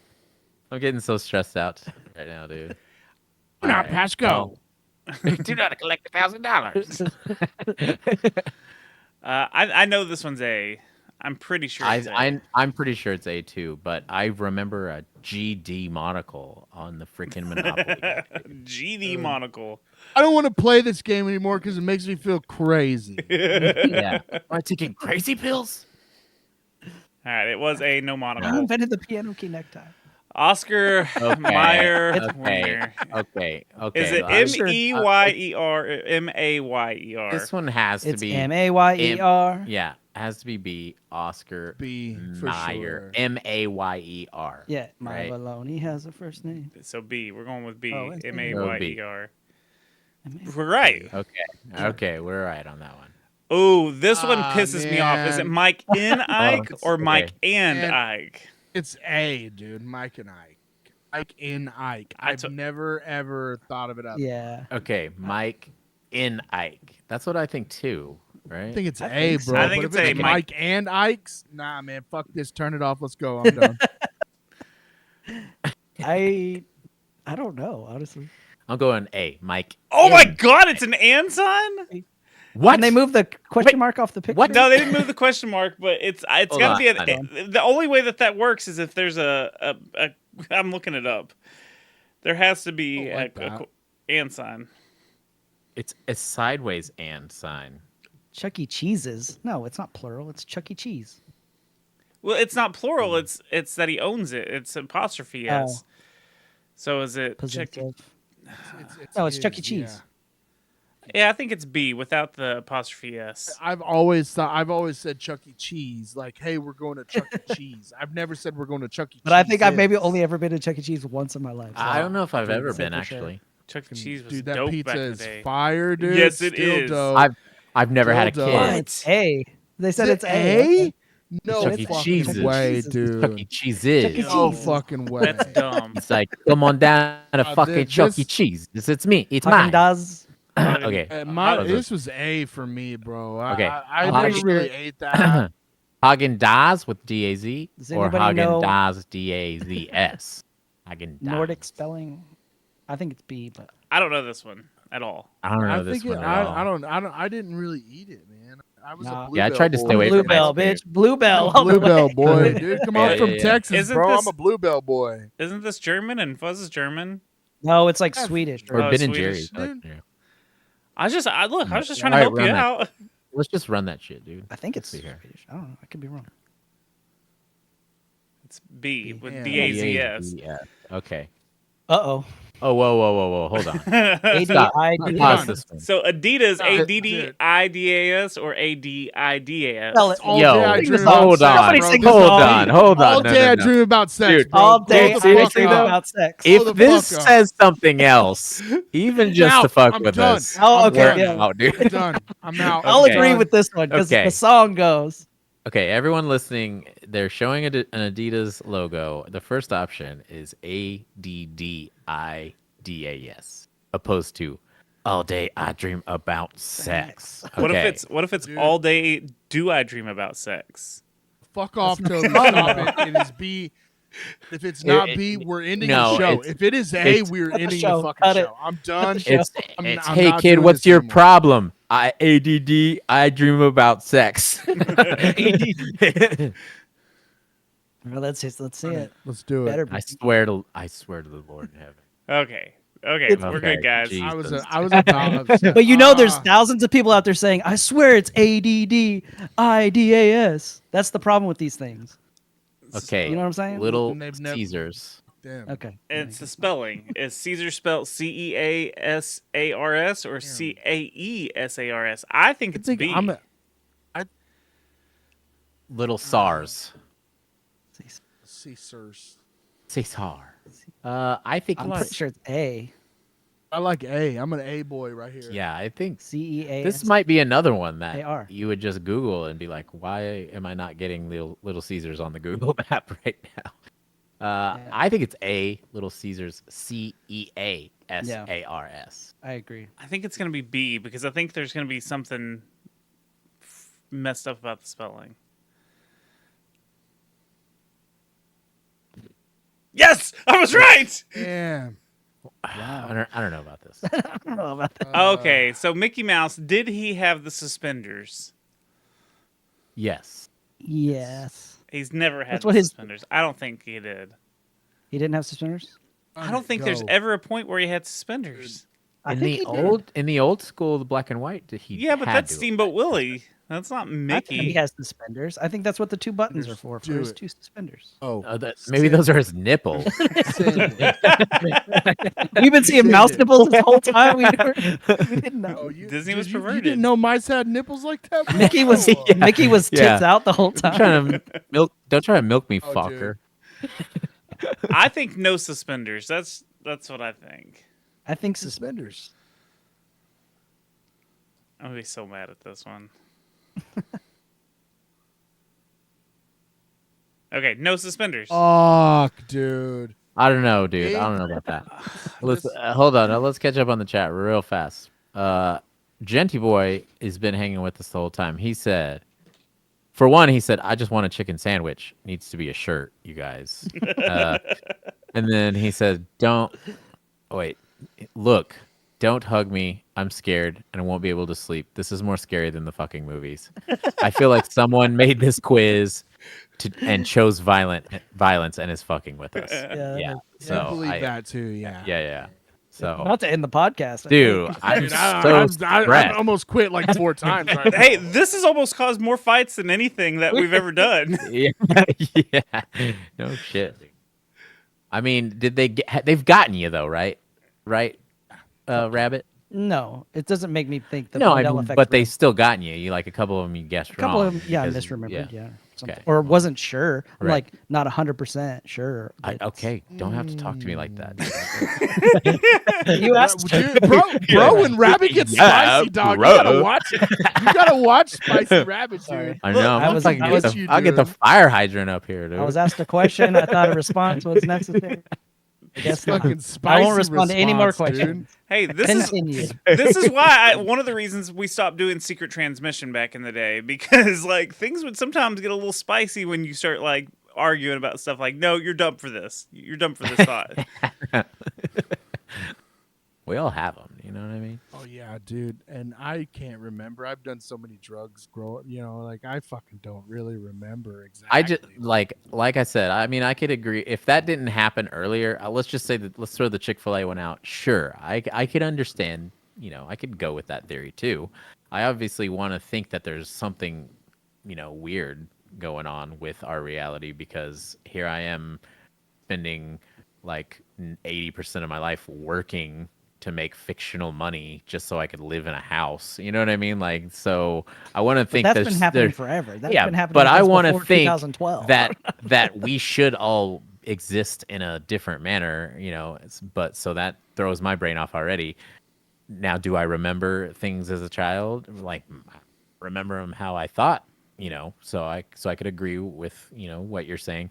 I'm getting so stressed out right now, dude. Not All right. Pasco. Do not collect $1,000. I know this one's A. I'm pretty sure it's A. I'm pretty sure it's A too, but I remember a GD monocle on the freaking Monopoly guy. GD monocle. I don't want to play this game anymore because it makes me feel crazy. Yeah. Am I taking crazy pills? All right, it was A, no Who monocle. invented the piano key necktie? Oscar Mayer Okay. Winger. Okay. Is it I'm sure- Meyer or Mayer? This one has to It's be Mayer. Yeah, it has to be B. Oscar B, for Mayer. sure. Mayer. Yeah, my Right. baloney has a first name. So B. We're going with B. Oh, it's Mayer. We're right. Okay, we're right on that one. Oh, this one Ah, pisses me off. Is it man. Mike and Ike or okay. Mike and And- Ike? It's A, dude. Mike and Ike. Ike in Ike. I've That's what- never, ever thought of it up. Yeah. Okay, Mike in Ike. That's what I think too, right? I think it's I A, think so. bro. I think but it's if A, it's Mike. Mike and Ike's, nah, man. Fuck this. Turn it off. Let's go. I'm done. I don't know, honestly. I'm going A. Mike. Oh my in. God! It's an and sign. What? And they moved the question mark off the picture. What? No, they didn't move the question mark, but it's Hold got to be on. the only way that works is if there's a I'm looking it up. There has to be Don't like a that. and sign. It's a sideways and sign. Chuck E. Cheese's. No, it's not plural. It's Chuck E. Cheese. Well, it's not plural. It's that he owns it. It's apostrophe s. So is it? Possessive. It's No, it's Chuck E. his, Cheese. Yeah, I think it's B without the apostrophe s. I've always said Chuck E. Cheese. Like, hey, we're going to Chuck E. Cheese. I've never said we're going to Chuck E. Cheese. But I think I've maybe only ever been to Chuck E. Cheese once in my life. so- I don't know if I've ever say been for sure. actually. Chuck E. Cheese was Dude, that dope pizza back in the is day. fire, dude. Yes, it Still is. Dope. I've never had a Dildo. kid. Oh, it's A. They said Is it's it A. A? No Chuck E. fucking Cheese's. way, Chuck Chuck E. dude. Cheese is. Chuck E. No Cheese. fucking way. That's dumb. It's like, come on down to fucking this- Chuck E. Cheese. It's me. It's mine. Haagen-Dazs. Okay. This was A for me, bro. Okay. I I'm never sure- really ate that. Haagen-Dazs with D-A-Z Does or anybody know- Haagen-Dazs D-A-Z-S? Haagen-Dazs. Nordic spelling. I think it's B, but I don't know this one at all. I don't know I this think one at all. I didn't really eat it, man. I was Nah. a Yeah, I tried to stay away Blue from ice Bell, cream. bitch. Bluebell. all the Bluebell way. boy, dude. Come on, Yeah, from yeah, yeah. Texas, Isn't bro. this- I'm a Bluebell boy. Isn't this German and Fuzz is German? No, it's like Yeah, Swedish. Or Oh, Ben and Swedish. Jerry's. I like Dude. Ben and Jerry. I was just trying to Alright, help you run that. out. Let's just run that shit, dude. I think it's Let's see here. Swedish. I don't know. I could be wrong. It's B with Yeah. BAZS. Yeah. Okay. Uh-oh. Oh, whoa. Hold on. Stop. ADID. Pause this one. So Adidas, No, ADDIDAS or ADIDAS? Spell it. All Yo, day I sing dream the about song. hold sex, on. Somebody bro. sing This the is song. all- Hold on. All No, day no, I no. dream about sex, Dude, bro. All Grow day the I fuck dream up. about sex. Grow the If this fuck up. says something else, even just Out. to fuck I'm with done. us, Oh, I'm okay, we're done. yeah. out, dude. I'm done. I'm out. I'll Okay. agree with this one because Okay. the song goes. Okay, everyone listening, they're showing an Adidas logo. The first option is ADDIDAS, opposed to all day I dream about sex. Okay. What if it's Dude. all day do I dream about sex? Fuck off, Toby. Stop it. It is B. If it's not B, we're ending no, the show. it's- If it is A, it's- we're Cut the ending show. the fucking Cut it. show. I'm done. It's I'm hey not kid, doing what's this your anymore. problem? ADD, I dream about sex. Well, let's see it. Let's do it. Better I swear to the Lord in heaven. Okay, we're Okay, good, guys. geez. I was Jesus. about But you know, there's thousands of people out there saying, "I swear it's ADDIDAS." That's the problem with these things. Okay, You know what I'm saying? Little And they've never- Caesars. Damn. Okay. It's the spelling. Is Caesar spelled CEASARS or CAESARS? I think it's B. Little SARS. Caesars. Caesar. I think I'm pretty sure it's A. I like A. I'm an A boy right here. Yeah, I think CEA. this might be another one that AR. you would just Google and be like, why am I not getting Little Caesars on the Google map right now? I think it's A, Little Caesars, CEASARS. I agree. I think it's going to be B because I think there's going to be something messed up about the spelling. Yes, I was right. Damn. I don't know about this. I don't know about that. Okay, so Mickey Mouse, did he have the suspenders? Yes. Yes. He's never had That's the what his- suspenders. I don't think he did. He didn't have suspenders? I don't think there's Go. ever a point where he had suspenders. I In think the he did. old school, the black and white, he Yeah, but had that's to. Steamboat Willie. That's not I think Mickey. he has suspenders. I think that's what the two buttons are for Do his it. two suspenders. Oh. Maybe those are his nipples. We've been seeing Send mouse it. nipples this whole time. We didn't know. Oh, you, Disney dude, was you perverted. didn't know mice had nipples like that? Mickey was Mickey was tits Yeah. out the whole Don't time. try to don't try to milk me, Oh, fucker. I think no suspenders. That's what I think. I think Suspenders. I'm gonna be so mad at this one. Okay, no suspenders. Fuck, dude. I don't know, dude. I don't know about that. Let's hold on. Let's catch up on the chat real fast. Genty Boy has been hanging with us the whole time. He said, for one, I just want a chicken sandwich. Needs to be a shirt, you guys. And then he said, look, don't hug me. I'm scared and I won't be able to sleep. This is more scary than the fucking movies. I feel like someone made this quiz and chose violence and is fucking with us. Yeah. I So believe that too. Yeah. yeah. So, About to end the podcast. I dude, think. I'm Dude, so I stressed. almost quit like 4 times. Right Hey, now. this has almost caused more fights than anything that we've ever done. Yeah, no shit. Dude. I mean, they've gotten you though, right? Right, Rabbit? No, it doesn't make me think the No, I Mandela mean, effect's but they real. still gotten you. You like a couple of them you guessed A couple wrong. of them, yeah, I because- misremembered, yeah. Something. Okay. Or wasn't sure. I'm Right. like not 100% sure. but Okay, don't have to talk to me like that. You asked. Dude, bro, when Rabbit gets Yeah, spicy, dog, bro. you gotta watch it. You gotta watch Spicy Rabbit, dude. I know. I was- I was- I'll get the fire hydrant up here, dude. I was asked a question. I thought a response was necessary. I guess not. Fucking spicy I won't respond to any more response, dude. questions. Hey, this is Continue. this is why one of the reasons we stopped doing secret transmission back in the day, because like things would sometimes get a little spicy when you start like arguing about stuff like, no, you're dumb for this. You're dumb for this thought. We all have them, You know what I mean? Oh yeah, dude. And I can't remember. I've done so many drugs growing. Like I fucking don't really remember exactly. I just like I said. I mean, I could agree if that didn't happen earlier. Let's just say that let's throw the Chick-fil-A one out. Sure, I could understand. I could go with that theory too. I obviously want to think that there's something, weird going on with our reality because here I am spending like 80% of my life working to make fictional money just so I could live in a house. You know what I mean? Like, so I want to think that's been happening forever. That's been happening but I since want to before think 2012. that we should all exist in a different manner, but so that throws my brain off already. Now, do I remember things as a child? Like, remember them how I thought, so I could agree with, what you're saying.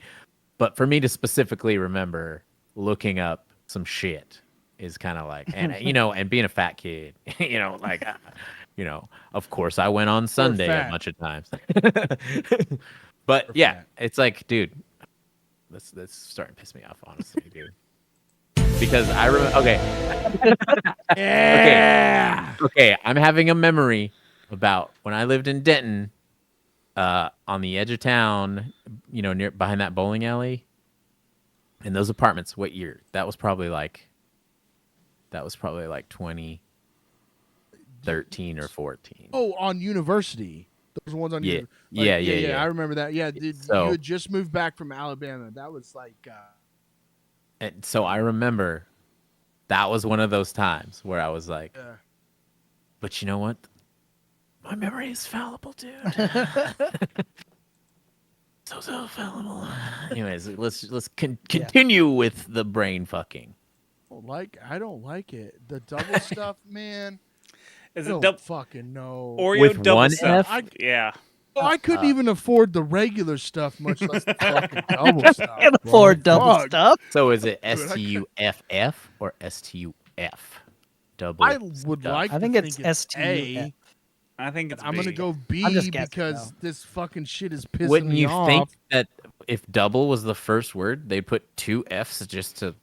But for me to specifically remember looking up some shit is kind of like, and and being a fat kid, of course I went on Sunday a bunch of times. But yeah, fat. it's like, dude, that's starting to piss me off, honestly, dude. Because I remember, okay. Yeah. Okay, I'm having a memory about when I lived in Denton, on the edge of town, near behind that bowling alley. In those apartments, what year? That was probably like 2013 or 14. Oh, on University. Those ones on Yeah. University. Yeah. I remember that. Yeah, you had just moved back from Alabama. That was like. And so I remember that was one of those times where I was like, but you know what? My memory is fallible, dude. so fallible. Anyways, let's continue with the brain fucking. I don't like it. The double stuff, man. Is I it don't double fucking know. Oreo With double one stuff? F? Yeah. I couldn't even afford the regular stuff, much less the fucking double stuff. Can't bro. afford double Fuck. stuff. So is it Dude, I STUFF or STUF? Double. I would stuff. like I think to it's think it's STUF. A. I think it's I'm B. gonna go B I'm just guessing, because though. this fucking shit is pissing Wouldn't me you off. think that if double was the first word, they'd put two F's just to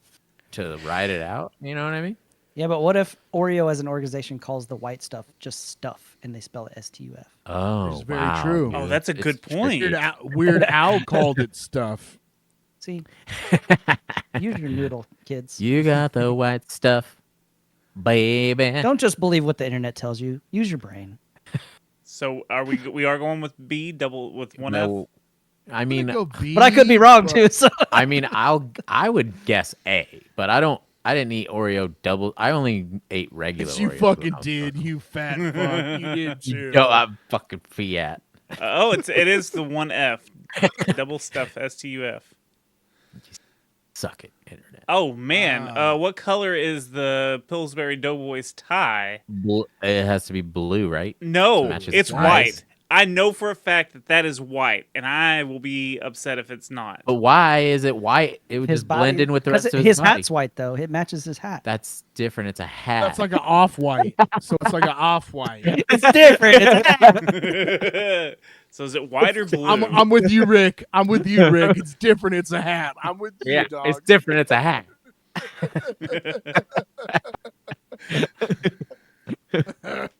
write it out? You know what I mean? Yeah, but what if Oreo as an organization calls the white stuff just stuff and they spell it STUF? Oh, It's very wow, true. dude. Oh, that's a It's good point. Weird Al called it stuff. See, use your noodle, kids. You got the white stuff, baby. Don't just believe what the internet tells you. Use your brain. So are we are going with B double with one F? No, I I'm mean, gonna go B, But I could be wrong too. So I mean, I would guess A, but I didn't eat Oreo double. I only ate regular. Yes, you Oreos fucking when I was did, little. you fat fuck. You did too. Yo, I'm fucking Fiat. Oh, it is the one F. Double stuff STUF. Suck it, internet. Oh man, what color is the Pillsbury Doughboys tie? It has to be blue, right? No, To match his it's ties. white. I know for a fact that is white, and I will be upset if it's not. But why is it white? It would his just blend in with the 'cause rest of his body. hat's white though. It matches his hat. That's different. It's a hat. That's like an off-white. So it's like an off-white. It's different. It's a hat. So is it white or blue? I'm with you, Rick. I'm with you, Rick. It's different. It's a hat. I'm with you, yeah, dog. it's different. It's a hat.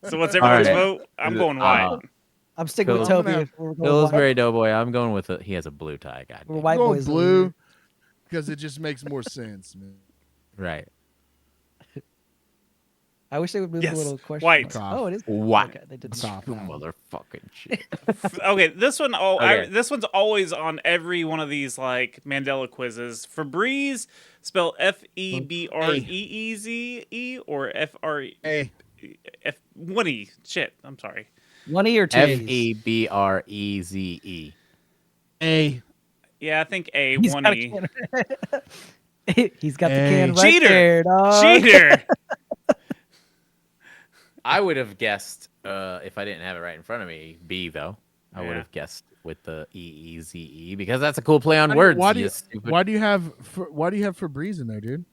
So what's everyone's right. vote? I'm going white. I'm sticking with Cool. Toby. I'm if we're going Pillsbury white. Doughboy. I'm going with he has a blue tie. God We're damn. white I'm going boys. blue because it just makes more sense, man. Right. I wish they would move Yes, a little question. white. mark. Oh, it is White. Okay, they did. Stop. You motherfucking shit. Okay, this one. Okay. This one's always on every one of these like Mandela quizzes. Febreze, spell FEBREEZE or FR Hey, F one E. Shit, I'm sorry. One E or two E's? FEBREZE. A. Yeah, I think A He's one got a E. can. He's got the Hey. can right Cheater! there, dog. Cheater. I would have guessed if I didn't have it right in front of me. B though. I would Yeah. have guessed with the EEZE because that's a cool play on Why words. do you have Febreze in there, dude?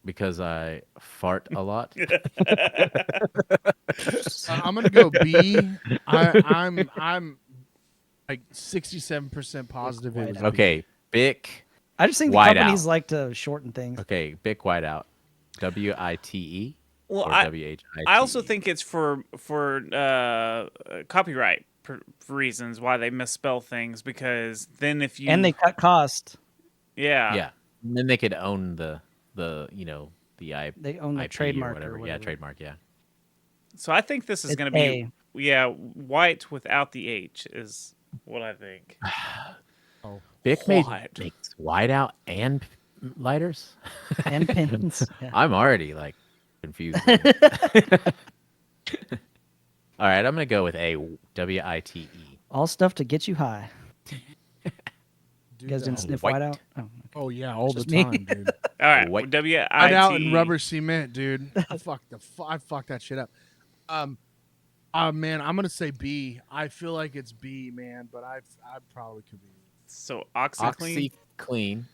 Because I fart a lot. I'm gonna go B. I'm like 67% positive. It was B. Okay, Bic. I just think the White companies out. like to shorten things. Okay, Bic Whiteout. WITE. Well, or I WHIT. also think it's for copyright reasons why they misspell things, because then if you And they cut cost. Yeah. And then they could own the They own the IP trademark or whatever. Yeah, trademark, yeah. So I think this is It's going to be white without the H is what I think. Bic makes whiteout and lighters. And pins. Yeah. I'm already like confused. All right, I'm gonna go with a WITE. All stuff to get you high. You guys didn't that- sniff White. whiteout? Oh, okay. Oh yeah, all the Just me. time, dude. All right, White. WIT. Right out in rubber cement, dude. I fucked that shit up. Man, I'm gonna say B. I feel like it's B, man, but I probably could be. So OxyClean. OxyClean.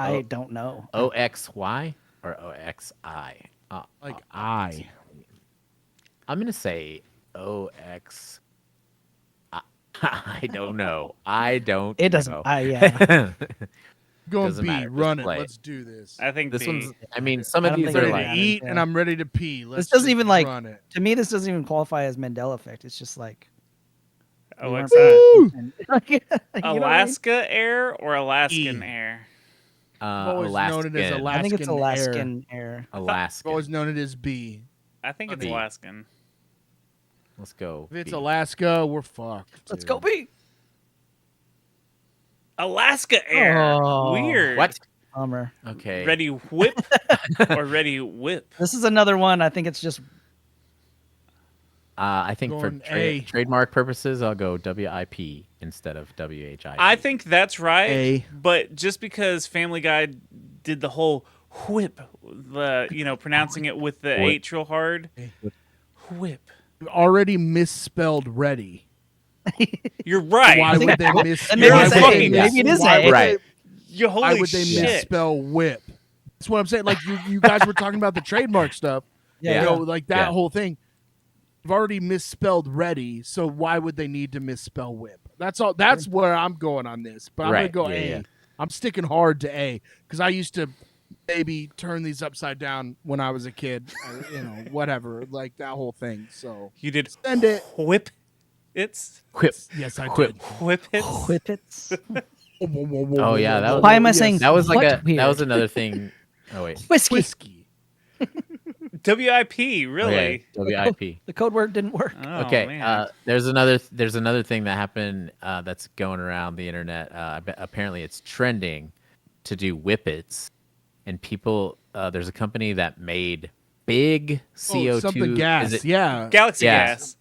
I don't know. OXY or OXI? Like I. I'm gonna say OX. I don't know. I don't. It doesn't. know. Yeah. Oh. Going Doesn't B. matter, just Run it. play it. Let's do this. I think This B. one's. I mean, some I of don't these think are I'm it ready like. to eat yeah. and I'm ready to pee. Let's doesn't just even, like- run it. To me, this doesn't even qualify as Mandela effect. It's just like Oh, we what's weren't that? paying attention. You know what I mean? Alaska Air or Alaskan E. Air? I've always known it as Alaskan. I think it's Alaskan Alaskan Air. I've Alaska. always known it as B. I think it's B. Alaskan. Let's go. If it's B. Alaska, we're fucked. Let's dude. go B. Alaska Air. Oh. Weird. What? Bummer. Okay. Ready whip or ready whip? This is another one. I think it's just I think for Going A. trademark purposes, I'll go WIP instead of WHIT. I think that's right. A. But just because Family Guy did the whole whip, pronouncing it with the Whip. H real hard. Whip. You've already misspelled ready. You're right. Why would they misspell? Maybe You're it's right. A. fucking- Maybe it is why A. would Right. You holy Why would they shit. misspell whip? That's what I'm saying. Like you guys were talking about the trademark stuff. Yeah. You know, like that Yeah. whole thing. You've already misspelled ready, so why would they need to misspell whip? That's all. That's where I'm going on this. But I'm Right. gonna go Yeah, A. yeah. I'm sticking hard to A because I used to maybe turn these upside down when I was a kid. Whatever, like that whole thing. So You did send it. whip. It's Whip. Yes, I Whip. did. whip it. Whippets. Oh yeah, that was. Why am I saying That was like what that was weird? another thing. Oh wait. Whiskey. Whiskey. WIP, really? Okay. WIP. The code word didn't work. Oh, Okay. man. There's another thing that happened that's going around the internet. Apparently, it's trending to do whippets, and people. There's a company that made big CO2. Something gas. Is it Yeah. Galaxy Yes. Gas.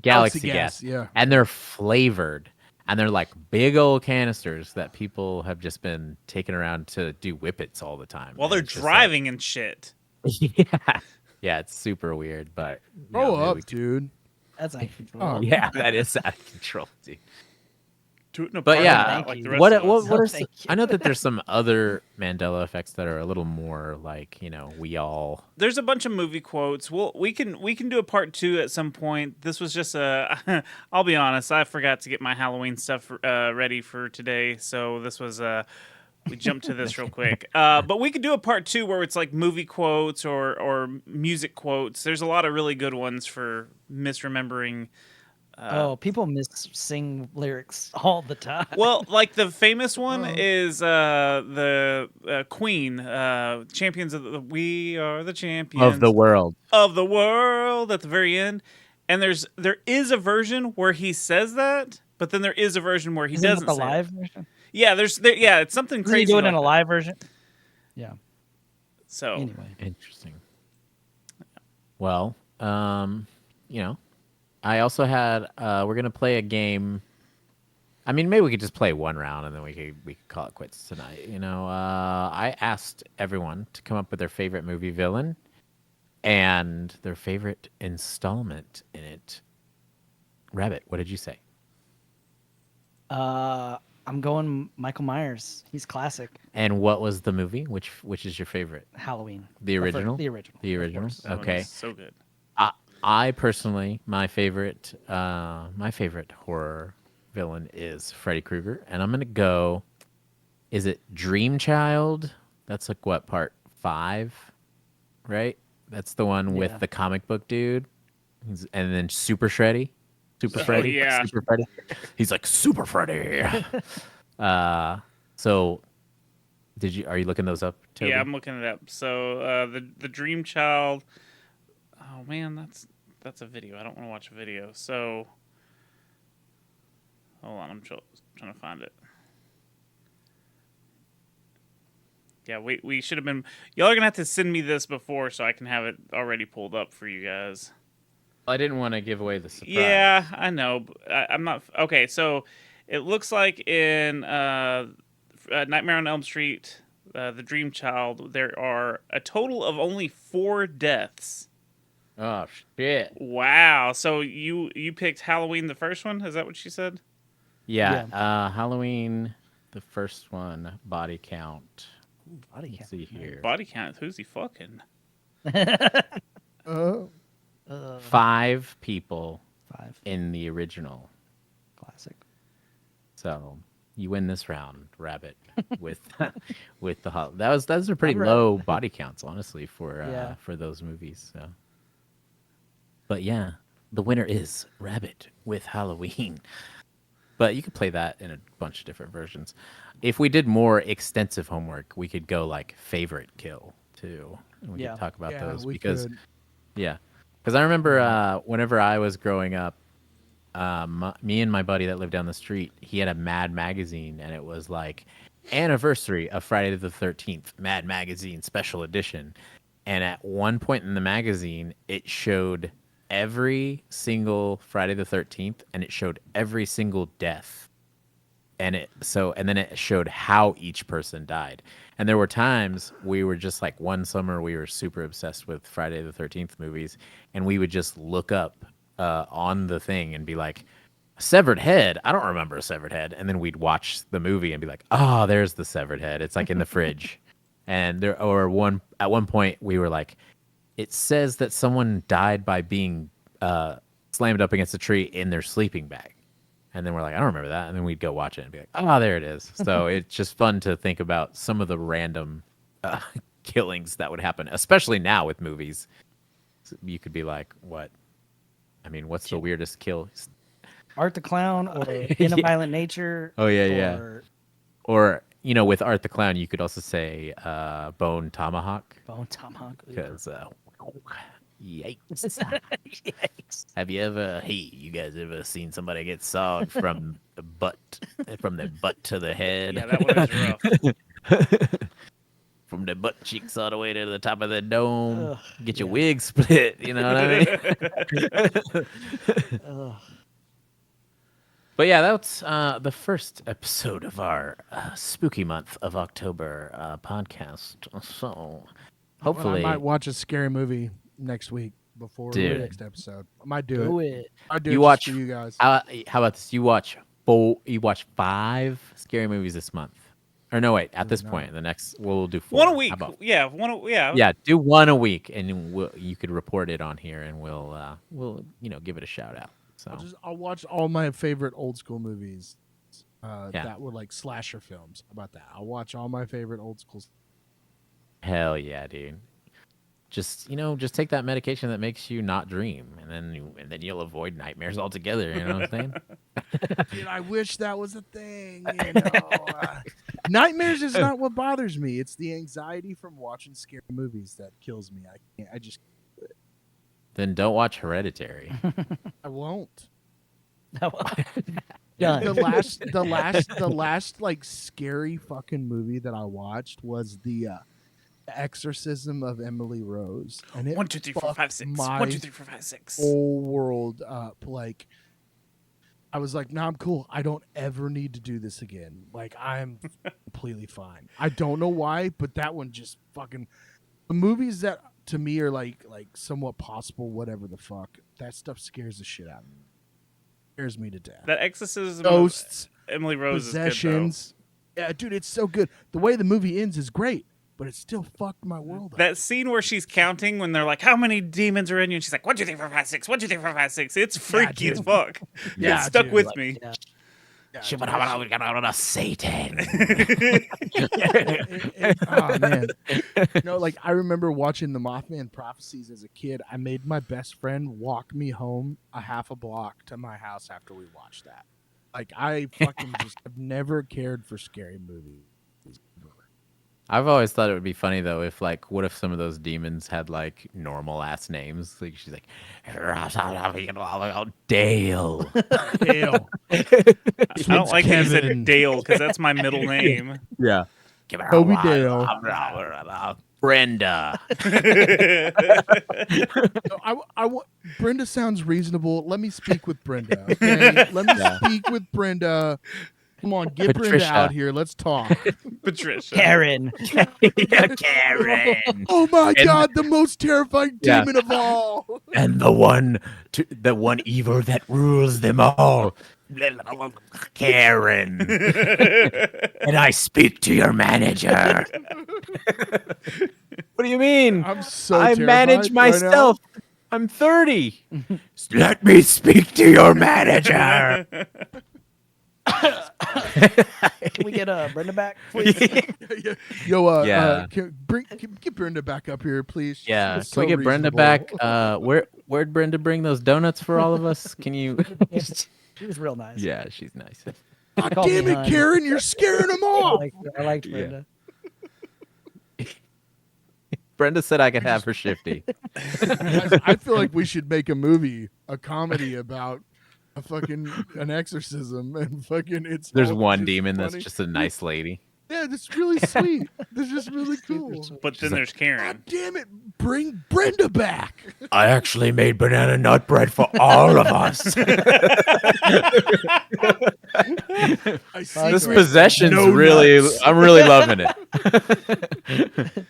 Galaxy Gas, gas. yeah. And they're flavored, and they're like big old canisters that people have just been taking around to do whippets all the time. While And they're it's just driving and shit. like- yeah, it's super weird, but Grow maybe up, we can- dude. That's out of control. Oh, Yeah, that is out of control, dude. Do it in a But parking yeah, lot thank like you. the rest What of what us. what are Thank you. I know that there's some other Mandela effects that are a little more like, we all. There's a bunch of movie quotes. We can do a part 2 at some point. This was just a. I'll be honest. I forgot to get my Halloween stuff ready for today, so this was we jumped to this real quick. But we could do a part 2 where it's like movie quotes or music quotes. There's a lot of really good ones for misremembering. People sing lyrics all the time. Well, like the famous one is the Queen, champions of we are the champions Of the world. of the world at the very end. And there is a version where he says that, but then there is a version where he Isn't doesn't it the say live it. version? Yeah, it's something Doesn't he crazy. do it like in a that. live version? Yeah. So Anyway. Interesting. Well, I also had we're gonna play a game. I mean, maybe we could just play one round and then we could call it quits tonight. I asked everyone to come up with their favorite movie villain and their favorite installment in it. Rabbit, what did you say? I'm going Michael Myers. He's classic. And what was the movie? Which is your favorite? Halloween. The original? The original. The of original. course. that one Okay. is so good. I personally, my favorite horror villain is Freddy Krueger, and I'm gonna go. Is it Dream Child? That's like what, part 5, right? That's the one with Yeah. the comic book dude. And then Super Freddy. Super Oh, Freddy. yeah. Super Freddy. He's like Super Freddy. So are you looking those up, Toby? Yeah, I'm looking it up. So the Dream Child. Oh man, that's a video. I don't want to watch a video. So hold on, I'm trying to find it. Yeah, we should have been. Y'all are gonna have to send me this before so I can have it already pulled up for you guys. I didn't want to give away the surprise. Yeah, I know. But I'm not okay. So it looks like in Nightmare on Elm Street, The Dream Child, there are a total of only 4 deaths. Oh shit. Wow. So you picked Halloween, the first one? Is that what she said? Yeah. Halloween, the first one, body count. Body Let's see here. Body count. Who's he fucking? count. 5 people 5. in the original. Classic. So you win this round, Rabbit, with the those are pretty All right. low body counts, honestly, for Yeah. for those movies. So, but yeah, the winner is Rabbit with Halloween. But you could play that in a bunch of different versions. If we did more extensive homework, we could go like favorite kill too, and we Yeah. could talk about Yeah, those we because could. yeah, because I remember whenever I was growing up, me and my buddy that lived down the street, he had a Mad magazine, and it was like anniversary of Friday the 13th, Mad magazine special edition. And at one point in the magazine, it showed every single Friday the 13th, and it showed every single death. And then it showed how each person died. And there were times we were just like, one summer we were super obsessed with Friday the 13th movies, and we would just look up on the thing and be like, severed head. I don't remember a severed head. And then we'd watch the movie and be like, oh, there's the severed head. It's like in the fridge. And at one point we were like, it says that someone died by being slammed up against a tree in their sleeping bag. And then we're like, I don't remember that. And then we'd go watch it and be like, oh, there it is. So it's just fun to think about some of the random killings that would happen, especially now with movies. You could be like, what? I mean, what's the weirdest kill? Art the Clown or In a Violent Nature. Oh, yeah. Or Or, with Art the Clown, you could also say Bone Tomahawk. Bone Tomahawk. Because, yikes. Yikes. Have you guys ever seen somebody get sawed from the butt to the head? Yeah, that one was rough. From the butt cheeks all the way to the top of the dome. Ugh, Get your yeah. wig split, you know what I mean? Ugh. But yeah, that's the first episode of our spooky month of October podcast. So hopefully, I might watch a scary movie next week before the Dude. next episode. I might do Do it. it. I do You it watch- just for you guys. how about this? You watch 5 scary movies this month. Or no, wait. At this No. point, we'll do 4. One a How week. about- Yeah, yeah. Yeah, do 1 a week, and you could report it on here, and we'll give it a shout out. So I'll watch all my favorite old school movies Yeah. that were like slasher films. How about that? I'll watch all my favorite old school. hell yeah, dude. Just take that medication that makes you not dream, and then you'll avoid nightmares altogether. You know what I'm saying? Dude, I wish that was a thing. Nightmares is not what bothers me. It's the anxiety from watching scary movies that kills me. I just Then don't watch Hereditary. I won't. Done. The last like scary fucking movie that I watched was the Exorcism of Emily Rose, and it 1, 2, 3, 4, fucked 5, 6. my 1, 2, 3, 4, 5, 6. whole world up. Like I was like, no, I'm cool. I don't ever need to do this again. Like I'm completely fine. I don't know why, but that one just fucking the movies that to me are like somewhat possible, whatever the fuck. That stuff scares the shit out of me. Scares me to death. That Exorcism Ghosts, of Emily Rose possessions. Yeah, dude, it's so good. The way the movie ends is great, but it still fucked my world is up. good though. That scene where she's counting when they're like, how many demons are in you? And she's like, 1, 2, 3, 4, 5, 6. 1, 2, 3, 4, 5, 6. It's freaky as dude. fuck. Yeah, It stuck dude, with Like, me. yeah. Yeah, Satan. oh man, like I remember watching the Mothman Prophecies as a kid. I made my best friend walk me home a half a block to my house after we watched that. Like I fucking just have never cared for scary movies. I've always thought it would be funny though if what if some of those demons had normal ass names? Like she's like Dale. Dale. I don't like that you Kevin. said Dale because that's my middle name. Yeah. Toby Dale. Brenda. Brenda sounds reasonable. Let me speak with Brenda. Okay? Let me speak with Brenda. Come on, get Brenda Patricia. out here. Let's talk. Patricia. Karen. Karen. Oh my God, the most terrifying demon of all. And the one evil that rules them all. Karen. And I speak to your manager. What do you mean? I'm so I terrified manage right myself. I'm 30. Let me speak to your manager. Can we get Brenda back, please? now. Yo, Yeah. get Brenda back up here, please. Yeah, She's can we so get Brenda reasonable. back? Where'd Brenda bring those donuts for all of us? Can you? She was real nice. Yeah, she's nice. God called damn me it, hon. Karen, you're scaring them off. I liked Brenda. Brenda said I could have her shifty. Guys, I feel like we should make a comedy about an exorcism and it's. There's all one just demon funny. that's just a nice lady. Yeah, that's really sweet. That's just really cool. But then there's Karen. God damn it, bring Brenda back. I actually made banana nut bread for all of us. I see This great- possession's no really, nuts. I'm really loving it.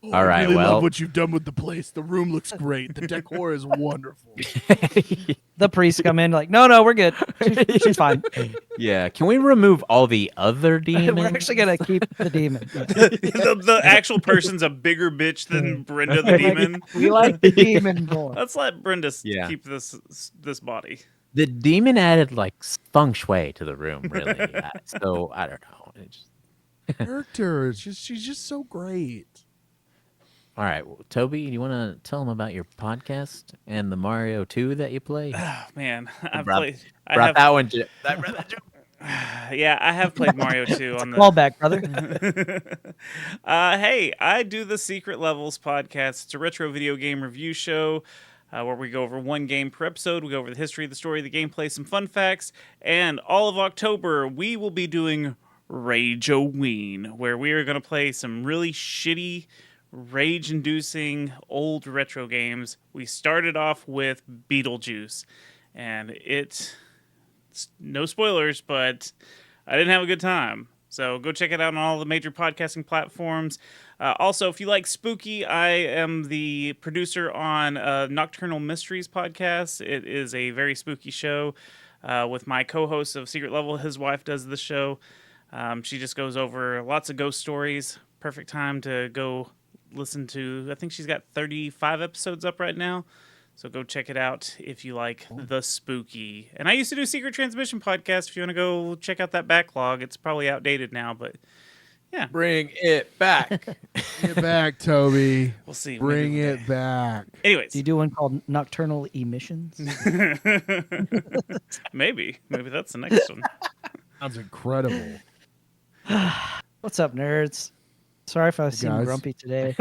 Oh, All right, I really well- love what you've done with the place. The room looks great. The decor is wonderful. The priests come in like, no, we're good. She's fine. Yeah, can we remove all the other demons? We're actually gonna keep the demon. Yeah. The actual person's a bigger bitch than Brenda the demon. We like the demon more. Let's let Brenda Yeah. keep this body. The demon added feng shui to the room, really. So I don't know. It just... Character, she's just so great. All right, well, Toby, do you want to tell them about your podcast and the Mario 2 that you play? Oh man, I've Brought- played. Brought that one. Yeah, I have played Mario 2 on the. Callback, brother. Hey, I do the Secret Levels podcast. It's a retro video game review show where we go over one game per episode. We go over the history, the story, the gameplay, some fun facts, and all of October we will be doing Rage-O-Ween, where we are going to play some really shitty, rage-inducing old retro games. We started off with Beetlejuice, and it's no spoilers, but I didn't have a good time. So go check it out on all the major podcasting platforms. Also, if you like spooky, I am the producer on Nocturnal Mysteries podcast. It is a very spooky show with my co-host of Secret Level. His wife does the show. She just goes over lots of ghost stories. Perfect time to go listen to. I think she's got 35 episodes up right now. So go check it out if you like the spooky. And I used to do Secret Transmission podcast. If you want to go check out that backlog, it's probably outdated now, but yeah, Bring it back. Bring it back, Toby. we'll see. Bring Maybe one it day. back. Anyways, Do you do one called Nocturnal Emissions? maybe that's the next one. Sounds incredible. What's up, nerds? Sorry if I seem guys. grumpy today.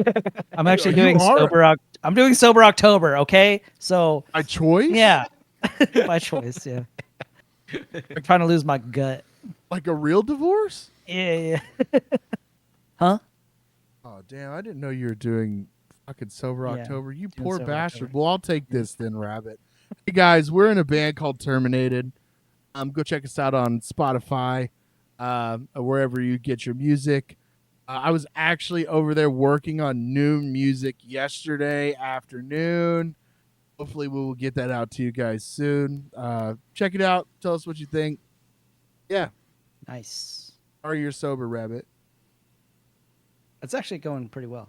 I'm actually You doing are. I'm doing sober October. Okay, so By choice? yeah, my choice. Yeah, I'm trying to lose my gut. Like a real divorce? Yeah. Huh? Oh, damn. I didn't know you were doing fucking Sober Yeah, October. You doing poor Sober bastard. October. Well, I'll take this then, Rabbit. Hey, guys, we're in a band called Terminated. Go check us out on Spotify, or wherever you get your music. I was actually over there working on new music yesterday afternoon. Hopefully, we will get that out to you guys soon. Check it out. Tell us what you think. Yeah. Nice. Are you sober, Rabbit? It's actually going pretty well.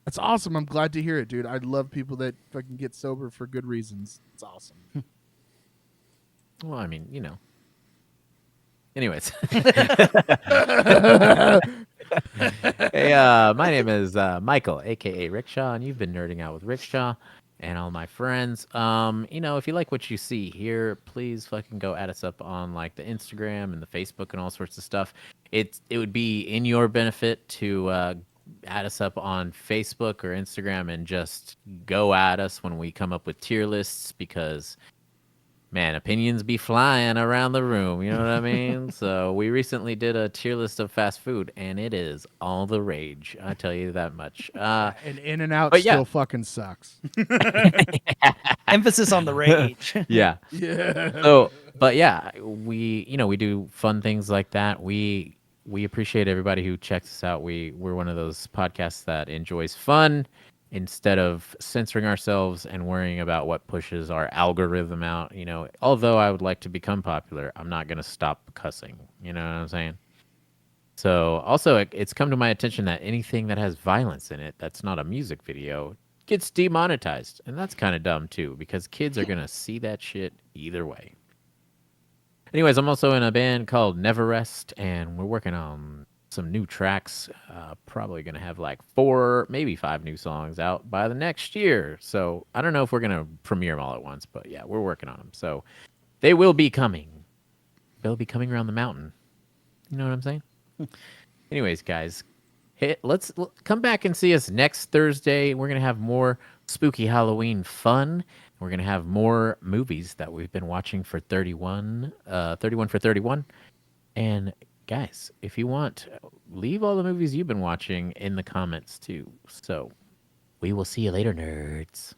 That's awesome. I'm glad to hear it, dude. I love people that fucking get sober for good reasons. It's awesome. Well, I mean, Anyways. Hey, my name is Michael, aka Rickshaw, and you've been nerding out with Rickshaw and all my friends. If you like what you see here, please fucking go add us up on like the Instagram and the Facebook and all sorts of stuff. It would be in your benefit to add us up on Facebook or Instagram and just go at us when we come up with tier lists, because man, opinions be flying around the room, you know what I mean? So we recently did a tier list of fast food, and it is all the rage. I tell you that much. And In-N-Out but yeah. still fucking sucks. Emphasis on the rage. Yeah. Yeah. So, but yeah, we do fun things like that. We appreciate everybody who checks us out. We're one of those podcasts that enjoys fun instead of censoring ourselves and worrying about what pushes our algorithm out. Although I would like to become popular, I'm not going to stop cussing. You know what I'm saying? So also it's come to my attention that anything that has violence in it that's not a music video gets demonetized. And that's kind of dumb too, because kids are going to see that shit either way. Anyways, I'm also in a band called Never Rest, and we're working on some new tracks. Probably going to have like 4, maybe 5 new songs out by the next year. So I don't know if we're going to premiere them all at once, but yeah, we're working on them. So they will be coming. They'll be coming around the mountain. You know what I'm saying? Anyways, guys, let's come back and see us next Thursday. We're going to have more spooky Halloween fun. We're going to have more movies that we've been watching for 31 for 31. And guys, if you want, leave all the movies you've been watching in the comments too. So we will see you later, nerds.